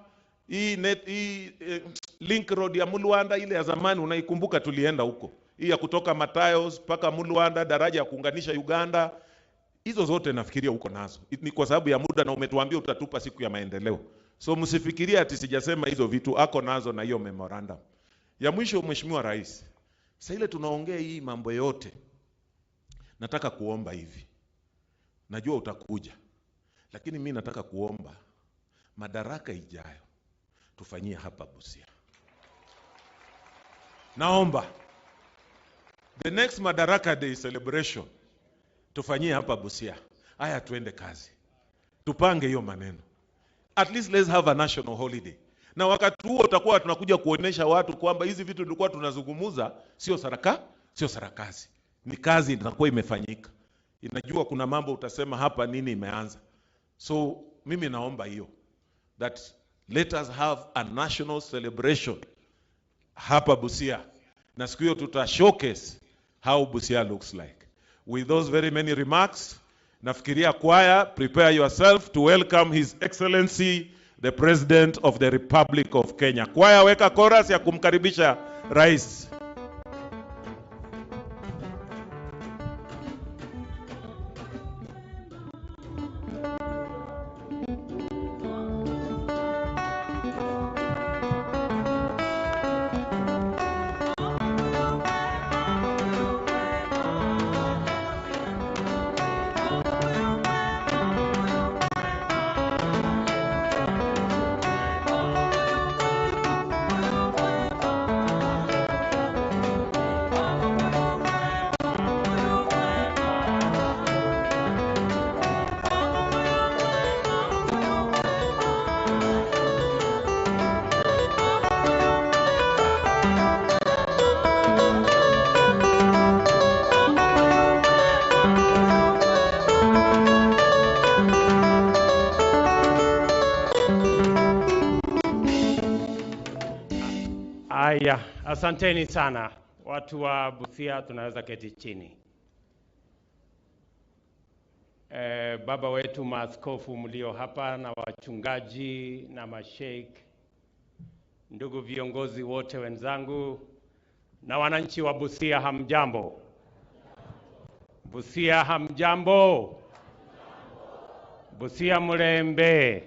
hii link road ya Mulwanda ile ya zamani unaikumbuka tulienda huko. Hii ya kutoka Matayos mpaka Mulwanda, daraja ya kuunganisha Uganda. Hizo zote nafikiria huko nazo. Ni kwa sababu ya muda na umetuambia utatupa siku ya maendeleo. So msifikirie ati sijasema hizo vitu, ako nazo na hiyo memorandum. Ya mwisho Mheshimiwa Rais, sasa ile tunaongea hii mambo yote, nataka kuomba hivi. Najua utakuja. Lakini mimi nataka kuomba madaraka ijayo tufanyie hapa Busia. Naomba the next Madaraka Day celebration tufanyie hapa Busia. Haya tuende kazi. Tupange hiyo maneno. At least let's have a national holiday. Na wakati huo tutakuwa tunakuja kuonesha watu kwamba hizi vitu tulikuwa tunazungumuza sio sarakazi. Ni kazi inakuwa imefanyika. Inajua kuna mambo utasema hapa nini imeanza. So mimi naomba hiyo, that let us have a national celebration hapa Busia. Na siku hiyo tuta showcase how Busia looks like. With those very many remarks, nafikiria choir, prepare yourself to welcome His Excellency the President of the Republic of Kenya. Choir, weka chorus ya kumkaribisha Rais. Aya, asanteni sana. Watu wa Busia tunaweza keti chini. Baba wetu maaskofu mlio hapa na wachungaji na masheikh, ndugu viongozi wote wenzangu na wananchi wa Busia, hamjambo? Busia hamjambo? Busia mulembe?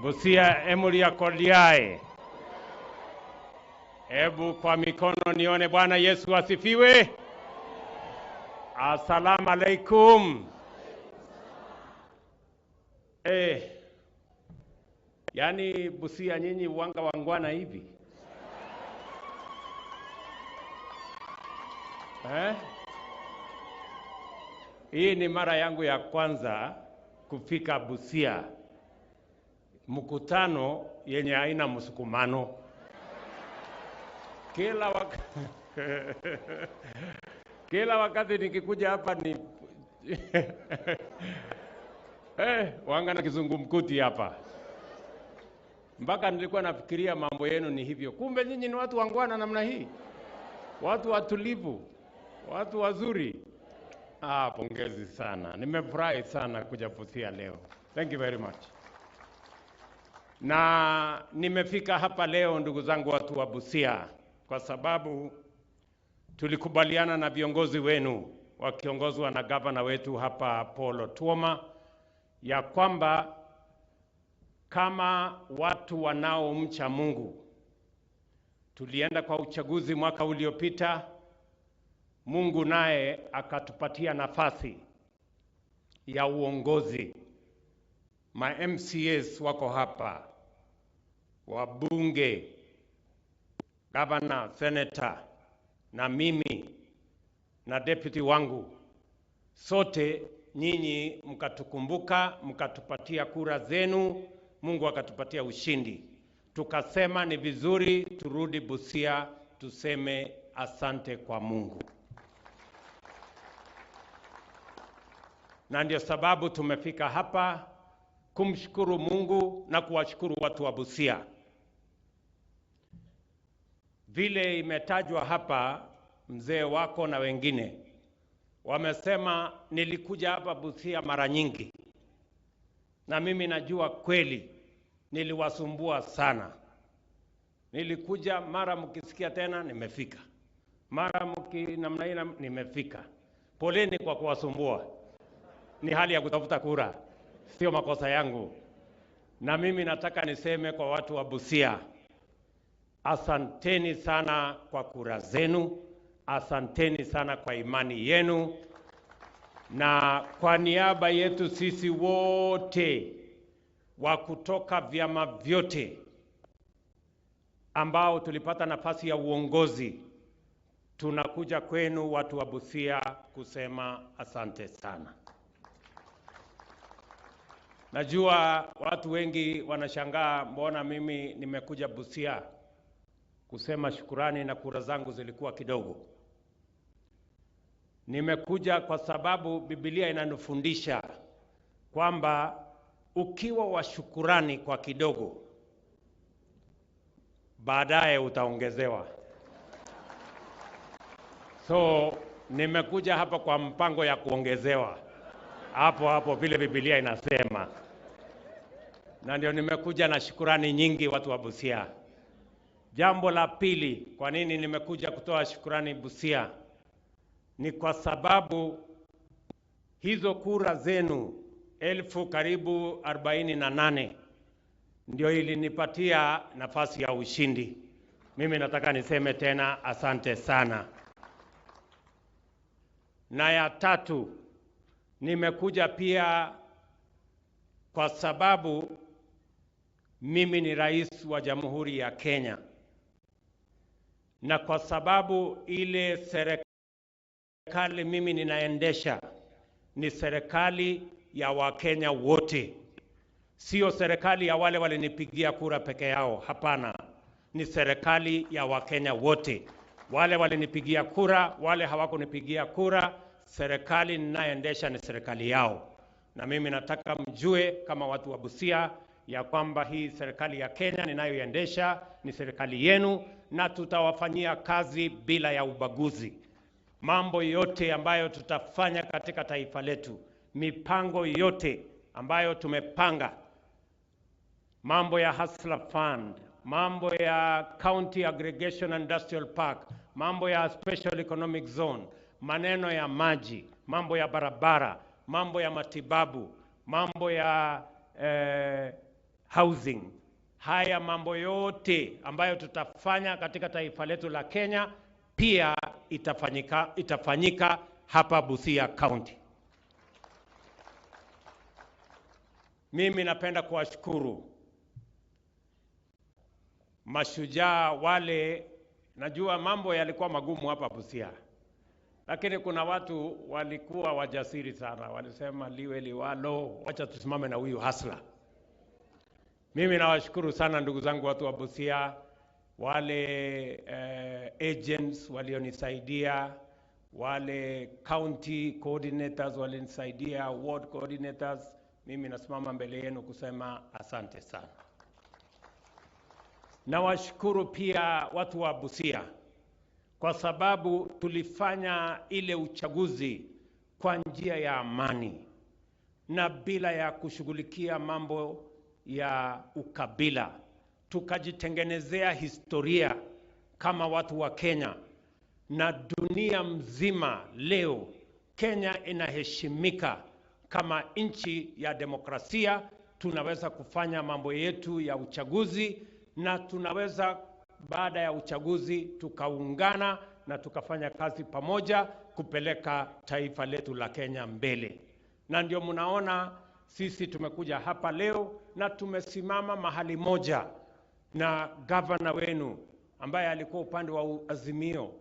Busia emulia koliae? Hebu kwa mikono nione. Bwana Yesu asifiwe. Asalamu alaikum. Yani Busia nyinyi wanga wangwana hivi. Hii ni mara yangu ya kwanza kufika Busia. Mkutano yenye haina msukumano. Kila wakati nikikuja hapa ni wanga na kizungumkuti hapa. Mpaka nilikuwa nafikiria mambo yenu ni hivyo. Kumbe nyinyi ni watu wangwana namna hii. Watu watulivu, watu wazuri. Pongezi sana. Nimefurahi sana kuja Busia leo. Thank you very much. Na nimefika hapa leo ndugu zangu watu wa Busia kwa sababu tulikubaliana na viongozi wenu wakiongozwa na gavana wetu hapa Paul Otuoma ya kwamba kama watu wanaomcha Mungu Tulienda kwa uchaguzi mwaka uliopita, Mungu naye akatupatia nafasi ya uongozi. Ma MCAs wako hapa, wabunge, governor, senator, na mimi na deputy wangu. Sote nyinyi mkatukumbuka, mkatupatia kura zenu, Mungu akatupatia ushindi. Tukasema ni vizuri turudi Busia tuseme asante kwa Mungu. Na ndio sababu tumefika hapa kumshukuru Mungu na kuwashukuru watu wa Busia. Vile imetajwa hapa, mzee wako na wengine wamesema nilikuja hapa Busia mara nyingi, na mimi najua kweli niliwasumbua sana. Nilikuja mara mkisikia tena nimefika, mara namna ina nimefika. Poleni kwa kuwasumbua, ni hali ya kutafuta kura, sio makosa yangu. Na mimi nataka niseme kwa watu wa Busia, asanteni sana kwa kura zenu, asanteni sana kwa imani yenu, na kwa niaba yetu sisi wote wa kutoka vyama vyote ambao tulipata nafasi ya uongozi, tunakuja kwenu watu wa Busia kusema asante sana. Najua watu wengi wanashangaa mbona mimi nimekuja Busia kusema shukurani na kura zangu zilikuwa kidogo. Nimekuja kwa sababu Biblia inanifundisha kwamba ukiwa wa shukurani kwa kidogo, baadaye utaongezewa. So nimekuja hapa kwa mpango ya kuongezewa hapo vile Biblia inasema. Na ndio nimekuja na shukurani nyingi watu wa Busia. Jambo la pili, kwa nini nimekuja kutoa shukurani Busia? Ni kwa sababu hizo kura zenu karibu 48 ndio ilinipatia nafasi ya ushindi. Mimi nataka niseme tena asante sana. Na ya tatu, nimekuja pia kwa sababu mimi ni rais wa Jamhuri ya Kenya, na kwa sababu ile serikali mimi ninaendesha ni serikali ya Wakenya wote, sio serikali ya wale walinipigia kura peke yao. Hapana, ni serikali ya Wakenya wote, wale walinipigia kura, wale hawakunipigia kura. Serikali ninayoendesha ni serikali yao, na mimi nataka mjue kama watu wa Busia ya kwamba hii serikali ya Kenya ninayoendesha ni serikali yenu, na tutawafanyia kazi bila ya ubaguzi. Mambo yote ambayo tutafanya katika taifa letu, mipango yote ambayo tumepanga, mambo ya Hustler Fund, mambo ya County Aggregation Industrial Park, mambo ya Special Economic Zone, maneno ya maji, mambo ya barabara, mambo ya matibabu, mambo ya housing. Haya mambo yote ambayo tutafanya katika taifa letu la Kenya pia itafanyika hapa Busia County. Mimi napenda kuwashukuru mashujaa wale. Najua mambo yalikuwa magumu hapa Busia, lakini kuna watu walikuwa wajasiri sana, walisema liwe liwalo, wacha tusimame na huyu hustler. Mimi nawashukuru sana ndugu zangu watu wa Busia, wale agents walionisaidia, wale county coordinators walinisaidia, ward coordinators. Mimi nasimama mbele yenu kusema asante sana. Nawashukuru pia watu wa Busia kwa sababu tulifanya ile uchaguzi kwa njia ya amani na bila ya kushughulikia mambo ya ukabila. Tukajitengenezea historia kama watu wa Kenya, na dunia mzima leo Kenya inaheshimika kama nchi ya demokrasia. Tunaweza kufanya mambo yetu ya uchaguzi na tunaweza baada ya uchaguzi tukaungana na tukafanya kazi pamoja kupeleka taifa letu la Kenya mbele. Na ndio mnaona sisi tumekuja hapa leo na tumesimama mahali moja na gavana wenu ambaye alikuwa upande wa Azimio,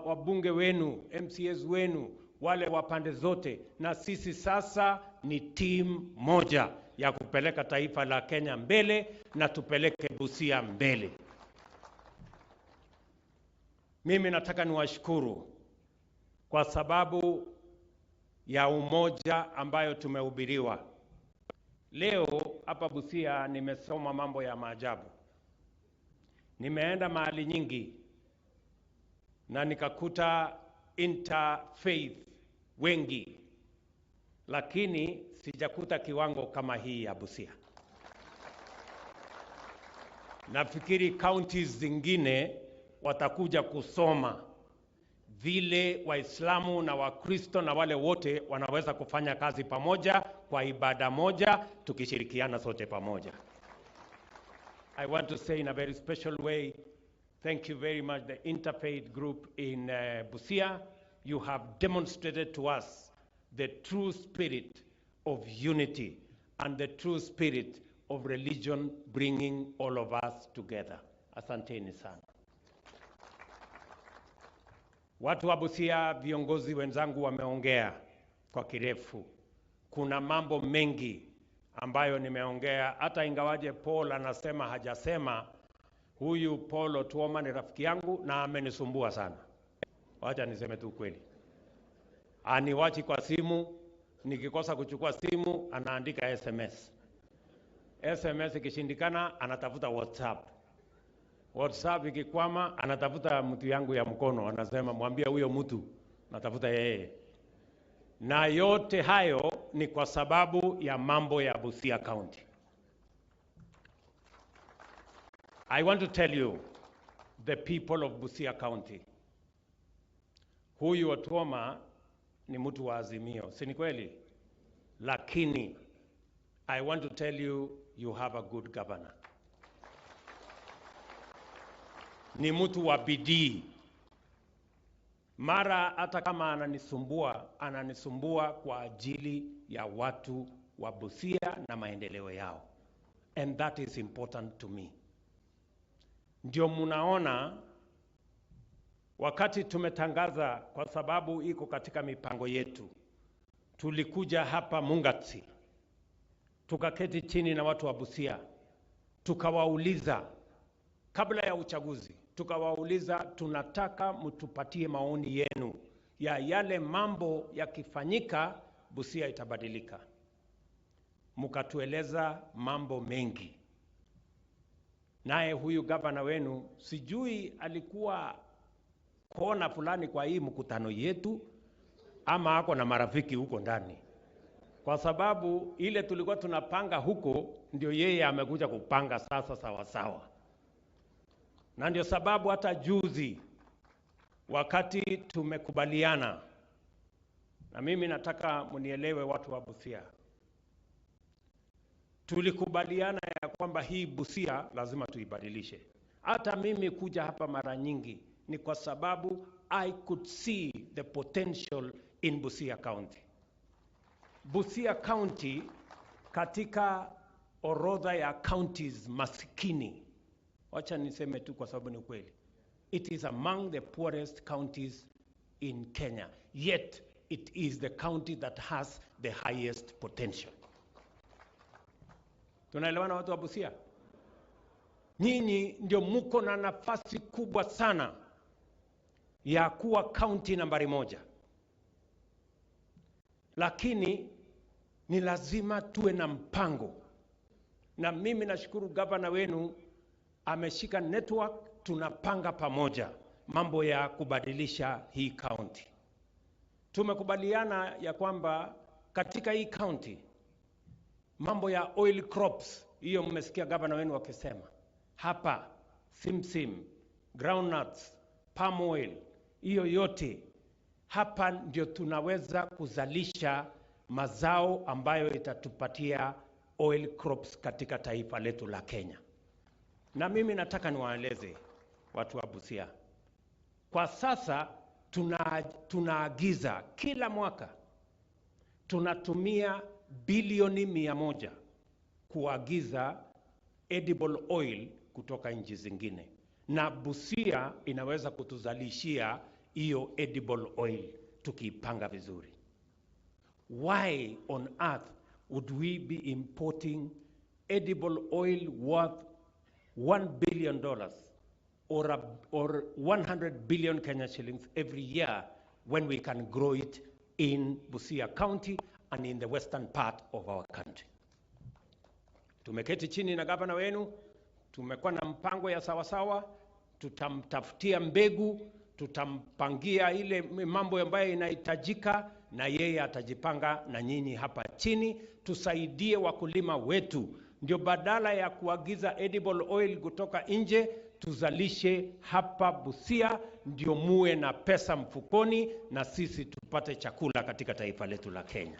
wabunge wenu, MCAs wenu, wale wa pande zote, na sisi sasa ni team moja ya kupeleka taifa la Kenya mbele na tupeleke Busia mbele. Mimi nataka niwashukuru kwa sababu ya umoja ambayo tumehubiriwa. Leo hapa Busia nimesoma mambo ya maajabu. Nimeenda mahali nyingi na nikakuta interfaith wengi, lakini sijakuta kiwango kama hii ya Busia. Nafikiri counties zingine watakuja kusoma vile Waislamu na Wakristo na wale wote wanaweza kufanya kazi pamoja kwa ibada moja tukishirikiana sote pamoja. I want to say in a very special way, thank you very much the interfaith group in Busia. You have demonstrated to us the true spirit of unity and the true spirit of religion bringing all of us together. Asanteni sana. Watu wa Busia, viongozi wenzangu wameongea kwa kirefu. Kuna mambo mengi ambayo nimeongea, hata ingawaje Paul anasema hajasema. Huyu Paul Otuoma ni rafiki yangu na amenisumbua sana. Wacha niseme tu kweli. Aniwachi kwa simu, nikikosa kuchukua simu anaandika SMS. SMS ikishindikana anatafuta WhatsApp. WhatsApp ikikwama anatafuta mtu yangu ya mkono, anasema mwambie huyo mtu natafuta yeye. Na yote hayo ni kwa sababu ya mambo ya Busia County. I want to tell you, the people of Busia County, huyu Otuoma ni mtu wa Azimio, si ni kweli? Lakini I want to tell you, you have a good governor. Ni mtu wa bidii. Mara hata kama ananisumbua kwa ajili ya watu wa Busia na maendeleo yao. And that is important to me. Ndio mnaona wakati tumetangaza, kwa sababu iko katika mipango yetu, tulikuja hapa Mungatsi, tukaketi chini na watu wa Busia, tukawauliza kabla ya uchaguzi, tukawauliza tunataka mtupatie maoni yenu ya yale mambo yakifanyika Busia itabadilika. Mkatueleza mambo mengi. Naye huyu gavana wenu sijui alikuwa kona fulani kwa hii mkutano yetu ama ako na marafiki huko ndani, kwa sababu ile tulikuwa tunapanga huko ndio yeye amekuja kupanga sasa sawa sawa. Na ndio sababu hata juzi wakati tumekubaliana, na mimi nataka mnielewe watu wa Busia, tulikubaliana ya kwamba hii Busia lazima tuibadilishe. Hata mimi kuja hapa mara nyingi ni kwa sababu I could see the potential in Busia County. Busia County katika orodha ya counties masikini, wacha niseme tu kwa sababu ni ukweli, it is among the poorest counties in Kenya, yet it is the county that has the highest potential. Tunaelewana watu wa Busia? Nyinyi ndio mko na nafasi kubwa sana ya kuwa county nambari 1. Lakini ni lazima tuwe na mpango. Na mimi nashukuru gavana wenu ameshika network, tunapanga pamoja mambo ya kubadilisha hii county. Tumekubaliana ya kwamba katika hii county mambo ya oil crops, hiyo mmesikia gavana wenu wakisema. Hapa simsim, groundnuts, palm oil, hiyo yote hapa ndio tunaweza kuzalisha mazao ambayo itatupatia oil crops katika taifa letu la Kenya. Na mimi nataka niwaeleze, watu wa Busia. Kwa sasa tunaagiza kila mwaka, tunatumia bilioni 100 kuagiza edible oil kutoka nchi zingine, na Busia inaweza kutuzalishia hiyo edible oil tukiipanga vizuri. Why on earth would we be importing edible oil worth $1 billion or 100 billion Kenya shillings every year when we can grow it in Busia County and in the western part of our country? Tumeketi chini na gavana wenu, tumekuwa na mpango ya sawasawa, tutamtafutia mbegu, tutampangia ile mambo ambayo inahitajika, na yeye atajipanga na nyinyi hapa chini, tusaidie wakulima wetu, ndio badala ya kuagiza edible oil kutoka nje, tuzalishe hapa Busia, ndio muwe na pesa mfukoni na sisi tupate chakula katika taifa letu la Kenya.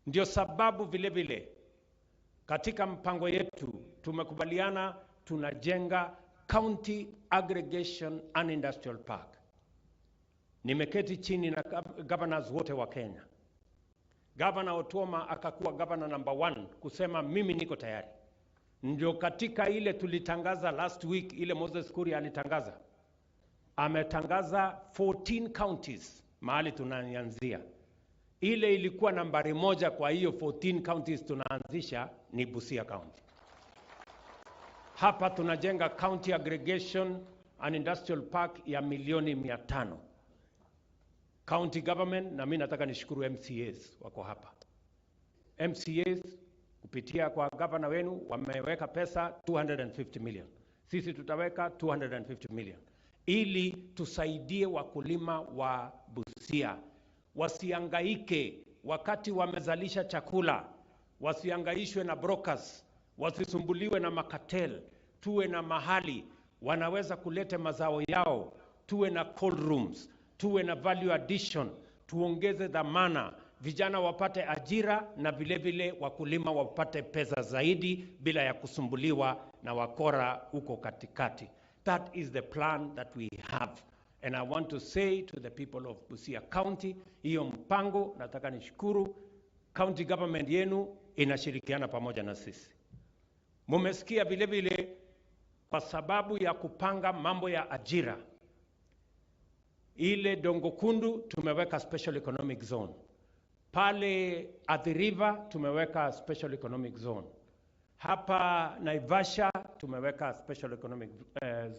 Ndio sababu vile vile katika mpango yetu tumekubaliana tunajenga County Aggregation and Industrial Park. Nimeketi chini na governors wote wa Kenya. Governor Otuoma akakuwa governor number 1 kusema mimi niko tayari. Ndio katika ile tulitangaza last week, ile Moses Kuria alitangaza, ametangaza 14 counties mahali tunaanzia. Ile ilikuwa nambari 1 kwa hiyo 14 counties tunaanzisha ni Busia County. Hapa tunajenga County Aggregation and Industrial Park ya milioni 500. County government, na mimi nataka nishukuru MCAs wako hapa. MCAs kupitia kwa governor wenu wameweka pesa 250 million. Sisi tutaweka 250 million. Ili tusaidie wakulima wa Busia wasiangaike wakati wamezalisha chakula, wasiangaishwe na brokers, wasisumbuliwe na makatel, tuwe na mahali wanaweza kuleta mazao yao, tuwe na cold rooms, tuwe na value addition, tuongeze dhamana, vijana wapate ajira na vile vile wakulima wapate pesa zaidi bila ya kusumbuliwa na wakora huko katikati. That is the plan that we have. And I want to say to the people of Busia County, hiyo mpango nataka nishukuru county government yenu inashirikiana pamoja na sisi. Mumesikia vile vile kwa sababu ya kupanga mambo ya ajira. Ile Dongo Kundu tumeweka special economic zone. Pale Athi River tumeweka special economic zone. Hapa Naivasha tumeweka special economic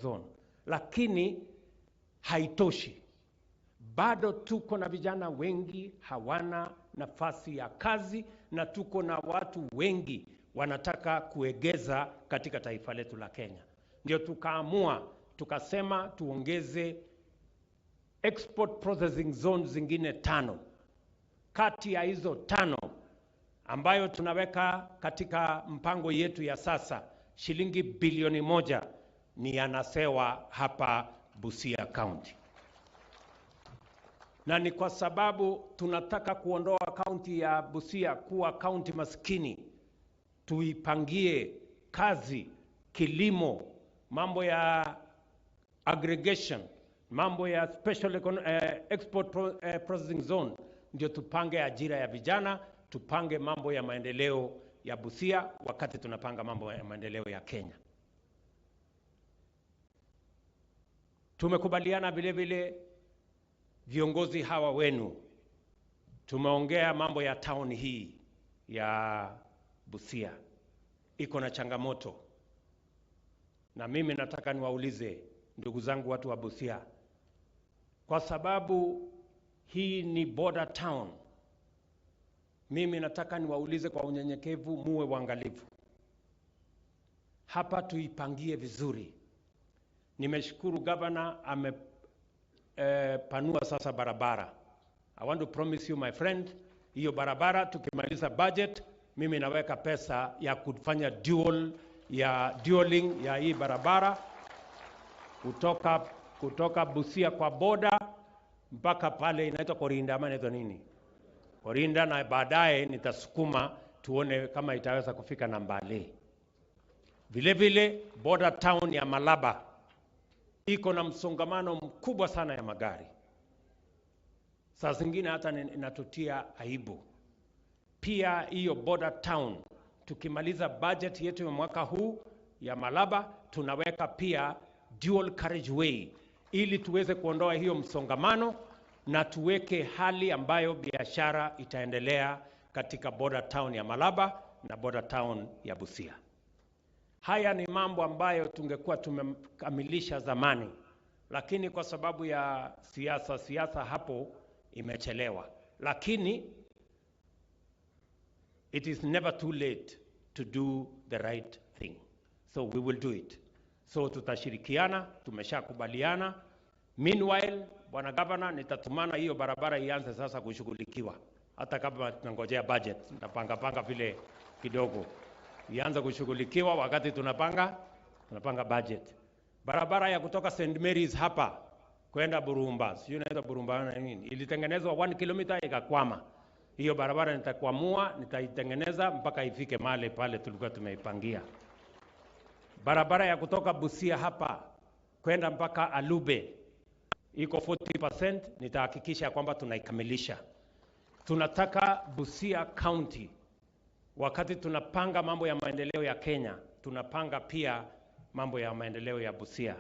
zone. Lakini haitoshi. Bado tuko na vijana wengi hawana nafasi ya kazi, na tuko na watu wengi wanataka kuegeza katika taifa letu la Kenya. Ndio tukaamua, tukasema tuongeze export processing zones zingine 5. Kati ya hizo 5 ambayo tunaweka katika mpango yetu ya sasa, shilingi bilioni 1 ni yanasewa hapa Busia County. Na ni kwa sababu tunataka kuondoa kaunti ya Busia kuwa kaunti maskini, tuipangie kazi, kilimo, mambo ya aggregation, mambo ya special export processing zone, ndio tupange ajira ya vijana, tupange mambo ya maendeleo ya Busia wakati tunapanga mambo ya maendeleo ya Kenya. Tumekubaliana vile vile viongozi hawa wenu, tumeongea mambo ya town hii ya Busia iko na changamoto, na mimi nataka niwaulize ndugu zangu watu wa Busia, kwa sababu hii ni border town, mimi nataka niwaulize kwa unyenyekevu, muwe waangalifu hapa, tuipangie vizuri. Nimeshukuru governor panua sasa barabara. I want to promise you my friend, hiyo barabara tukimaliza budget, mimi naweka pesa ya kufanya dualing ya hii barabara kutoka Busia kwa boda mpaka pale inaitwa Korinda ama inaitwa nini? Korinda, na baadaye nitasukuma tuone kama itaweza kufika na Mbale. Vile vile border town ya Malaba iko na msongamano mkubwa sana ya magari. Saa zingine hata inatutia aibu. Pia hiyo border town, tukimaliza budget yetu ya mwaka huu ya Malaba, tunaweka pia dual carriageway ili tuweze kuondoa hiyo msongamano na tuweke hali ambayo biashara itaendelea katika border town ya Malaba na border town ya Busia. Haya ni mambo ambayo tungekuwa tumekamilisha zamani, lakini kwa sababu ya siasa hapo imechelewa. Lakini it is never too late to do the right thing. So we will do it. So tutashirikiana, tumeshakubaliana. Meanwhile, Bwana Governor, nitatumana hiyo barabara ianze sasa kushughulikiwa. Hata kama tunangojea budget, tunapanga vile kidogo. Ianze kushughulikiwa wakati tunapanga budget. Barabara ya kutoka St. Mary's hapa kwenda Burumba, sio inaitwa Burumba na nini? Ilitengenezwa 1 kilomita ikakwama. Hiyo barabara nitaitengeneza mpaka ifike mahali pale tulikuwa tumeipangia. Barabara ya kutoka Busia hapa kwenda mpaka Alube iko 40%, nitahakikisha kwamba tunaikamilisha. Tunataka Busia County, wakati tunapanga mambo ya maendeleo ya Kenya, tunapanga pia mambo ya maendeleo ya Busia.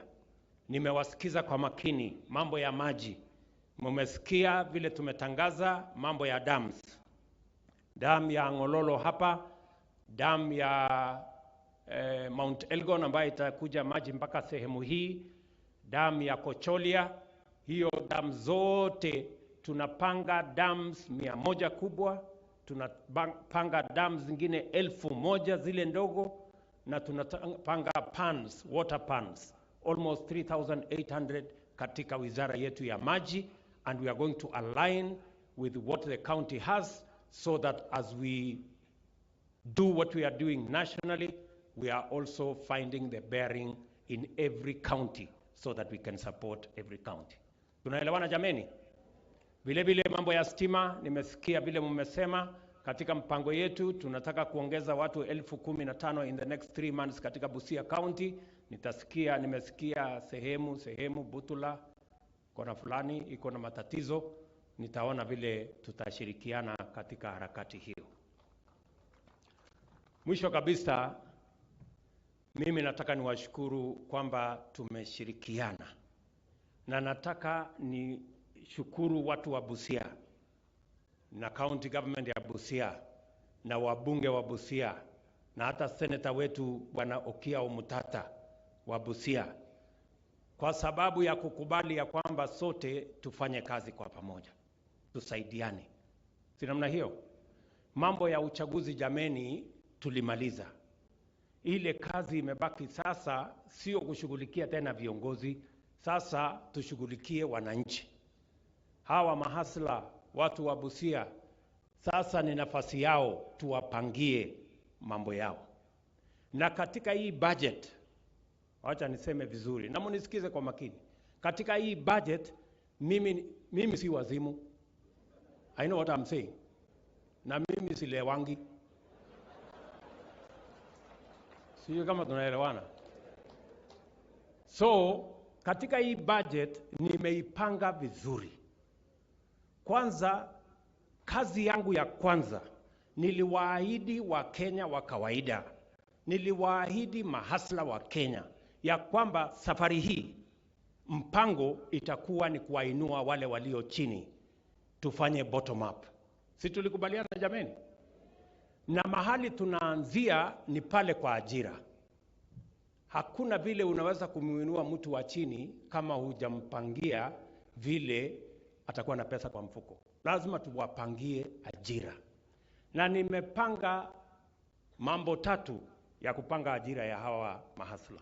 Nimewasikiza kwa makini mambo ya maji. Mmesikia vile tumetangaza mambo ya dams. Dam ya Ngololo hapa, dam ya Mount Elgon ambayo itakuja maji mpaka sehemu hii, dam ya Kocholia, hiyo dam zote tunapanga dams 100 kubwa, tunapanga dams zingine 1000 zile ndogo, na tunapanga ponds, water ponds, almost 3,800 katika wizara yetu ya maji, and we are going to align with what the county has so that as we do what we are doing nationally, we are also finding the bearing in every county so that we can support every county. Tunaelewana jameni? Vile vile mambo ya stima, nimesikia vile mmesema katika mpango yetu tunataka kuongeza watu 15,000 in the next 3 months katika Busia County. Nimesikia sehemu Butula kona fulani iko na matatizo. Nitaona vile tutashirikiana katika harakati hiyo. Mwisho kabisa, mimi nataka niwashukuru kwamba tumeshirikiana, na nataka ni shukuru watu wa Busia na county government ya Busia na wabunge wa Busia na hata senator wetu Bwana Okia Omutata wa Busia, kwa sababu ya kukubali ya kwamba sote tufanye kazi kwa pamoja, tusaidiane. Si namna hiyo? Mambo ya uchaguzi jameni, tulimaliza. Ile kazi imebaki sasa sio kushughulikia tena viongozi, sasa tushughulikie wananchi. Hawa mahasla watu wa Busia, sasa ni nafasi yao tuwapangie mambo yao. Na katika hii budget, wacha niseme vizuri na munisikize kwa makini. Katika hii budget, mimi si wazimu. I know what I'm saying. Na mimi silewangi. Sio kama tunaelewana. So, katika hii budget nimeipanga vizuri. Kwanza, kazi yangu ya kwanza, niliwaahidi wa Kenya wa kawaida, niliwaahidi mahasla wa Kenya ya kwamba safari hii mpango itakuwa ni kuwainua wale walio chini, tufanye bottom up. Si tulikubaliana jameni? Na mahali tunaanzia ni pale kwa ajira. Hakuna vile unaweza kumuinua mtu wa chini kama hujampangia vile atakuwa na pesa kwa mfuko. Lazima tuwapangie ajira. Na nimepanga mambo 3 ya kupanga ajira ya hawa mahasla.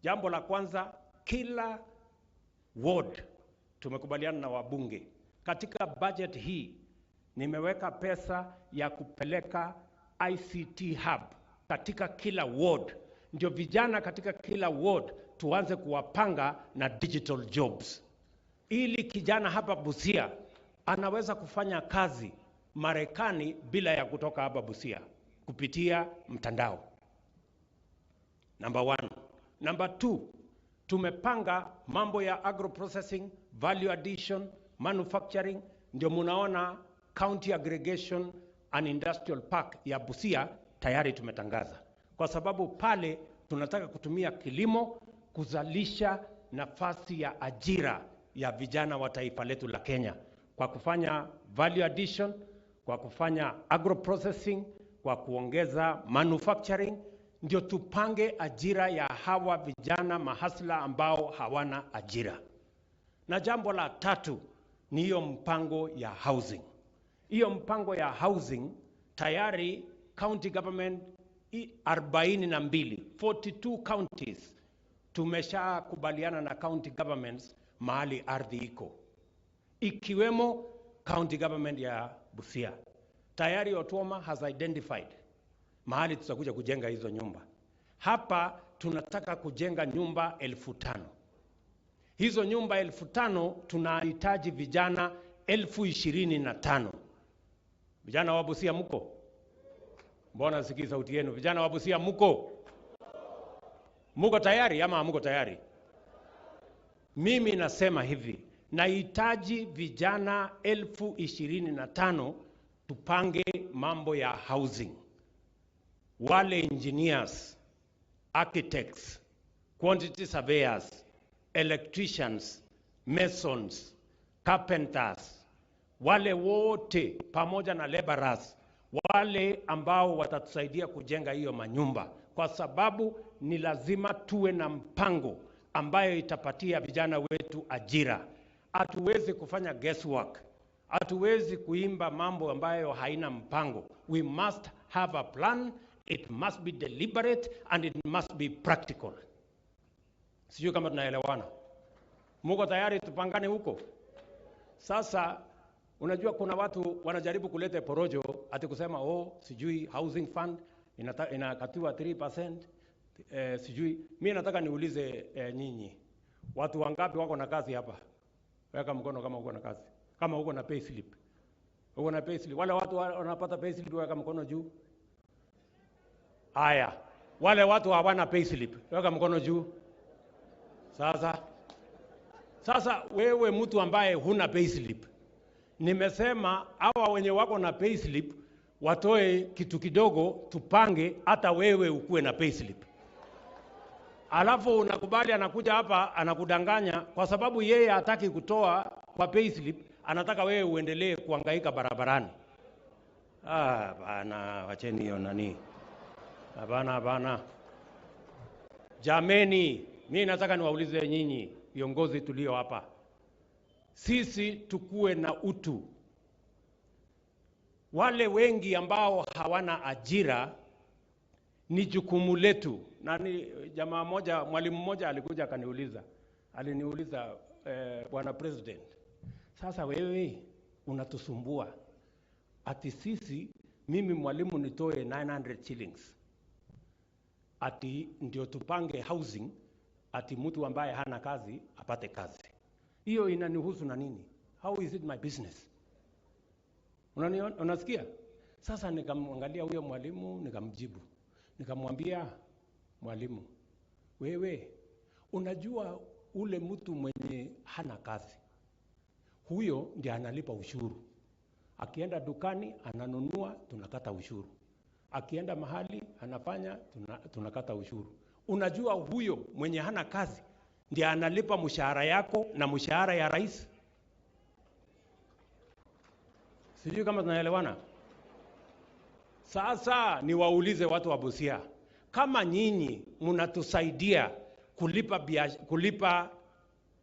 Jambo la kwanza, kila ward tumekubaliana na wabunge. Katika budget hii nimeweka pesa ya kupeleka ICT hub katika kila ward. Ndio vijana katika kila ward tuanze kuwapanga na digital jobs. Ili kijana hapa Busia anaweza kufanya kazi Marekani bila ya kutoka hapa Busia kupitia mtandao. Number one. Number two, tumepanga mambo ya agro processing, value addition, manufacturing. Ndio munaona county aggregation and industrial park ya Busia tayari tumetangaza, kwa sababu pale tunataka kutumia kilimo kuzalisha nafasi ya ajira ya vijana wa taifa letu la Kenya, kwa kufanya value addition, kwa kufanya agro processing, kwa kuongeza manufacturing. Ndio tupange ajira ya hawa vijana mahasla ambao hawana ajira. Na jambo la tatu ni hiyo mpango ya housing. Hiyo mpango ya housing tayari county government 42 counties tumeshakubaliana na county governments mahali ardhi iko, ikiwemo county government ya Busia. Tayari Otuoma has identified mahali tutakuja kujenga hizo nyumba. Hapa tunataka kujenga nyumba 5,000. Hizo nyumba 5,000 tunahitaji vijana 25,000. Vijana wa Busia mko? Mbona sikii sauti yenu? Vijana wa Busia mko? Mko tayari ama mko tayari? Mimi nasema hivi, nahitaji vijana 25,000 tupange mambo ya housing. Wale engineers, architects, quantity surveyors, electricians, masons, carpenters, wale wote pamoja na laborers, wale ambao watatusaidia kujenga hiyo manyumba, kwa sababu ni lazima tuwe na mpango ambayo itapatia vijana wetu ajira. Hatuwezi kufanya guesswork. Hatuwezi kuimba mambo ambayo haina mpango. We must have a plan. It must be deliberate and it must be practical. Sijui kama tunaelewana. Muko tayari tupangane huko? Sasa unajua kuna watu wanajaribu kuleta porojo ati kusema sijui housing fund inakatiwa 3%. Sijui mimi nataka niulize nyinyi, watu wangapi wako na kazi hapa? Weka mkono kama uko na kazi. Kama uko na pay slip. Uko na pay slip. Wale watu wanapata pay slip weka mkono juu. Haya. Wale watu hawana pay slip weka mkono juu. Sasa wewe mtu ambaye huna pay slip, nimesema hawa wenye wako na pay slip watoe kitu kidogo tupange hata wewe ukuwe na pay slip. Alafu unakubali anakuja hapa anakudanganya kwa sababu yeye hataki kutoa kwa pay slip, anataka wewe uendelee kuhangaika barabarani. Bana, wacheni hiyo nani. Bana. Jameni, mimi nataka niwaulize nyinyi viongozi tulio hapa. Sisi tukue na utu. Wale wengi ambao hawana ajira ni jukumu letu. Jamaa moja, mwalimu mmoja alikuja aliniuliza Bwana President, sasa wewe unatusumbua ati sisi, mimi mwalimu nitoe 900 shillings ati ndio tupange housing, ati mtu ambaye hana kazi apate kazi. Hiyo inanihusu na nini? How is it my business? Unasikia? Sasa nikamwangalia huyo mwalimu, nikamjibu. Nikamwambia, mwalimu, wewe unajua ule mtu mwenye hana kazi, huyo ndiye analipa ushuru. Akienda dukani ananunua, tunakata ushuru. Akienda mahali anafanya, tunakata ushuru. Unajua huyo mwenye hana kazi ndiye analipa mshahara yako na mshahara ya rais. Sijui kama tunaelewana. Sasa niwaulize watu wa Busia, kama nyinyi mnatusaidia kulipa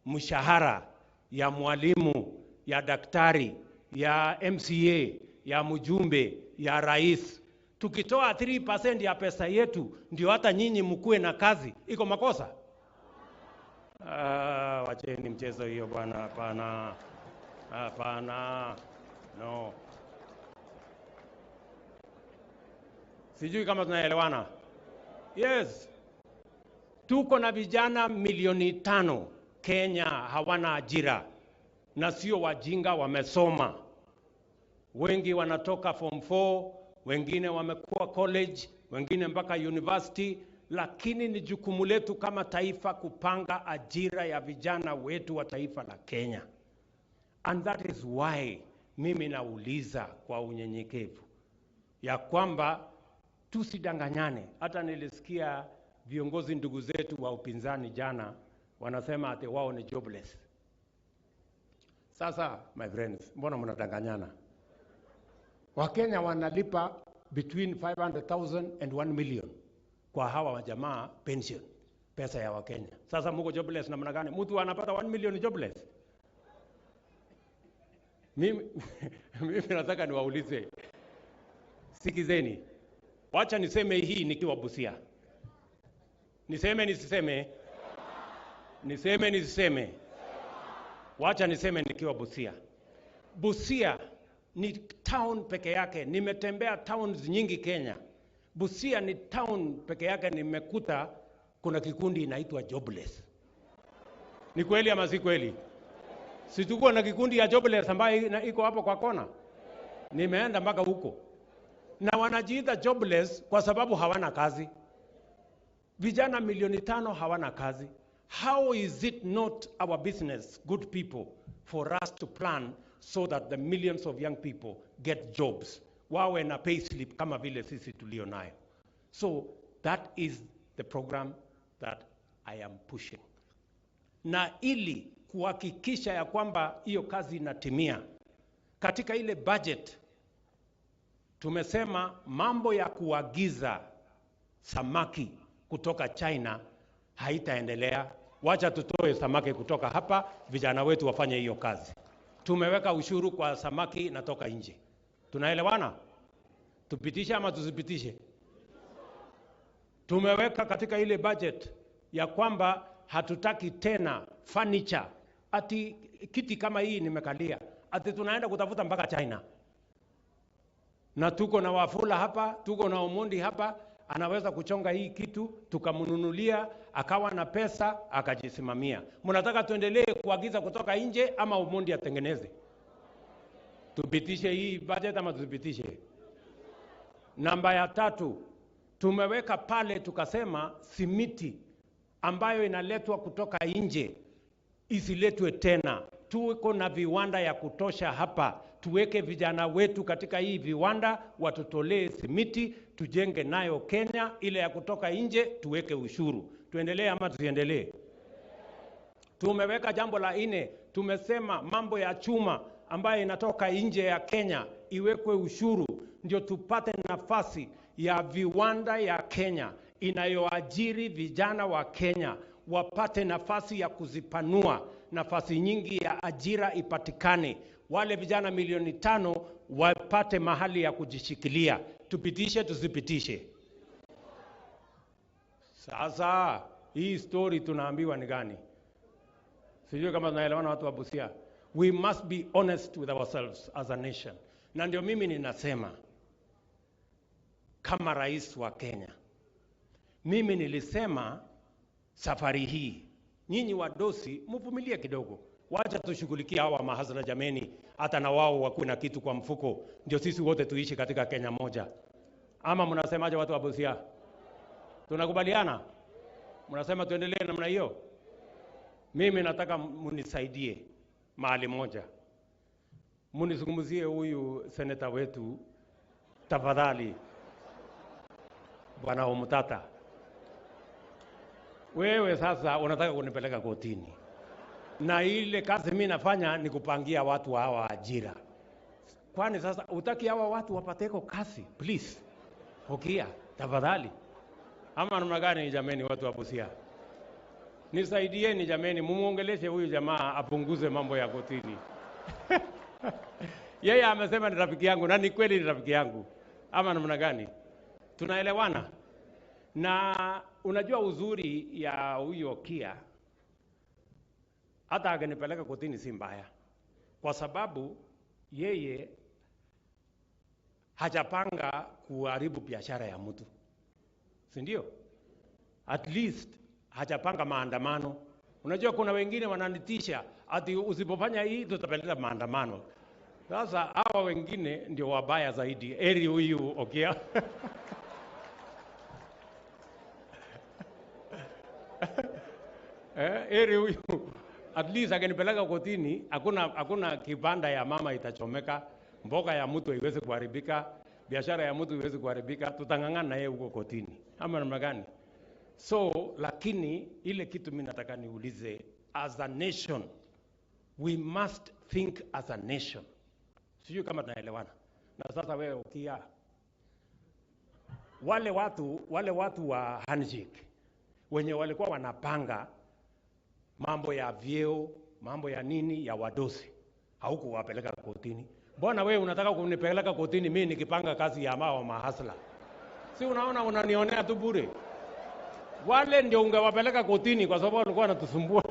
mshahara ya mwalimu, ya daktari, ya MCA, ya mjumbe, ya rais, tukitoa 3% ya pesa yetu ndio hata nyinyi mkuwe na kazi, iko makosa? Wacheni mchezo hiyo bwana, hapana. No. Sijui kama tunaelewana. Yes. Tuko na vijana 500,000 Kenya hawana ajira. Na sio wajinga, wamesoma. Wengi wanatoka form 4, wengine wamekuwa college, wengine mpaka university, lakini ni jukumu letu kama taifa kupanga ajira ya vijana wetu wa taifa la Kenya. And that is why mimi nauliza kwa unyenyekevu ya kwamba tusidanganyane. Hata nilisikia viongozi ndugu zetu wa upinzani jana wanasema ati wao ni jobless. Sasa my friends, mbona mnadanganyana? Wakenya wanalipa between 500,000 and 1 million kwa hawa wajamaa pension, pesa ya Wakenya. Sasa mko jobless namna gani? Mtu anapata 1 million jobless? Mimi nataka niwaulize, sikizeni, wacha niseme hii nikiwa Busia. Niseme nisiseme? Niseme nisiseme? Wacha niseme nikiwa Busia. Busia ni town peke yake. Nimetembea towns nyingi Kenya. Busia ni town peke yake nimekuta kuna kikundi inaitwa jobless. Ni kweli ama si kweli? Si tuko na kikundi ya jobless ambayo iko hapo kwa kona? Nimeenda mpaka huko. Na wanajiita jobless kwa sababu hawana kazi. Vijana milioni 5 hawana kazi. How is it not our business, good people, for us to plan so that the millions of young people get jobs? Wawe na pay slip kama vile sisi tulio nayo. So that is the program that I am pushing. Na ili kuhakikisha ya kwamba hiyo kazi inatimia, katika ile budget tumesema mambo ya kuagiza samaki kutoka China haitaendelea. Wacha tutoe samaki kutoka hapa, vijana wetu wafanye hiyo kazi. Tumeweka ushuru kwa samaki inatoka nje. Tunaelewana? Tupitishe ama tusipitishe? Tumeweka katika ile budget ya kwamba hatutaki tena furniture. Ati kiti kama hii nimekalia, ati tunaenda kutafuta mpaka China. Na tuko na Wafula hapa, tuko na Omondi hapa, anaweza kuchonga hii kitu, tukamnunulia, akawa na pesa, akajisimamia. Mnataka tuendelee kuagiza kutoka nje ama Omondi atengeneze? Tupitishe hii budget ama tusipitishe? Namba ya 3, tumeweka pale tukasema simiti ambayo inaletwa kutoka nje isiletwe tena. Tuko na viwanda ya kutosha hapa. Tuweke vijana wetu katika hii viwanda, watutolee simiti, tujenge nayo Kenya. Ile ya kutoka nje tuweke ushuru. Tuendelee ama tusiendelee? Tumeweka jambo la 4, tumesema mambo ya chuma ambayo inatoka nje ya Kenya iwekwe ushuru, ndio tupate nafasi ya viwanda ya Kenya inayoajiri vijana wa Kenya wapate nafasi ya kuzipanua, nafasi nyingi ya ajira ipatikane, wale vijana milioni 5 wapate mahali ya kujishikilia. Tupitishe tusipitishe? Sasa hii story tunaambiwa ni gani? Sijui kama tunaelewana watu wa Busia. We must be honest with ourselves as a nation. Na ndio mimi ninasema kama rais wa Kenya, mimi nilisema safari hii nyinyi wadosi mvumilie kidogo, wacha tushughulikie hawa mahasla jameni, hata na wao wakuwe na kitu kwa mfuko, ndio sisi wote tuishi katika Kenya moja. Ama mnasemaje watu wa Busia? Tunakubaliana? Mnasema tuendelee namna hiyo? Mimi nataka munisaidie mahali moja. Munizungumzie huyu seneta wetu tafadhali, Bwana Omutata. Wewe sasa unataka kunipeleka kotini. Na ile kazi mimi nafanya ni kupangia watu hawa ajira. Kwani sasa utaki hawa watu wapateko kazi? Please. Hokia, tafadhali. Ama namna gani jameni watu wa Busia? Nisaidieni jameni, mumuongeleshe huyu jamaa apunguze mambo ya kotini. Yeye amesema ni rafiki yangu, na ni kweli ni rafiki yangu. Ama namna gani? Tunaelewana? Na unajua uzuri ya huyo Kia, hata agenipeleka kotini si mbaya, kwa sababu yeye hajapanga kuharibu biashara ya mtu, si ndio? At least hajapanga maandamano. Unajua kuna wengine wananitisha ati usipofanya hii tutapeleka maandamano. Sasa hawa wengine ndio wabaya zaidi. Eri huyu Okia. Eri huyu at least akinipeleka kotini, hakuna kibanda ya mama itachomeka, mboga ya mtu iweze kuharibika, biashara ya mtu iweze kuharibika, tutang'ang'ana na yeye huko kotini. Ama namna gani? So, lakini ile kitu mimi nataka niulize, as a nation, we must think as a nation. Sijui kama tunaelewana. Na sasa wewe ukia wale watu wa handshake wenye walikuwa wanapanga mambo ya vyeo, mambo ya nini ya wadosi, haukuwapeleka kotini. Mbona wewe unataka kunipeleka kotini mimi nikipanga kazi ya mao mahasla? Si unaona unanionea tu bure. Wale ndio ungewapeleka kotini kwa sababu walikuwa wanatusumbua.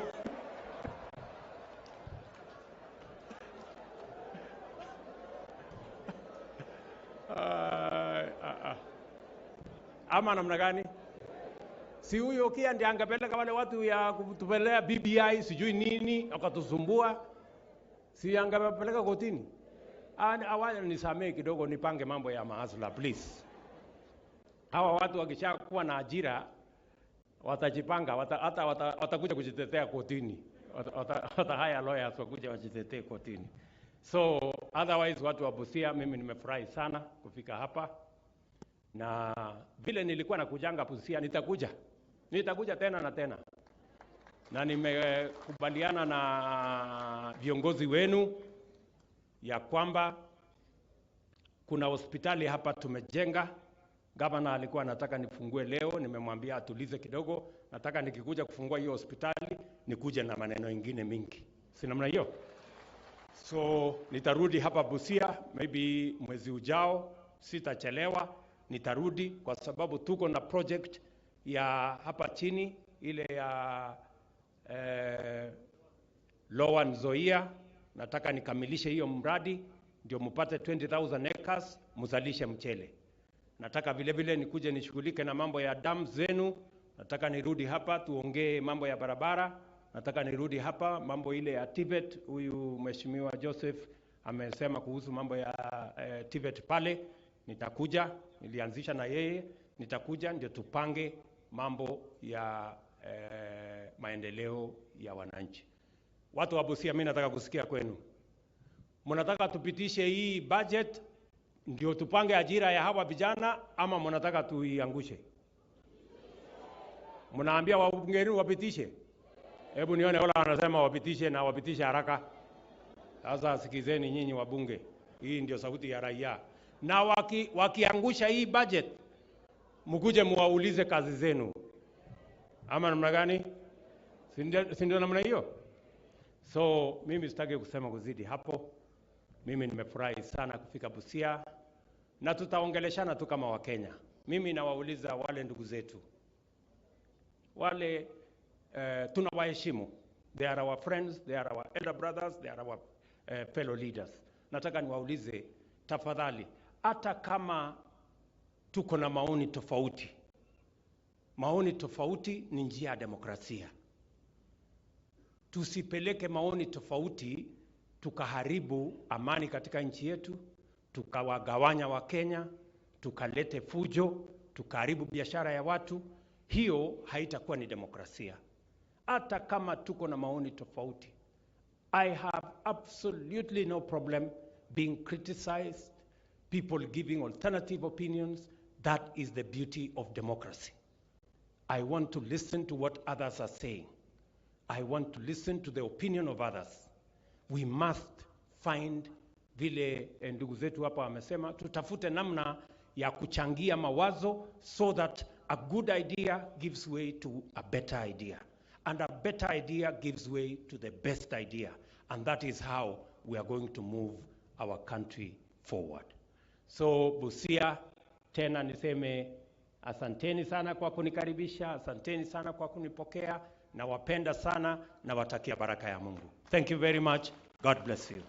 Ama namna gani? Si huyo kia ndiye angepeleka wale watu ya kutupelea BBI sijui nini akatusumbua, si angepeleka kotini? Awali nisamee kidogo nipange mambo ya mahasla please. Hawa watu wakishakuwa na ajira watajipanga, watakuja kujitetea kotini, haya lawyers wakuja wajitetee kotini. So otherwise watu wa Busia, mimi nimefurahi sana kufika hapa, na vile nilikuwa nakujanga Busia nitakuja tena na tena, na nimekubaliana na viongozi wenu ya kwamba kuna hospitali hapa tumejenga. Gavana alikuwa anataka nifungue leo, nimemwambia atulize kidogo, nataka nikikuja kufungua hiyo hospitali nikuje na maneno mengine mingi, si namna hiyo? So nitarudi hapa Busia maybe mwezi ujao, sitachelewa, nitarudi kwa sababu tuko na project ya hapa chini ile ya Lower Nzoia. Nataka nikamilishe hiyo mradi ndio mpate 20,000 acres mzalishe mchele. Nataka vile vile nikuje nishughulike na mambo ya dam zenu. Nataka nirudi hapa tuongee mambo ya barabara. Nataka nirudi hapa mambo ile ya Tibet. Huyu Mheshimiwa Joseph amesema kuhusu mambo ya Tibet pale. Nitakuja, nilianzisha na yeye. Nitakuja ndio tupange mambo ya maendeleo ya wananchi. Watu wa Busia, mimi nataka kusikia kwenu. Mnataka tupitishe hii budget ndio tupange ajira ya hawa vijana ama mnataka tuiangushe? Mnaambia wabungeni wapitishe? Hebu nione wala wanasema wapitishe na wapitishe haraka. Sasa sikizeni nyinyi wabunge. Hii ndio sauti ya raia. Na wakiangusha hii budget, mkuje muwaulize kazi zenu. Ama namna gani? Si ndio namna hiyo? So mimi sitaki kusema kuzidi hapo. Mimi nimefurahi sana kufika Busia na tutaongeleshana tu kama Wakenya. Mimi nawauliza wale ndugu zetu. Wale tunawaheshimu. They are our friends, they are our elder brothers, they are our fellow leaders. Nataka niwaulize tafadhali, hata kama tuko na maoni tofauti. Maoni tofauti ni njia ya demokrasia. Tusipeleke maoni tofauti tukaharibu amani katika nchi yetu, tukawagawanya Wakenya, tukalete fujo, tukaharibu biashara ya watu. Hiyo haitakuwa ni demokrasia. Hata kama tuko na maoni tofauti, I have absolutely no problem being criticized, people giving alternative opinions. That is the beauty of democracy. I want to listen to what others are saying. I want to listen to the opinion of others. We must find, vile ndugu zetu hapa wamesema, tutafute namna ya kuchangia mawazo so that a good idea gives way to a better idea. And a better idea gives way to the best idea. And that is how we are going to move our country forward. So Busia, tena niseme asanteni sana kwa kunikaribisha, asanteni sana kwa kunipokea, na wapenda sana na watakia baraka ya Mungu. Thank you very much. God bless you.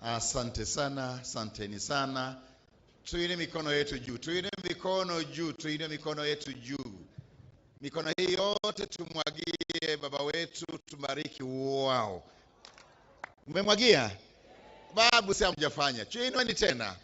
Asante sana, asanteni sana. Tuine mikono yetu juu, tuine mikono juu, tuine mikono yetu juu. Mikono hii yote tumwagie baba wetu, tubariki wao. Mmemwagia? Babu si hamjafanya. Tuinweni tena.